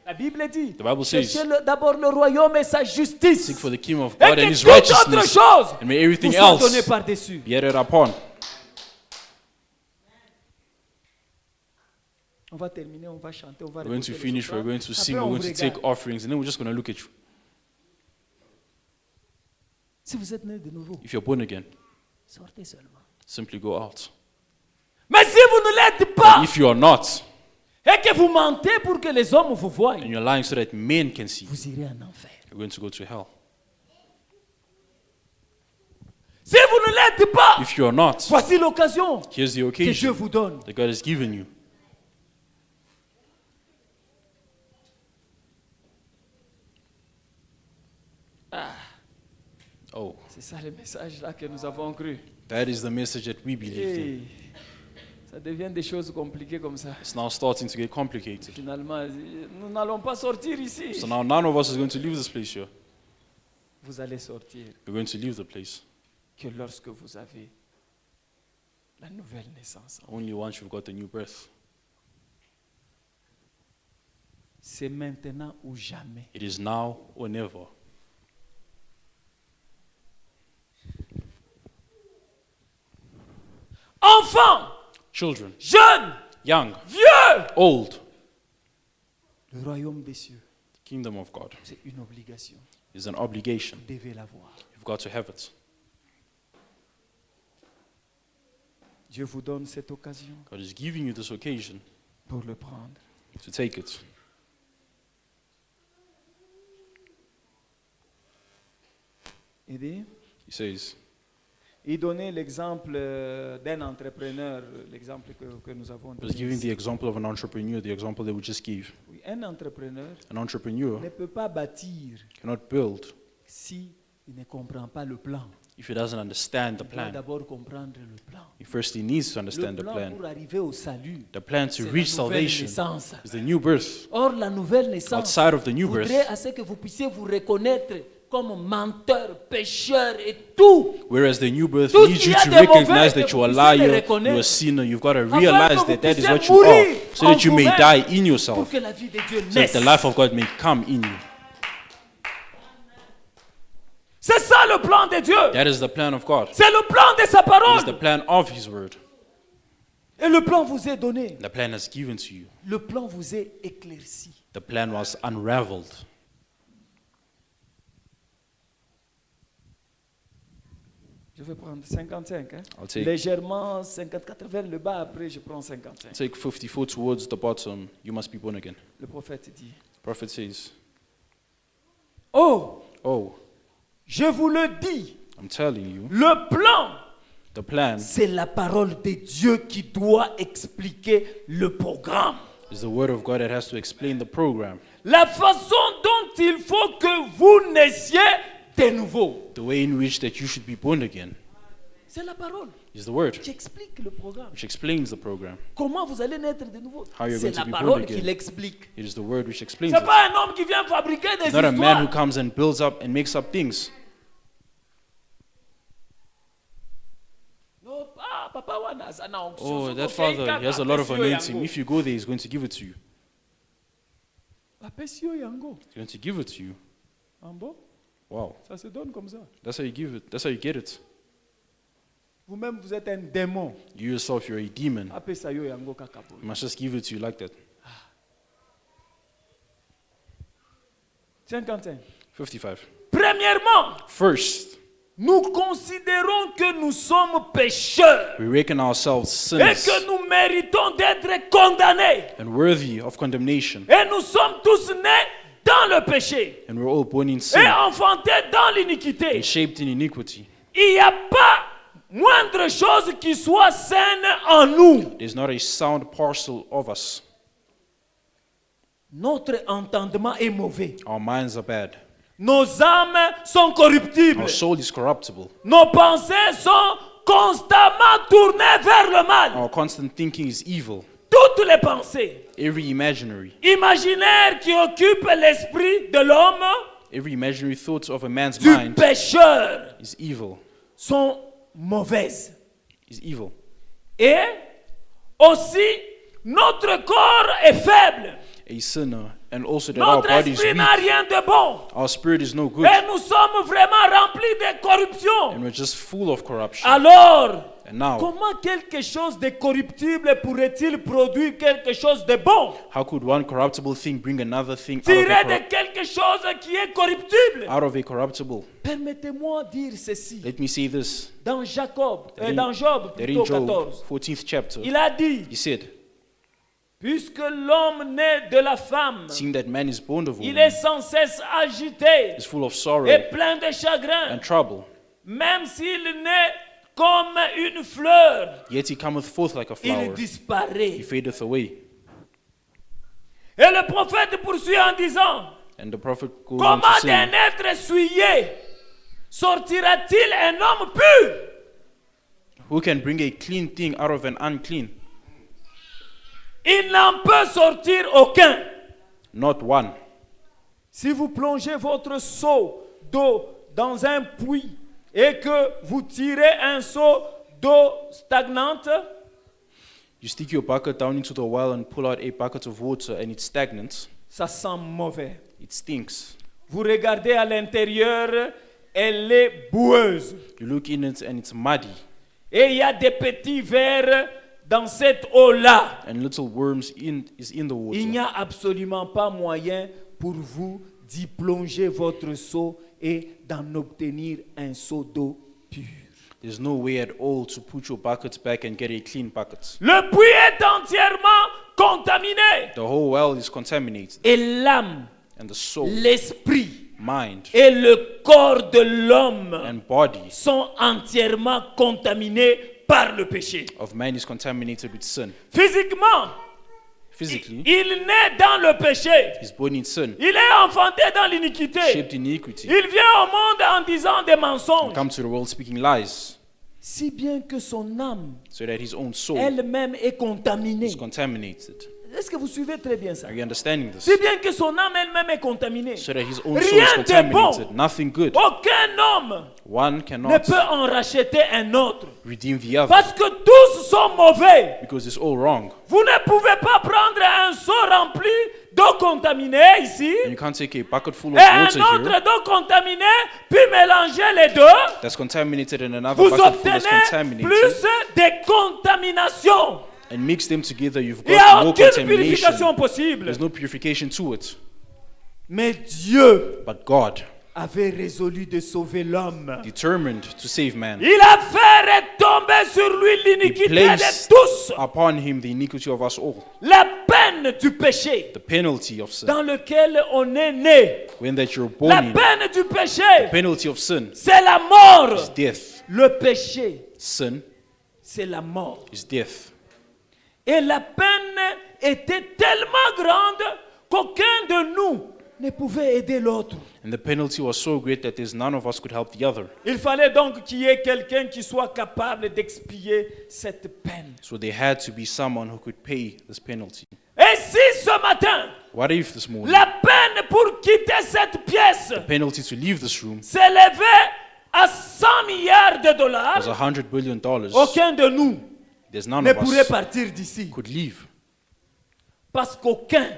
Speaker 3: La Bible dit,
Speaker 1: The Bible says,
Speaker 3: cherchez d'abord le royaume et sa justice.
Speaker 1: seek for the kingdom of
Speaker 3: Et
Speaker 1: God and
Speaker 3: que
Speaker 1: his
Speaker 3: toute autre
Speaker 1: righteousness,
Speaker 3: chose
Speaker 1: and may everything
Speaker 3: vous soit donnée
Speaker 1: else
Speaker 3: par-dessus.
Speaker 1: be added upon.
Speaker 3: On va terminer, on va chanter, on va
Speaker 1: We're going to
Speaker 3: récolter les
Speaker 1: finish, we're
Speaker 3: offrandes.
Speaker 1: going to
Speaker 3: Après,
Speaker 1: sing, we're
Speaker 3: on
Speaker 1: going
Speaker 3: vous
Speaker 1: to take
Speaker 3: regarde.
Speaker 1: offerings, and then we're just going to look at you.
Speaker 3: Si vous êtes né de nouveau,
Speaker 1: If you're born again,
Speaker 3: sortez seulement.
Speaker 1: simply go out.
Speaker 3: Mais si vous ne l'êtes pas,
Speaker 1: But if you are not,
Speaker 3: et que vous mentez pour que les hommes vous voient,
Speaker 1: and you're lying so that men can see,
Speaker 3: vous irez en enfer.
Speaker 1: you're going to go to hell.
Speaker 3: Si vous ne l'êtes pas,
Speaker 1: If you are not,
Speaker 3: voici l'occasion
Speaker 1: here's the
Speaker 3: que Dieu
Speaker 1: occasion
Speaker 3: vous donne.
Speaker 1: that God has given you. Oh,
Speaker 2: c'est ça le message là que nous avons cru.
Speaker 1: that is the message that we believed in.
Speaker 2: Et ça devient des choses compliquées comme ça.
Speaker 1: It's now starting to get complicated.
Speaker 2: Finalement, nous n'allons pas sortir ici.
Speaker 1: So now none of us is going to leave this place here.
Speaker 2: Vous allez sortir
Speaker 1: We're going to leave the place
Speaker 2: que lorsque vous avez la nouvelle naissance.
Speaker 1: only once you've got the new birth.
Speaker 3: C'est maintenant ou jamais.
Speaker 1: It is now or never.
Speaker 3: Enfants,
Speaker 1: Children,
Speaker 3: jeunes,
Speaker 1: young,
Speaker 3: vieux,
Speaker 1: old,
Speaker 3: le royaume des cieux,
Speaker 1: the kingdom of God
Speaker 3: c'est une obligation.
Speaker 1: is an obligation.
Speaker 3: Vous devez l'avoir.
Speaker 1: You've got to have it.
Speaker 3: Dieu vous donne cette occasion
Speaker 1: God is giving you this occasion
Speaker 3: pour le prendre.
Speaker 1: to take it.
Speaker 3: Il dit,
Speaker 1: He says,
Speaker 3: il donnait l'exemple d'un entrepreneur, l'exemple que nous avons
Speaker 1: he was
Speaker 3: donné.
Speaker 1: giving
Speaker 3: ici.
Speaker 1: the example of an entrepreneur, the example that we just gave.
Speaker 3: Oui, un entrepreneur
Speaker 1: An entrepreneur
Speaker 3: ne peut pas bâtir
Speaker 1: cannot build
Speaker 3: si il ne comprend pas le plan.
Speaker 1: if he doesn't understand the
Speaker 3: Il doit
Speaker 1: plan.
Speaker 3: d'abord comprendre le plan.
Speaker 1: First, he needs to
Speaker 3: Le
Speaker 1: understand the
Speaker 3: plan
Speaker 1: plan.
Speaker 3: pour arriver au salut,
Speaker 1: The plan to
Speaker 3: c'est
Speaker 1: reach
Speaker 3: la nouvelle
Speaker 1: salvation
Speaker 3: naissance.
Speaker 1: is the new birth.
Speaker 3: Or, la nouvelle naissance
Speaker 1: Outside of the new birth,
Speaker 3: voudrait à ce que vous puissiez vous reconnaître comme menteur, pécheur et tout.
Speaker 1: whereas the new birth
Speaker 3: Tout ce
Speaker 1: needs
Speaker 3: qu'il
Speaker 1: you
Speaker 3: y a
Speaker 1: to
Speaker 3: de
Speaker 1: recognize
Speaker 3: mauvais,
Speaker 1: that
Speaker 3: que
Speaker 1: you're a
Speaker 3: vous puissiez le
Speaker 1: liar,
Speaker 3: reconnaître.
Speaker 1: you're a sinner. You've got to
Speaker 3: Afin
Speaker 1: realize
Speaker 3: que
Speaker 1: that
Speaker 3: vous
Speaker 1: that is
Speaker 3: puissiez
Speaker 1: what you
Speaker 3: mourir
Speaker 1: are, so
Speaker 3: en
Speaker 1: that you may
Speaker 3: vous-même,
Speaker 1: die in
Speaker 3: pour
Speaker 1: yourself,
Speaker 3: que la vie de Dieu
Speaker 1: so that
Speaker 3: naisse.
Speaker 1: the life of God may come in you.
Speaker 3: C'est ça le plan de Dieu.
Speaker 1: That is the plan of God.
Speaker 3: C'est le plan de sa
Speaker 1: It is the
Speaker 3: parole.
Speaker 1: plan of His word.
Speaker 3: Et le plan vous est donné.
Speaker 1: The plan is given to you.
Speaker 3: Le plan vous est éclairci.
Speaker 1: The plan was unraveled.
Speaker 2: Je vais prendre 55. Hein?
Speaker 1: I'll take-
Speaker 2: Légèrement 54 vers le bas, après je prends 55.
Speaker 1: Take 54 towards the bottom. You must be born again.
Speaker 2: Le prophète dit,
Speaker 1: The prophet says,
Speaker 3: Oh,
Speaker 1: oh,
Speaker 3: je vous le dis,
Speaker 1: I'm telling you,
Speaker 3: le plan,
Speaker 1: the plan
Speaker 3: c'est la parole de Dieu qui doit expliquer le programme.
Speaker 1: is the word of God that has to explain the program.
Speaker 3: la façon dont il faut que vous naissiez de nouveau.
Speaker 1: The way in which that you should be born again
Speaker 3: C'est la parole
Speaker 1: is the word,
Speaker 3: qui explique le programme.
Speaker 1: which explains the program.
Speaker 3: Comment vous allez naître de nouveau.
Speaker 1: How you're
Speaker 3: C'est
Speaker 1: going
Speaker 3: la
Speaker 1: to be born
Speaker 3: parole
Speaker 1: again.
Speaker 3: qui l'explique.
Speaker 1: It is the word which explains
Speaker 3: C'est
Speaker 1: it.
Speaker 3: pas un homme qui vient fabriquer des
Speaker 1: It's not a man who
Speaker 3: histoires.
Speaker 1: comes and builds up and makes up things.
Speaker 3: No, papa wana sana onction.
Speaker 1: Oh,
Speaker 3: So
Speaker 1: that
Speaker 3: kofei
Speaker 1: father,
Speaker 3: kaka
Speaker 1: he has a lot of
Speaker 3: apesio
Speaker 1: anointing.
Speaker 3: yango.
Speaker 1: If you go there, he's going to give it to you.
Speaker 3: Apesio yango.
Speaker 1: He's going to give it to you.
Speaker 3: En bon?
Speaker 1: Wow.
Speaker 3: Ça se donne comme ça.
Speaker 1: That's how you give it. That's how you get it.
Speaker 3: Vous-même, vous êtes un démon.
Speaker 1: You yourself, you're a demon.
Speaker 3: Apesa yo yango kaka po.
Speaker 1: He must just give it to you like that.
Speaker 3: 55.
Speaker 1: 55.
Speaker 3: Premièrement,
Speaker 1: First,
Speaker 3: nous considérons que nous sommes pécheurs
Speaker 1: we reckon ourselves
Speaker 3: et
Speaker 1: sinners
Speaker 3: que nous méritons d'être condamnés.
Speaker 1: and worthy of condemnation.
Speaker 3: Et nous sommes tous nés dans le péché
Speaker 1: And we're all born in
Speaker 3: et
Speaker 1: sin
Speaker 3: enfantés dans l'iniquité.
Speaker 1: and shaped in iniquity.
Speaker 3: Il n'y a pas moindre chose qui soit saine en nous.
Speaker 1: There's not a sound parcel of us.
Speaker 3: Notre entendement est mauvais.
Speaker 1: Our minds are bad.
Speaker 3: Nos âmes sont corruptibles.
Speaker 1: Our soul is corruptible.
Speaker 3: Nos pensées sont constamment tournées vers le mal.
Speaker 1: Our constant thinking is evil.
Speaker 3: Toutes les pensées
Speaker 1: Every imaginary
Speaker 3: imaginaires qui occupent l'esprit de l'homme
Speaker 1: thought of a man's
Speaker 3: du
Speaker 1: mind
Speaker 3: pécheur
Speaker 1: is evil.
Speaker 3: sont mauvaises.
Speaker 1: Is evil.
Speaker 3: Et aussi, notre corps est faible.
Speaker 1: A sinner, and also that our
Speaker 3: Notre
Speaker 1: body is
Speaker 3: esprit n'a
Speaker 1: weak.
Speaker 3: rien de bon.
Speaker 1: Our spirit is no good.
Speaker 3: Et nous sommes vraiment remplis de corruption.
Speaker 1: And we're just full of corruption.
Speaker 3: Alors,
Speaker 1: And now,
Speaker 3: comment quelque chose de corruptible pourrait-il produire quelque chose de bon?
Speaker 1: how could one corruptible thing bring another thing
Speaker 3: Tirer de quelque chose qui est corruptible.
Speaker 1: out of a corruptible?
Speaker 3: Permettez-moi de dire ceci.
Speaker 1: Let me say this.
Speaker 3: Dans Jacob,
Speaker 1: That in-
Speaker 3: dans Job,
Speaker 1: That
Speaker 3: plutôt
Speaker 1: in Job
Speaker 3: 14,
Speaker 1: 14th chapter,
Speaker 3: il a dit,
Speaker 1: he said,
Speaker 3: puisque l'homme naît de la femme,
Speaker 1: seeing that man is born of
Speaker 3: il
Speaker 1: woman,
Speaker 3: est sans cesse agité
Speaker 1: is full of sorrow
Speaker 3: et plein de chagrin,
Speaker 1: and trouble,
Speaker 3: même s'il naît comme une fleur,
Speaker 1: yet he cometh forth like a
Speaker 3: il
Speaker 1: flower. He
Speaker 3: disparaît.
Speaker 1: fadeth away.
Speaker 3: Et le prophète poursuit en disant,
Speaker 1: And the prophet goes on
Speaker 3: comment
Speaker 1: to
Speaker 3: d'un
Speaker 1: say,
Speaker 3: être souillé sortira-t-il un homme pur?
Speaker 1: who can bring a clean thing out of an unclean?
Speaker 3: Il n'en peut sortir aucun.
Speaker 1: Not one.
Speaker 3: Si vous plongez votre seau d'eau dans un puits et que vous tirez un seau d'eau stagnante,
Speaker 1: You stick your bucket down into the well and pull out a bucket of water and it's stagnant.
Speaker 3: ça sent mauvais.
Speaker 1: It stinks.
Speaker 3: Vous regardez à l'intérieur, elle est boueuse.
Speaker 1: You look in it and it's muddy
Speaker 3: Et il y a des petits vers dans cette eau-là.
Speaker 1: and little worms is in the
Speaker 3: Il n'y
Speaker 1: water.
Speaker 3: a absolument pas moyen pour vous d'y plonger votre seau et d'en obtenir un seau d'eau pure.
Speaker 1: There's no way at all to put your bucket back and get a clean bucket.
Speaker 3: Le puits est entièrement contaminé.
Speaker 1: The whole well is contaminated
Speaker 3: Et l'âme,
Speaker 1: and the soul,
Speaker 3: l'esprit
Speaker 1: mind
Speaker 3: et le corps de l'homme
Speaker 1: and body
Speaker 3: sont entièrement contaminés par le péché.
Speaker 1: of man is contaminated with sin.
Speaker 3: Physiquement,
Speaker 1: Physically,
Speaker 3: il naît dans le péché.
Speaker 1: he's born in sin,
Speaker 3: Il est enfanté dans l'iniquité.
Speaker 1: shaped in iniquity,
Speaker 3: Il vient au monde en disant des mensonges.
Speaker 1: come to the world speaking lies,
Speaker 3: Si bien que son âme
Speaker 1: so that his own soul
Speaker 3: elle-même est contaminée.
Speaker 1: is contaminated.
Speaker 3: Est-ce que vous suivez très bien ça?
Speaker 1: Are you understanding this?
Speaker 3: Si bien que son âme elle-même est contaminée.
Speaker 1: So that his own soul is
Speaker 3: Rien de bon.
Speaker 1: contaminated. Nothing good.
Speaker 3: Aucun homme
Speaker 1: One
Speaker 3: ne
Speaker 1: cannot
Speaker 3: peut en racheter un autre.
Speaker 1: redeem the other
Speaker 3: Parce que tous sont mauvais.
Speaker 1: because it's all wrong.
Speaker 3: Vous ne pouvez pas prendre un seau rempli d'eau contaminée ici
Speaker 1: And you can't take a bucket full of
Speaker 3: et un
Speaker 1: water
Speaker 3: autre
Speaker 1: here
Speaker 3: d'eau contaminée, puis mélanger les deux.
Speaker 1: that's contaminated and another
Speaker 3: Vous
Speaker 1: bucket full that's
Speaker 3: obtenez
Speaker 1: contaminated
Speaker 3: plus de contamination.
Speaker 1: and mix them together, you've
Speaker 3: Il n'y a
Speaker 1: got more
Speaker 3: aucune purification
Speaker 1: contamination.
Speaker 3: possible.
Speaker 1: There's no purification to it.
Speaker 3: Mais Dieu
Speaker 1: But God,
Speaker 3: avait résolu de sauver l'homme.
Speaker 1: determined to save man,
Speaker 3: Il a fait retomber sur lui l'iniquité
Speaker 1: placed
Speaker 3: de tous.
Speaker 1: upon him the iniquity of us all,
Speaker 3: La peine du péché
Speaker 1: the penalty of sin.
Speaker 3: dans lequel on est né.
Speaker 1: When that you're
Speaker 3: La
Speaker 1: born in,
Speaker 3: peine du péché,
Speaker 1: penalty of sin
Speaker 3: c'est la mort.
Speaker 1: is death.
Speaker 3: Le péché,
Speaker 1: Sin
Speaker 3: c'est la mort.
Speaker 1: is death.
Speaker 3: Et la peine était tellement grande qu'aucun de nous ne pouvait aider l'autre.
Speaker 1: And the penalty was so great that there's none of us could help the other.
Speaker 3: Il fallait donc qu'il y ait quelqu'un qui soit capable d'expier cette peine.
Speaker 1: So there had to be someone who could pay this penalty.
Speaker 3: Et si ce matin,
Speaker 1: What if this morning
Speaker 3: la peine pour quitter cette pièce
Speaker 1: the penalty to leave this room
Speaker 3: s'élevait à 100 milliards de dollars,
Speaker 1: was $100 billion?
Speaker 3: aucun de nous
Speaker 1: There's none
Speaker 3: ne
Speaker 1: of
Speaker 3: pourrait
Speaker 1: us
Speaker 3: partir d'ici.
Speaker 1: could leave.
Speaker 3: Parce qu'aucun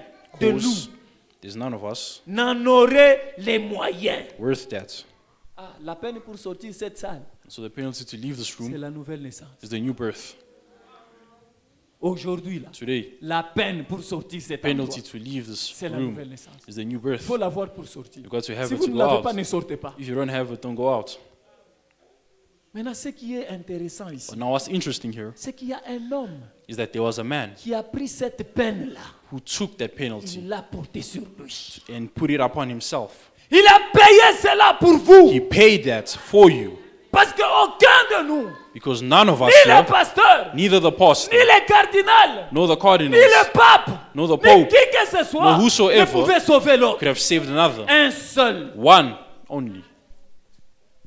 Speaker 3: de nous
Speaker 1: Because there's none of us
Speaker 3: n'en aurait les moyens.
Speaker 1: worth that.
Speaker 3: Ah, la peine pour sortir cette salle,
Speaker 1: So the penalty to leave this
Speaker 3: c'est
Speaker 1: room
Speaker 3: la nouvelle naissance.
Speaker 1: is the new birth.
Speaker 3: Aujourd'hui, là,
Speaker 1: Today,
Speaker 3: la peine pour sortir cet
Speaker 1: penalty
Speaker 3: endroit,
Speaker 1: to leave this
Speaker 3: c'est la
Speaker 1: room
Speaker 3: nouvelle naissance.
Speaker 1: is the new
Speaker 3: Il
Speaker 1: birth.
Speaker 3: faut l'avoir pour sortir.
Speaker 1: You've got to have
Speaker 3: Si
Speaker 1: it
Speaker 3: vous
Speaker 1: to
Speaker 3: ne
Speaker 1: go
Speaker 3: l'avez pas,
Speaker 1: out.
Speaker 3: ne sortez pas.
Speaker 1: If you don't have it, don't go out.
Speaker 3: Maintenant, ce qui est intéressant ici,
Speaker 1: But now what's interesting here
Speaker 3: c'est qu'il y a un homme
Speaker 1: is that there was a man
Speaker 3: qui a pris cette peine-là,
Speaker 1: who took that penalty
Speaker 3: il l'a portée sur lui.
Speaker 1: and put it upon himself.
Speaker 3: Il a payé cela pour vous.
Speaker 1: He paid that for you
Speaker 3: Parce qu'aucun de nous,
Speaker 1: because none of us
Speaker 3: ni le
Speaker 1: here,
Speaker 3: pasteur,
Speaker 1: neither the pastor,
Speaker 3: ni le cardinal,
Speaker 1: nor the
Speaker 3: ni
Speaker 1: cardinals,
Speaker 3: le pape,
Speaker 1: nor the
Speaker 3: ni
Speaker 1: pope
Speaker 3: qui que ce soit,
Speaker 1: nor whosoever
Speaker 3: ne pouvait sauver l'autre.
Speaker 1: could have saved another.
Speaker 3: Un seul
Speaker 1: One only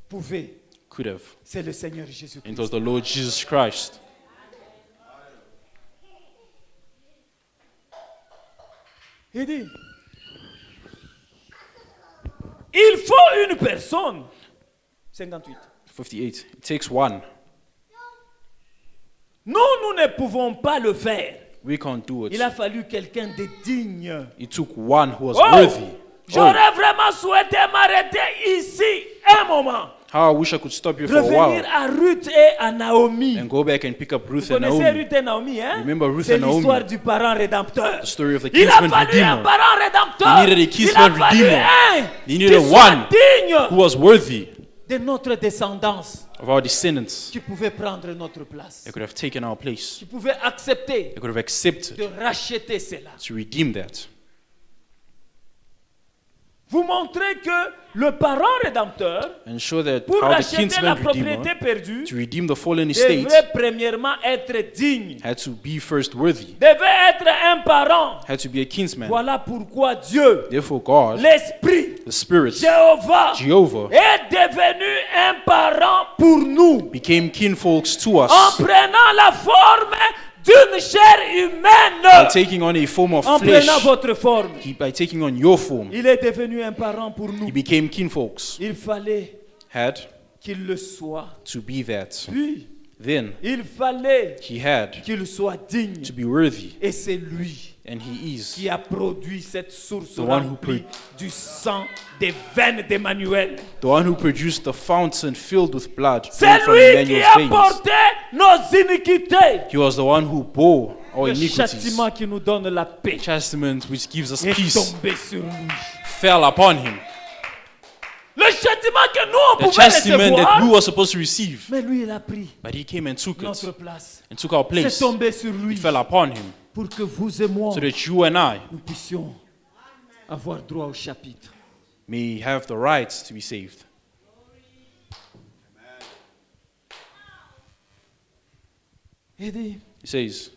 Speaker 3: pouvait.
Speaker 1: could have.
Speaker 3: C'est le Seigneur
Speaker 1: And
Speaker 3: Jésus-Christ.
Speaker 1: it was the Lord Jesus Christ.
Speaker 3: Il dit, il faut une personne. 58.
Speaker 1: 58. It takes one.
Speaker 3: Nous ne pouvons pas le faire.
Speaker 1: We can't do
Speaker 3: Il a
Speaker 1: it.
Speaker 3: fallu quelqu'un de digne.
Speaker 1: It took one who was
Speaker 3: Oh,
Speaker 1: worthy. Oh,
Speaker 3: j'aurais vraiment souhaité m'arrêter ici un moment.
Speaker 1: how I wish I could stop you for a
Speaker 3: Revenir
Speaker 1: while
Speaker 3: à Ruth et à Naomi.
Speaker 1: and go back and pick up Ruth
Speaker 3: Vous
Speaker 1: and
Speaker 3: connaissez
Speaker 1: Naomi.
Speaker 3: Ruth et Naomi, hein?
Speaker 1: Remember Ruth
Speaker 3: C'est
Speaker 1: and Naomi.
Speaker 3: l'histoire du parent rédempteur.
Speaker 1: The story of the
Speaker 3: Il a
Speaker 1: kinsman
Speaker 3: fallu un
Speaker 1: redeemer
Speaker 3: parent rédempteur.
Speaker 1: He needed a
Speaker 3: Il
Speaker 1: kinsman
Speaker 3: a fallu
Speaker 1: redeemer.
Speaker 3: un
Speaker 1: He
Speaker 3: qui
Speaker 1: needed
Speaker 3: soit
Speaker 1: one
Speaker 3: digne
Speaker 1: who was worthy
Speaker 3: de notre descendance,
Speaker 1: of our descendants
Speaker 3: qui pouvait prendre notre place,
Speaker 1: that could have taken our place,
Speaker 3: qui pouvait accepter
Speaker 1: that could have accepted
Speaker 3: de racheter cela.
Speaker 1: to redeem that.
Speaker 3: Vous montrez que le parent rédempteur,
Speaker 1: And show that
Speaker 3: pour
Speaker 1: how the
Speaker 3: racheter la
Speaker 1: kinsman
Speaker 3: propriété
Speaker 1: redeemer,
Speaker 3: perdue,
Speaker 1: to redeem the fallen estate,
Speaker 3: devrait premièrement être digne,
Speaker 1: had to be first worthy,
Speaker 3: devait être un parent.
Speaker 1: had to be a kinsman.
Speaker 3: Voilà pourquoi Dieu,
Speaker 1: Therefore God,
Speaker 3: l'Esprit,
Speaker 1: the Spirit,
Speaker 3: Jéhovah,
Speaker 1: Jehovah,
Speaker 3: est devenu un parent pour nous,
Speaker 1: became kinfolks to
Speaker 3: en
Speaker 1: us
Speaker 3: prenant la forme d'une chair
Speaker 1: by
Speaker 3: humaine,
Speaker 1: taking on a form of
Speaker 3: en
Speaker 1: flesh,
Speaker 3: prenant votre forme.
Speaker 1: by taking on your form.
Speaker 3: Il est devenu un parent pour nous.
Speaker 1: He became kinfolks,
Speaker 3: Il fallait
Speaker 1: had
Speaker 3: qu'il le soit.
Speaker 1: to be that.
Speaker 3: Puis,
Speaker 1: Then
Speaker 3: il fallait
Speaker 1: he had
Speaker 3: qu'il soit digne.
Speaker 1: to be worthy,
Speaker 3: Et c'est lui
Speaker 1: and he is
Speaker 3: qui a produit cette source
Speaker 1: The one who
Speaker 3: remplie du sang des veines d'Emmanuel.
Speaker 1: the one who produced the fountain filled with blood flowing
Speaker 3: C'est
Speaker 1: from
Speaker 3: lui qui
Speaker 1: Emmanuel's
Speaker 3: a
Speaker 1: veins.
Speaker 3: porté nos iniquités.
Speaker 1: He was the one who bore our
Speaker 3: Le
Speaker 1: iniquities.
Speaker 3: châtiment qui nous donne la paix
Speaker 1: Chastisement which gives us
Speaker 3: est
Speaker 1: peace
Speaker 3: tombé sur lui.
Speaker 1: fell upon him.
Speaker 3: Le châtiment que nous, on
Speaker 1: The
Speaker 3: pouvait
Speaker 1: chastisement that we
Speaker 3: recevoir,
Speaker 1: were supposed to receive,
Speaker 3: mais lui, il a pris
Speaker 1: but he came and took it
Speaker 3: notre place.
Speaker 1: and took our
Speaker 3: C'est
Speaker 1: place.
Speaker 3: tombé sur lui
Speaker 1: It fell upon him
Speaker 3: pour que vous et moi,
Speaker 1: so that you and I
Speaker 3: nous puissions avoir droit au chapitre.
Speaker 1: may have the right to be saved.
Speaker 3: Il dit,
Speaker 1: He says,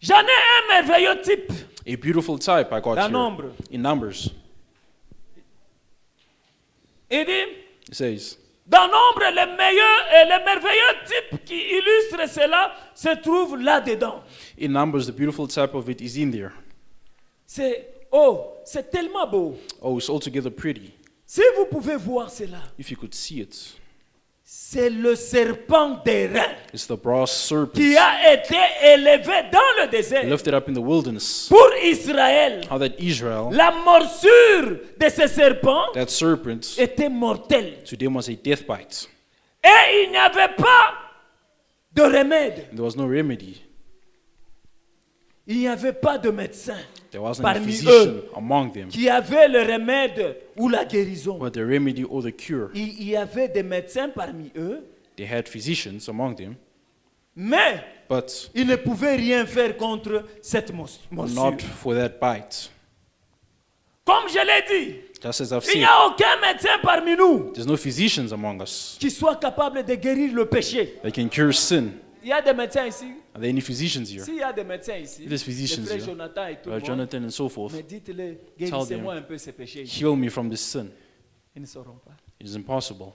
Speaker 3: j'en ai un merveilleux type
Speaker 1: a beautiful type I got
Speaker 3: dans
Speaker 1: here
Speaker 3: Nombre.
Speaker 1: in Numbers.
Speaker 3: Il dit,
Speaker 1: He says,
Speaker 3: dans Nombre, le meilleur et le merveilleux type qui illustre cela se trouve là-dedans.
Speaker 1: in Numbers, the beautiful type of it is in there.
Speaker 3: C'est tellement beau.
Speaker 1: Oh, it's altogether pretty.
Speaker 3: Si vous pouvez voir cela,
Speaker 1: If you could see it,
Speaker 3: c'est le serpent d'airain
Speaker 1: it's the brass serpent
Speaker 3: qui a été élevé dans le désert
Speaker 1: lifted up in the wilderness.
Speaker 3: pour Israël.
Speaker 1: How that Israel,
Speaker 3: La morsure de ce serpent
Speaker 1: that serpent,
Speaker 3: était mortelle.
Speaker 1: to them was a death bite.
Speaker 3: Et il n'y avait pas de remède.
Speaker 1: And there was no remedy.
Speaker 3: Il n'y avait pas de médecin
Speaker 1: There wasn't a
Speaker 3: parmi
Speaker 1: physician
Speaker 3: eux
Speaker 1: among them
Speaker 3: qui avait le remède ou la guérison.
Speaker 1: who had the remedy or the cure.
Speaker 3: Il y avait des médecins parmi eux,
Speaker 1: They had physicians among them,
Speaker 3: mais
Speaker 1: but
Speaker 3: ils ne pouvaient rien faire contre cette morsure.
Speaker 1: not for that bite.
Speaker 3: Comme je l'ai dit,
Speaker 1: Just as I've
Speaker 3: il n'y
Speaker 1: said,
Speaker 3: a aucun médecin parmi nous
Speaker 1: there's no physicians among us
Speaker 3: qui soit capable de guérir le péché.
Speaker 1: that can cure sin.
Speaker 3: Il y a des médecins ici.
Speaker 1: Are there any physicians here?
Speaker 3: S'il y a des médecins ici,
Speaker 1: If there's
Speaker 3: les
Speaker 1: physicians
Speaker 3: frères
Speaker 1: here,
Speaker 3: Jonathan et tout le monde,
Speaker 1: Jonathan and so forth,
Speaker 3: mais dites-le,
Speaker 1: Tell
Speaker 3: guérissez-moi
Speaker 1: them.
Speaker 3: un peu ces péchés.
Speaker 1: heal me from this sin.
Speaker 3: Ils ne sauront pas.
Speaker 1: It is impossible.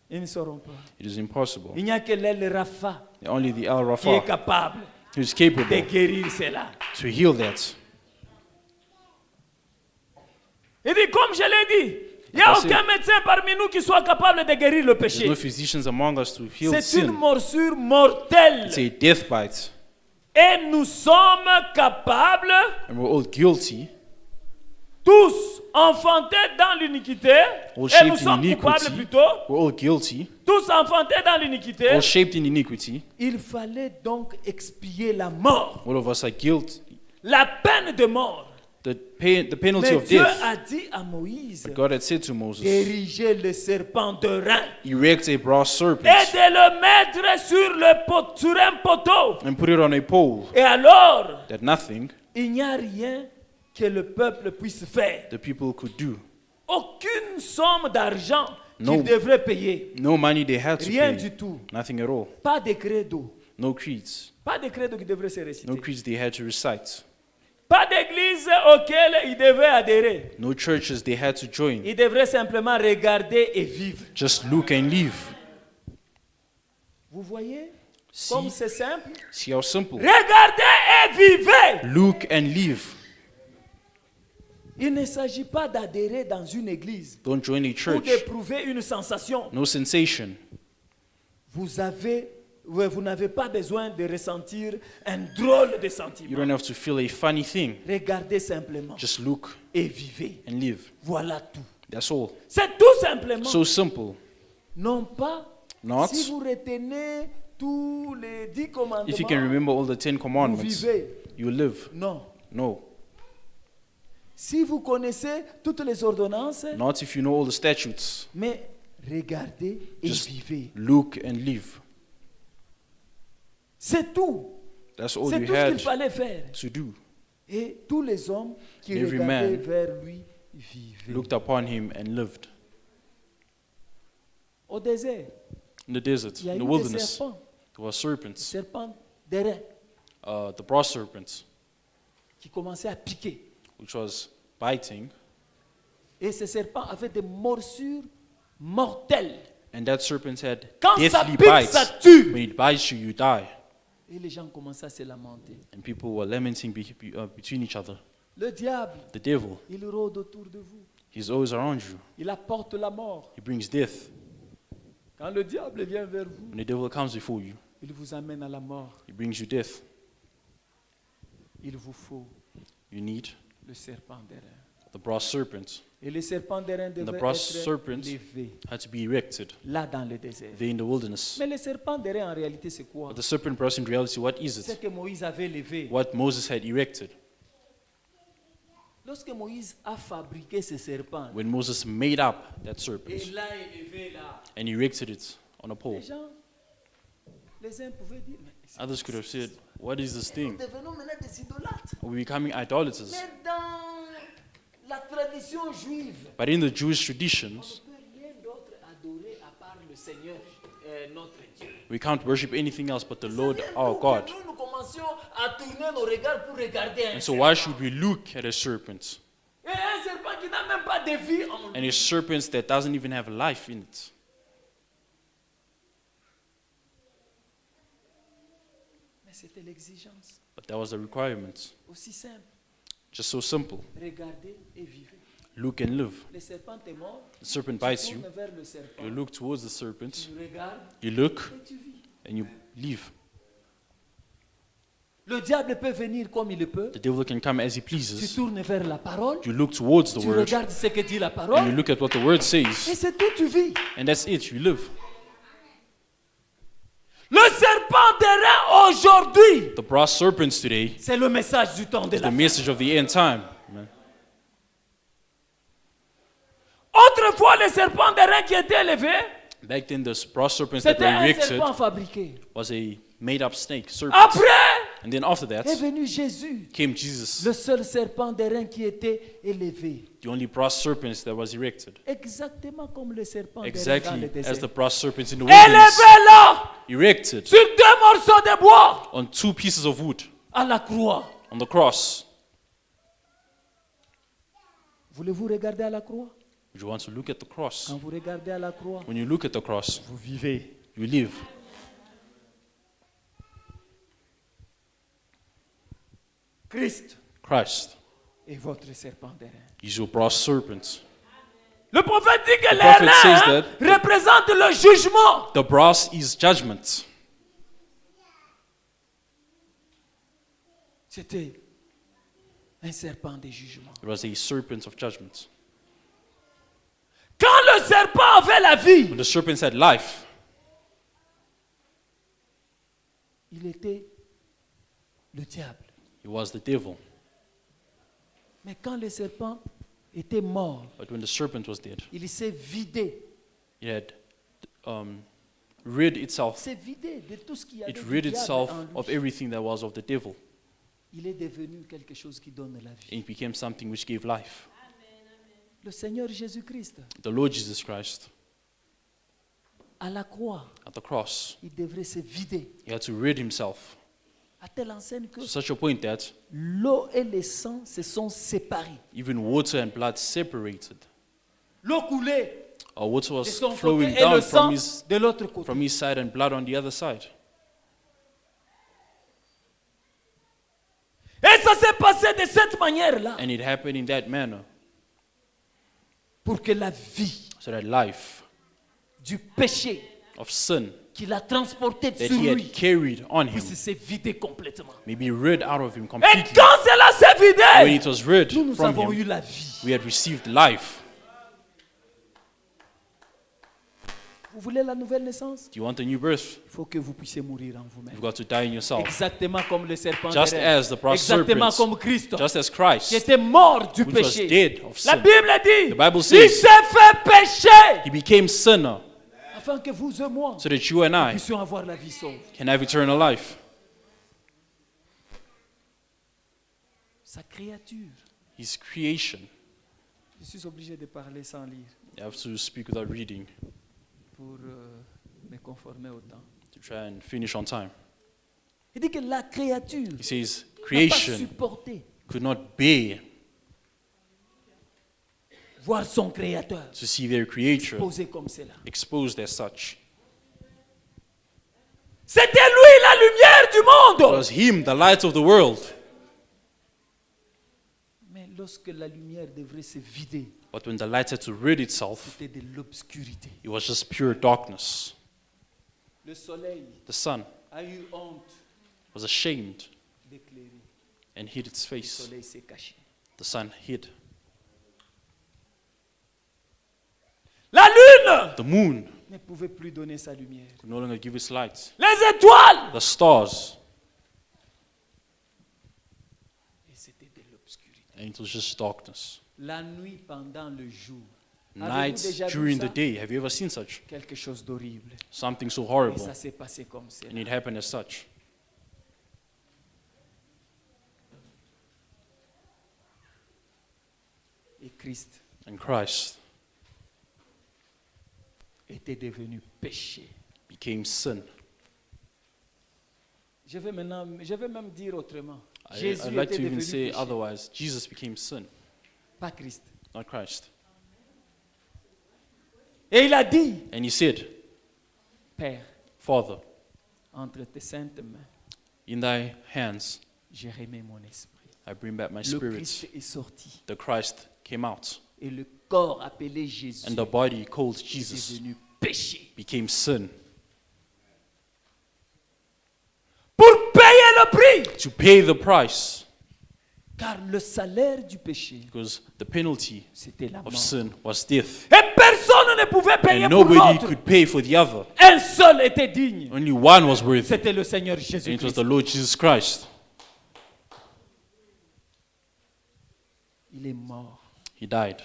Speaker 3: Ils ne sauront pas.
Speaker 1: It is impossible.
Speaker 3: Il n'y a que l'El Rapha
Speaker 1: Only the Al
Speaker 3: qui est
Speaker 1: Rafa
Speaker 3: capable
Speaker 1: who is
Speaker 3: de
Speaker 1: capable
Speaker 3: guérir cela.
Speaker 1: to heal that.
Speaker 3: Il dit, comme je l'ai dit, il n'y a
Speaker 1: Parce que-
Speaker 3: aucun médecin parmi nous qui soit capable de guérir le
Speaker 1: There's
Speaker 3: péché.
Speaker 1: no physicians among us to heal
Speaker 3: C'est une
Speaker 1: sin.
Speaker 3: morsure mortelle.
Speaker 1: It's a death bite.
Speaker 3: Et nous sommes capables,
Speaker 1: And we're all guilty,
Speaker 3: tous enfantés dans l'iniquité,
Speaker 1: All
Speaker 3: et nous
Speaker 1: shaped in
Speaker 3: sommes
Speaker 1: iniquity.
Speaker 3: coupables plutôt,
Speaker 1: we're all guilty,
Speaker 3: tous enfantés dans l'iniquité.
Speaker 1: all shaped in iniquity.
Speaker 3: Il fallait donc expier la mort,
Speaker 1: All of us are guilty.
Speaker 3: la peine de mort.
Speaker 1: The penalty
Speaker 3: Mais
Speaker 1: of
Speaker 3: Dieu
Speaker 1: death.
Speaker 3: a dit à Moïse
Speaker 1: God had said to Moses,
Speaker 3: d'ériger le serpent de rein
Speaker 1: erect a brass
Speaker 3: et
Speaker 1: serpent
Speaker 3: de le mettre sur un poteau.
Speaker 1: and put it on a pole,
Speaker 3: Et alors,
Speaker 1: that nothing
Speaker 3: il n'y a rien que le peuple puisse faire.
Speaker 1: the people could do.
Speaker 3: Aucune somme d'argent
Speaker 1: No.
Speaker 3: qu'ils devraient payer.
Speaker 1: No money they had to
Speaker 3: Rien
Speaker 1: pay.
Speaker 3: du tout.
Speaker 1: Nothing at all.
Speaker 3: Pas de credo.
Speaker 1: No creeds.
Speaker 3: Pas de credo qui devrait se réciter.
Speaker 1: No creeds they had to recite.
Speaker 3: Pas d'église auquel ils devaient adhérer.
Speaker 1: No churches they had to join.
Speaker 3: Ils devraient simplement regarder et vivre.
Speaker 1: Just look and live.
Speaker 3: Vous voyez
Speaker 1: See,
Speaker 3: comme c'est simple?
Speaker 1: see how simple.
Speaker 3: Regardez et vivez.
Speaker 1: Look and live.
Speaker 3: Il ne s'agit pas d'adhérer dans une église
Speaker 1: Don't join a
Speaker 3: ou
Speaker 1: church.
Speaker 3: d'éprouver une sensation.
Speaker 1: No sensation.
Speaker 3: Vous n'avez pas besoin de ressentir un drôle de
Speaker 1: You
Speaker 3: sentiment.
Speaker 1: don't have to feel a funny thing.
Speaker 3: Regardez simplement
Speaker 1: Just look
Speaker 3: et vivez.
Speaker 1: and live.
Speaker 3: Voilà tout.
Speaker 1: That's all.
Speaker 3: C'est tout simplement.
Speaker 1: So simple.
Speaker 3: Non pas
Speaker 1: Not
Speaker 3: si vous retenez tous les 10 commandements,
Speaker 1: if you can remember all the 10
Speaker 3: vous
Speaker 1: commandments,
Speaker 3: vivez.
Speaker 1: you live.
Speaker 3: Non.
Speaker 1: No.
Speaker 3: Si vous connaissez toutes les ordonnances,
Speaker 1: Not if you know all the statutes.
Speaker 3: mais regardez et
Speaker 1: Just
Speaker 3: vivez.
Speaker 1: look and live.
Speaker 3: C'est tout.
Speaker 1: That's all
Speaker 3: C'est
Speaker 1: you
Speaker 3: tout ce qu'il
Speaker 1: had
Speaker 3: fallait faire.
Speaker 1: to do.
Speaker 3: Et tous les hommes qui
Speaker 1: Every
Speaker 3: regardaient
Speaker 1: man
Speaker 3: vers lui vivaient.
Speaker 1: Looked upon him and lived.
Speaker 3: Au désert,
Speaker 1: In the desert,
Speaker 3: il y a
Speaker 1: in
Speaker 3: eu
Speaker 1: the
Speaker 3: des
Speaker 1: wilderness,
Speaker 3: serpents.
Speaker 1: there were serpents,
Speaker 3: Serpents d'airain
Speaker 1: the brass serpents,
Speaker 3: qui commençaient à piquer.
Speaker 1: which was biting,
Speaker 3: Et ces serpents avaient des morsures mortelles.
Speaker 1: and that serpent had
Speaker 3: Quand ça
Speaker 1: deathly
Speaker 3: pique,
Speaker 1: bites.
Speaker 3: ça tue.
Speaker 1: When it bites you, you die.
Speaker 3: Et les gens commençaient à se lamenter.
Speaker 1: And people were lamenting between each other.
Speaker 3: Le diable,
Speaker 1: The devil,
Speaker 3: il rôde autour de vous.
Speaker 1: he's always around you.
Speaker 3: Il apporte la mort.
Speaker 1: He brings death.
Speaker 3: Quand le diable vient vers vous,
Speaker 1: When the devil comes before you,
Speaker 3: il vous amène à la mort.
Speaker 1: he brings you death.
Speaker 3: Il vous faut
Speaker 1: You need
Speaker 3: le serpent d'airain.
Speaker 1: the brass serpent.
Speaker 3: Et le serpent d'airain devait
Speaker 1: brass
Speaker 3: être
Speaker 1: serpent
Speaker 3: levé
Speaker 1: had to be erected
Speaker 3: là dans le désert.
Speaker 1: there in the wilderness.
Speaker 3: Mais le serpent d'airain en réalité c'est quoi?
Speaker 1: But the serpent brass in reality, what is
Speaker 3: C'est
Speaker 1: it?
Speaker 3: que Moïse avait levé.
Speaker 1: What Moses had erected.
Speaker 3: Lorsque Moïse a fabriqué ce serpent,
Speaker 1: When Moses made up that
Speaker 3: et
Speaker 1: serpent
Speaker 3: l'a élevé là,
Speaker 1: and erected it on a pole,
Speaker 3: les gens, les uns pouvaient dire, mais
Speaker 1: others could have said, what is this
Speaker 3: nous
Speaker 1: thing?
Speaker 3: devenons maintenant des idolâtres.
Speaker 1: Are we becoming idolaters?
Speaker 3: Mais dans la tradition juive,
Speaker 1: But in the Jewish
Speaker 3: on ne
Speaker 1: traditions,
Speaker 3: peut rien d'autre adorer à part le Seigneur, notre Dieu.
Speaker 1: we can't worship anything else but the
Speaker 3: Ça
Speaker 1: Lord
Speaker 3: vient
Speaker 1: our
Speaker 3: d'où
Speaker 1: God.
Speaker 3: que nous commencions à tourner nos regards pour regarder un
Speaker 1: And so
Speaker 3: serpent.
Speaker 1: why should we look at a serpent?
Speaker 3: Et un serpent qui n'a même pas de vie en lui.
Speaker 1: And a serpent that doesn't even have life in it.
Speaker 3: Mais c'était l'exigence.
Speaker 1: But that was the requirement.
Speaker 3: Aussi simple.
Speaker 1: Just so simple.
Speaker 3: Regardez et vivez.
Speaker 1: Look and live.
Speaker 3: Le serpent est mort.
Speaker 1: The serpent
Speaker 3: Tu
Speaker 1: bites you.
Speaker 3: tournes vers le serpent.
Speaker 1: You look towards the serpent.
Speaker 3: Tu regardes
Speaker 1: You look
Speaker 3: et tu vis.
Speaker 1: and you leave.
Speaker 3: Le diable peut venir comme il le peut.
Speaker 1: The devil can come as he
Speaker 3: Tu
Speaker 1: pleases.
Speaker 3: tournes vers la parole.
Speaker 1: You look towards the
Speaker 3: Tu
Speaker 1: word
Speaker 3: regardes ce que dit la
Speaker 1: and you
Speaker 3: parole.
Speaker 1: look at what the word
Speaker 3: Et
Speaker 1: says.
Speaker 3: c'est tout, tu vis.
Speaker 1: And that's it. You live.
Speaker 3: Le serpent d'airain aujourd'hui,
Speaker 1: The brass serpents today
Speaker 3: c'est le message du temps de
Speaker 1: is
Speaker 3: la
Speaker 1: the
Speaker 3: fin.
Speaker 1: message of the end time. Amen.
Speaker 3: Autrefois, le serpent d'airain qui était élevé,
Speaker 1: Back then, the brass serpents that
Speaker 3: c'était
Speaker 1: were
Speaker 3: un
Speaker 1: erected
Speaker 3: serpent fabriqué.
Speaker 1: was a made-up snake serpent.
Speaker 3: Après,
Speaker 1: And then after
Speaker 3: est
Speaker 1: that
Speaker 3: venu Jésus,
Speaker 1: came Jesus,
Speaker 3: le seul serpent d'airain qui était élevé.
Speaker 1: the only brass serpent that was erected.
Speaker 3: Exactement comme le serpent d'airain dans
Speaker 1: Exactly
Speaker 3: le
Speaker 1: as
Speaker 3: désert.
Speaker 1: the brass serpents in the wilderness.
Speaker 3: Élevé là,
Speaker 1: Erected
Speaker 3: sur 2 morceaux de bois,
Speaker 1: on 2 pieces of wood
Speaker 3: à la croix.
Speaker 1: on the cross.
Speaker 3: Voulez-vous regarder à la croix?
Speaker 1: Would you want to look at the cross?
Speaker 3: Quand vous regardez à la croix,
Speaker 1: When you look at the cross,
Speaker 3: vous vivez.
Speaker 1: you live.
Speaker 3: Christ
Speaker 1: Christ
Speaker 3: est votre serpent d'airain.
Speaker 1: is your brass serpent.
Speaker 3: Le prophète dit que
Speaker 1: The prophet says
Speaker 3: l'airain
Speaker 1: that-
Speaker 3: représente le jugement.
Speaker 1: The brass is judgment.
Speaker 3: C'était un serpent de jugement.
Speaker 1: It was a serpent of judgment.
Speaker 3: Quand le serpent avait la vie,
Speaker 1: When the serpents had life,
Speaker 3: il était le diable.
Speaker 1: it was the devil.
Speaker 3: Mais quand le serpent était mort,
Speaker 1: But when the serpent was dead,
Speaker 3: il s'est vidé.
Speaker 1: it had rid itself.
Speaker 3: S'est vidé de tout ce qu'il y avait
Speaker 1: It
Speaker 3: du
Speaker 1: rid
Speaker 3: diable
Speaker 1: itself
Speaker 3: en lui.
Speaker 1: of everything that was of the devil.
Speaker 3: Il est devenu quelque chose qui donne la vie.
Speaker 1: And it became something which gave life.
Speaker 3: Le Seigneur Jésus-Christ,
Speaker 1: The Lord Jesus Christ,
Speaker 3: à la croix,
Speaker 1: at the cross,
Speaker 3: il devrait se vider.
Speaker 1: he had to rid himself
Speaker 3: À telle enseigne que
Speaker 1: to such a point that
Speaker 3: l'eau et le sang se sont séparés.
Speaker 1: even water and blood separated.
Speaker 3: L'eau coulait
Speaker 1: Water
Speaker 3: de
Speaker 1: was
Speaker 3: son côté
Speaker 1: flowing
Speaker 3: et le
Speaker 1: down
Speaker 3: sang de l'autre côté.
Speaker 1: from his side and blood on the other side.
Speaker 3: Et ça s'est passé de cette manière-là
Speaker 1: And it happened in that manner,
Speaker 3: pour que la vie
Speaker 1: so that life
Speaker 3: du péché
Speaker 1: of sin
Speaker 3: qu'il a transporté
Speaker 1: that
Speaker 3: sur
Speaker 1: he had
Speaker 3: lui
Speaker 1: carried on him
Speaker 3: puisse se vider complètement.
Speaker 1: may be rid out of him
Speaker 3: Et
Speaker 1: completely.
Speaker 3: quand cela s'est
Speaker 1: When
Speaker 3: vidé,
Speaker 1: it was rid
Speaker 3: nous
Speaker 1: from
Speaker 3: avons eu
Speaker 1: him,
Speaker 3: la vie.
Speaker 1: we had received life.
Speaker 3: Vous voulez la nouvelle naissance?
Speaker 1: Do you want a new birth?
Speaker 3: Il faut que vous puissiez mourir en vous-même.
Speaker 1: You've got to die in yourself.
Speaker 3: Exactement comme le serpent
Speaker 1: Just
Speaker 3: d'airain.
Speaker 1: as the brass
Speaker 3: Exactement
Speaker 1: serpents,
Speaker 3: comme Christ
Speaker 1: just as
Speaker 3: qui
Speaker 1: Christ,
Speaker 3: était mort du
Speaker 1: which was
Speaker 3: péché.
Speaker 1: dead of
Speaker 3: La
Speaker 1: sin,
Speaker 3: Bible dit,
Speaker 1: The Bible
Speaker 3: il
Speaker 1: says-
Speaker 3: s'est fait pécher
Speaker 1: he became sinner
Speaker 3: afin que vous et moi
Speaker 1: so that you and I
Speaker 3: puissions avoir la vie sauve.
Speaker 1: can have eternal life.
Speaker 3: Sa créature.
Speaker 1: His creation.
Speaker 3: Je suis obligé de parler sans lire
Speaker 1: You have to speak without reading
Speaker 3: pour me conformer au temps.
Speaker 1: to try and finish on time.
Speaker 3: Il dit que la créature
Speaker 1: He says
Speaker 3: n'a pas
Speaker 1: creation
Speaker 3: supporté
Speaker 1: could not bear
Speaker 3: voir son créateur
Speaker 1: to see their creator
Speaker 3: posé comme cela.
Speaker 1: exposed as such.
Speaker 3: C'était lui la lumière du
Speaker 1: It
Speaker 3: monde.
Speaker 1: was him, the light of the world.
Speaker 3: Mais lorsque la lumière devrait se vider,
Speaker 1: But when the light had to rid itself,
Speaker 3: c'était de l'obscurité.
Speaker 1: it was just pure darkness.
Speaker 3: Le soleil
Speaker 1: The sun
Speaker 3: a eu honte
Speaker 1: was ashamed
Speaker 3: d'éclairer.
Speaker 1: and hid its
Speaker 3: Le
Speaker 1: face.
Speaker 3: soleil s'est caché.
Speaker 1: The sun hid.
Speaker 3: La lune
Speaker 1: The moon
Speaker 3: ne pouvait plus donner sa lumière.
Speaker 1: could no longer give its light.
Speaker 3: Les étoiles.
Speaker 1: The stars,
Speaker 3: Et c'était de l'obscurité.
Speaker 1: and it was just darkness.
Speaker 3: La nuit pendant le jour.
Speaker 1: Night
Speaker 3: Avez-vous déjà vu
Speaker 1: during
Speaker 3: ça?
Speaker 1: the day. Have you ever seen such?
Speaker 3: Quelque chose d'horrible.
Speaker 1: Something so
Speaker 3: Et
Speaker 1: horrible.
Speaker 3: ça s'est passé comme ça.
Speaker 1: And it happened as such.
Speaker 3: Et Christ
Speaker 1: And Christ
Speaker 3: était devenu péché.
Speaker 1: became sin.
Speaker 3: Je vais même dire autrement.
Speaker 1: I'd
Speaker 3: Jésus
Speaker 1: like
Speaker 3: était
Speaker 1: to even
Speaker 3: devenu
Speaker 1: say
Speaker 3: péché,
Speaker 1: otherwise. Jesus became sin,
Speaker 3: pas Christ.
Speaker 1: not Christ.
Speaker 3: Et il a dit,
Speaker 1: And he said,
Speaker 3: Père,
Speaker 1: Father,
Speaker 3: entre tes saintes mains,
Speaker 1: in thy hands
Speaker 3: j'ai remis mon esprit.
Speaker 1: I bring back my
Speaker 3: Le
Speaker 1: spirit.
Speaker 3: Christ est sorti.
Speaker 1: The Christ came out.
Speaker 3: Et le corps appelé Jésus
Speaker 1: And the body called
Speaker 3: est
Speaker 1: Jesus
Speaker 3: devenu péché.
Speaker 1: became sin.
Speaker 3: Pour payer le prix.
Speaker 1: To pay the price.
Speaker 3: Car le salaire du péché,
Speaker 1: Because the penalty
Speaker 3: c'était la
Speaker 1: of
Speaker 3: mort.
Speaker 1: sin was death.
Speaker 3: Et personne ne pouvait payer
Speaker 1: And
Speaker 3: pour
Speaker 1: nobody
Speaker 3: l'autre.
Speaker 1: could pay for the other.
Speaker 3: Un seul était digne.
Speaker 1: Only one was worthy.
Speaker 3: C'était le Seigneur
Speaker 1: And it was
Speaker 3: Jésus-Christ.
Speaker 1: the Lord Jesus Christ.
Speaker 3: Il est mort
Speaker 1: He died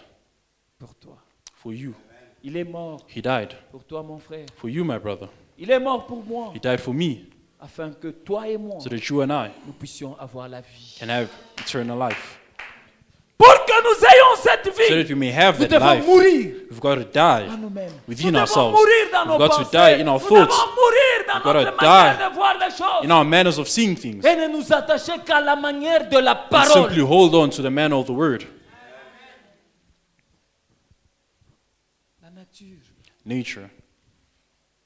Speaker 3: pour toi.
Speaker 1: for you.
Speaker 3: Il est mort
Speaker 1: He died
Speaker 3: pour toi, mon frère.
Speaker 1: for you, my brother.
Speaker 3: Il est mort pour moi
Speaker 1: He died for me
Speaker 3: afin que toi et moi,
Speaker 1: so that you and I
Speaker 3: nous puissions avoir la vie.
Speaker 1: can have eternal life.
Speaker 3: Pour que nous ayons cette
Speaker 1: So
Speaker 3: vie,
Speaker 1: that we may have
Speaker 3: nous
Speaker 1: that
Speaker 3: devons
Speaker 1: life,
Speaker 3: mourir
Speaker 1: we've got to die
Speaker 3: à nous-mêmes.
Speaker 1: within
Speaker 3: Nous devons
Speaker 1: ourselves.
Speaker 3: mourir dans nos
Speaker 1: We've got to
Speaker 3: pensées.
Speaker 1: die in our
Speaker 3: Nous
Speaker 1: thoughts.
Speaker 3: devons mourir dans
Speaker 1: We've gotta
Speaker 3: notre manière
Speaker 1: die
Speaker 3: de voir les choses.
Speaker 1: in our manners of seeing things,
Speaker 3: Et ne nous attacher qu'à la manière de la
Speaker 1: and
Speaker 3: parole.
Speaker 1: simply hold on to the manner of the word.
Speaker 3: La nature,
Speaker 1: Nature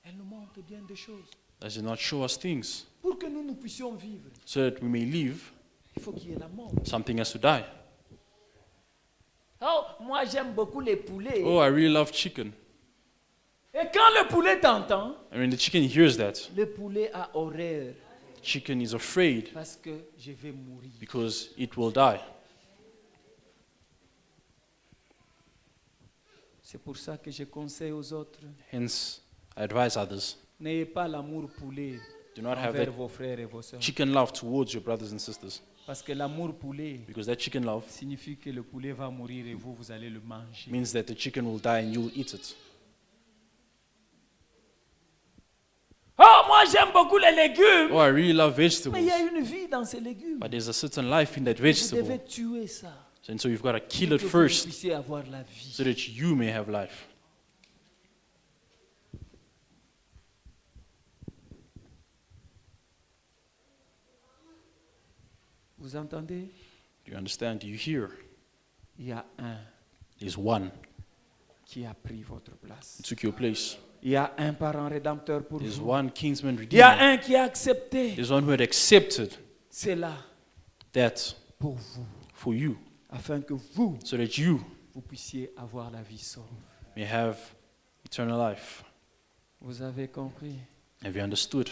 Speaker 3: elle nous montre bien des choses.
Speaker 1: does it not show us things
Speaker 3: Pour que nous puissions vivre,
Speaker 1: so that we may live?
Speaker 3: il faut qu'il y ait la mort.
Speaker 1: Something has to die.
Speaker 3: Oh, moi j'aime beaucoup les poulets.
Speaker 1: Oh, I really love chicken.
Speaker 3: Et quand le poulet t'entend,
Speaker 1: And when the chicken hears that,
Speaker 3: le poulet a horreur
Speaker 1: chicken is afraid
Speaker 3: parce que je vais mourir.
Speaker 1: because it will die.
Speaker 3: C'est pour ça que je conseille aux autres,
Speaker 1: Hence, I advise others,
Speaker 3: n'ayez pas l'amour poulet
Speaker 1: do not have
Speaker 3: envers
Speaker 1: that
Speaker 3: vos frères et vos sœurs.
Speaker 1: chicken love towards your brothers and sisters,
Speaker 3: Parce que l'amour poulet
Speaker 1: because that chicken love
Speaker 3: signifie que le poulet va mourir et vous, vous allez le manger.
Speaker 1: means that the chicken will die and you'll eat it.
Speaker 3: Oh, moi j'aime beaucoup les légumes.
Speaker 1: Oh, I really love
Speaker 3: Mais il
Speaker 1: vegetables,
Speaker 3: y a une vie dans ces légumes.
Speaker 1: but there's a certain life in that
Speaker 3: Vous
Speaker 1: vegetable.
Speaker 3: devez tuer ça.
Speaker 1: And so you've got to kill
Speaker 3: Pour
Speaker 1: it
Speaker 3: que vous
Speaker 1: first
Speaker 3: puissiez avoir la vie.
Speaker 1: so that you may have life.
Speaker 3: Vous entendez?
Speaker 1: Do you understand? Do you hear?
Speaker 3: Il y a un
Speaker 1: There's one
Speaker 3: qui a pris votre place.
Speaker 1: who took your place.
Speaker 3: Il y a un parent rédempteur pour
Speaker 1: There's
Speaker 3: vous.
Speaker 1: one kinsman
Speaker 3: Il y a
Speaker 1: redeemer.
Speaker 3: un qui a accepté
Speaker 1: There's one who had accepted
Speaker 3: cela
Speaker 1: that
Speaker 3: pour vous,
Speaker 1: for you
Speaker 3: afin que vous,
Speaker 1: so that you
Speaker 3: vous puissiez avoir la vie sauve.
Speaker 1: may have eternal life.
Speaker 3: Vous avez compris?
Speaker 1: Have you understood?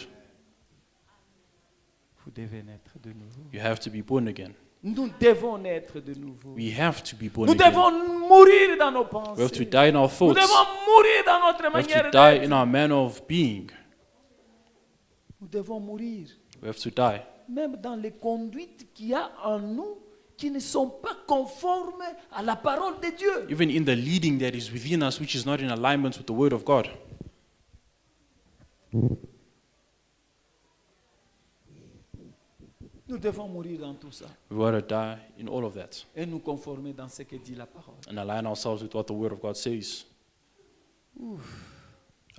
Speaker 3: Vous devez naître de nouveau.
Speaker 1: You have to be born again.
Speaker 3: Nous devons naître de nouveau.
Speaker 1: We have to be born
Speaker 3: Nous
Speaker 1: again.
Speaker 3: devons mourir dans nos
Speaker 1: We have to
Speaker 3: pensées.
Speaker 1: die in our
Speaker 3: Nous
Speaker 1: thoughts.
Speaker 3: devons mourir dans notre
Speaker 1: We have
Speaker 3: manière
Speaker 1: to die
Speaker 3: d'être.
Speaker 1: in our manner of being.
Speaker 3: Nous devons mourir.
Speaker 1: We have to die.
Speaker 3: Même dans les conduites qu'il y a en nous qui ne sont pas conformes à la parole de Dieu.
Speaker 1: Even in the leading that is within us, which is not in alignment with the word of God.
Speaker 3: Nous devons mourir dans tout ça
Speaker 1: We've got to die in all of that
Speaker 3: et nous conformer dans ce que dit la parole.
Speaker 1: and align ourselves with what the word of God says.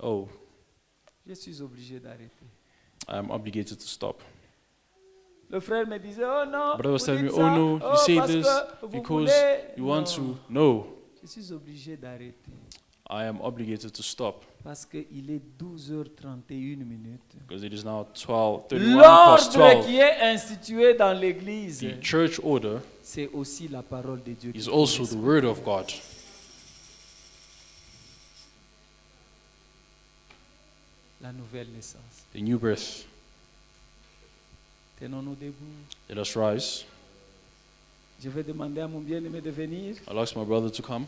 Speaker 1: Oh,
Speaker 3: Je suis obligé d'arrêter.
Speaker 1: I am obligated to stop.
Speaker 3: Le frère me disait, oh non,
Speaker 1: Brother was
Speaker 3: vous
Speaker 1: telling me,
Speaker 3: dites
Speaker 1: oh
Speaker 3: ça,
Speaker 1: no, you
Speaker 3: oh,
Speaker 1: say
Speaker 3: parce
Speaker 1: this
Speaker 3: que vous
Speaker 1: because
Speaker 3: voulez.
Speaker 1: you want
Speaker 3: Non.
Speaker 1: to. No,
Speaker 3: Je suis obligé d'arrêter
Speaker 1: I am obligated to stop
Speaker 3: parce qu'il est 12h31 minutes.
Speaker 1: because it is now 31 past
Speaker 3: L'ordre
Speaker 1: 12.
Speaker 3: qui est institué dans l'église,
Speaker 1: The church order
Speaker 3: c'est aussi la parole de Dieu.
Speaker 1: is
Speaker 3: qui
Speaker 1: also the
Speaker 3: correspond.
Speaker 1: word of God.
Speaker 3: La nouvelle naissance.
Speaker 1: The new birth.
Speaker 3: Tenons-nous debout.
Speaker 1: Let us rise.
Speaker 3: Je vais demander à mon bien-aimé de venir.
Speaker 1: I'll ask my brother to come.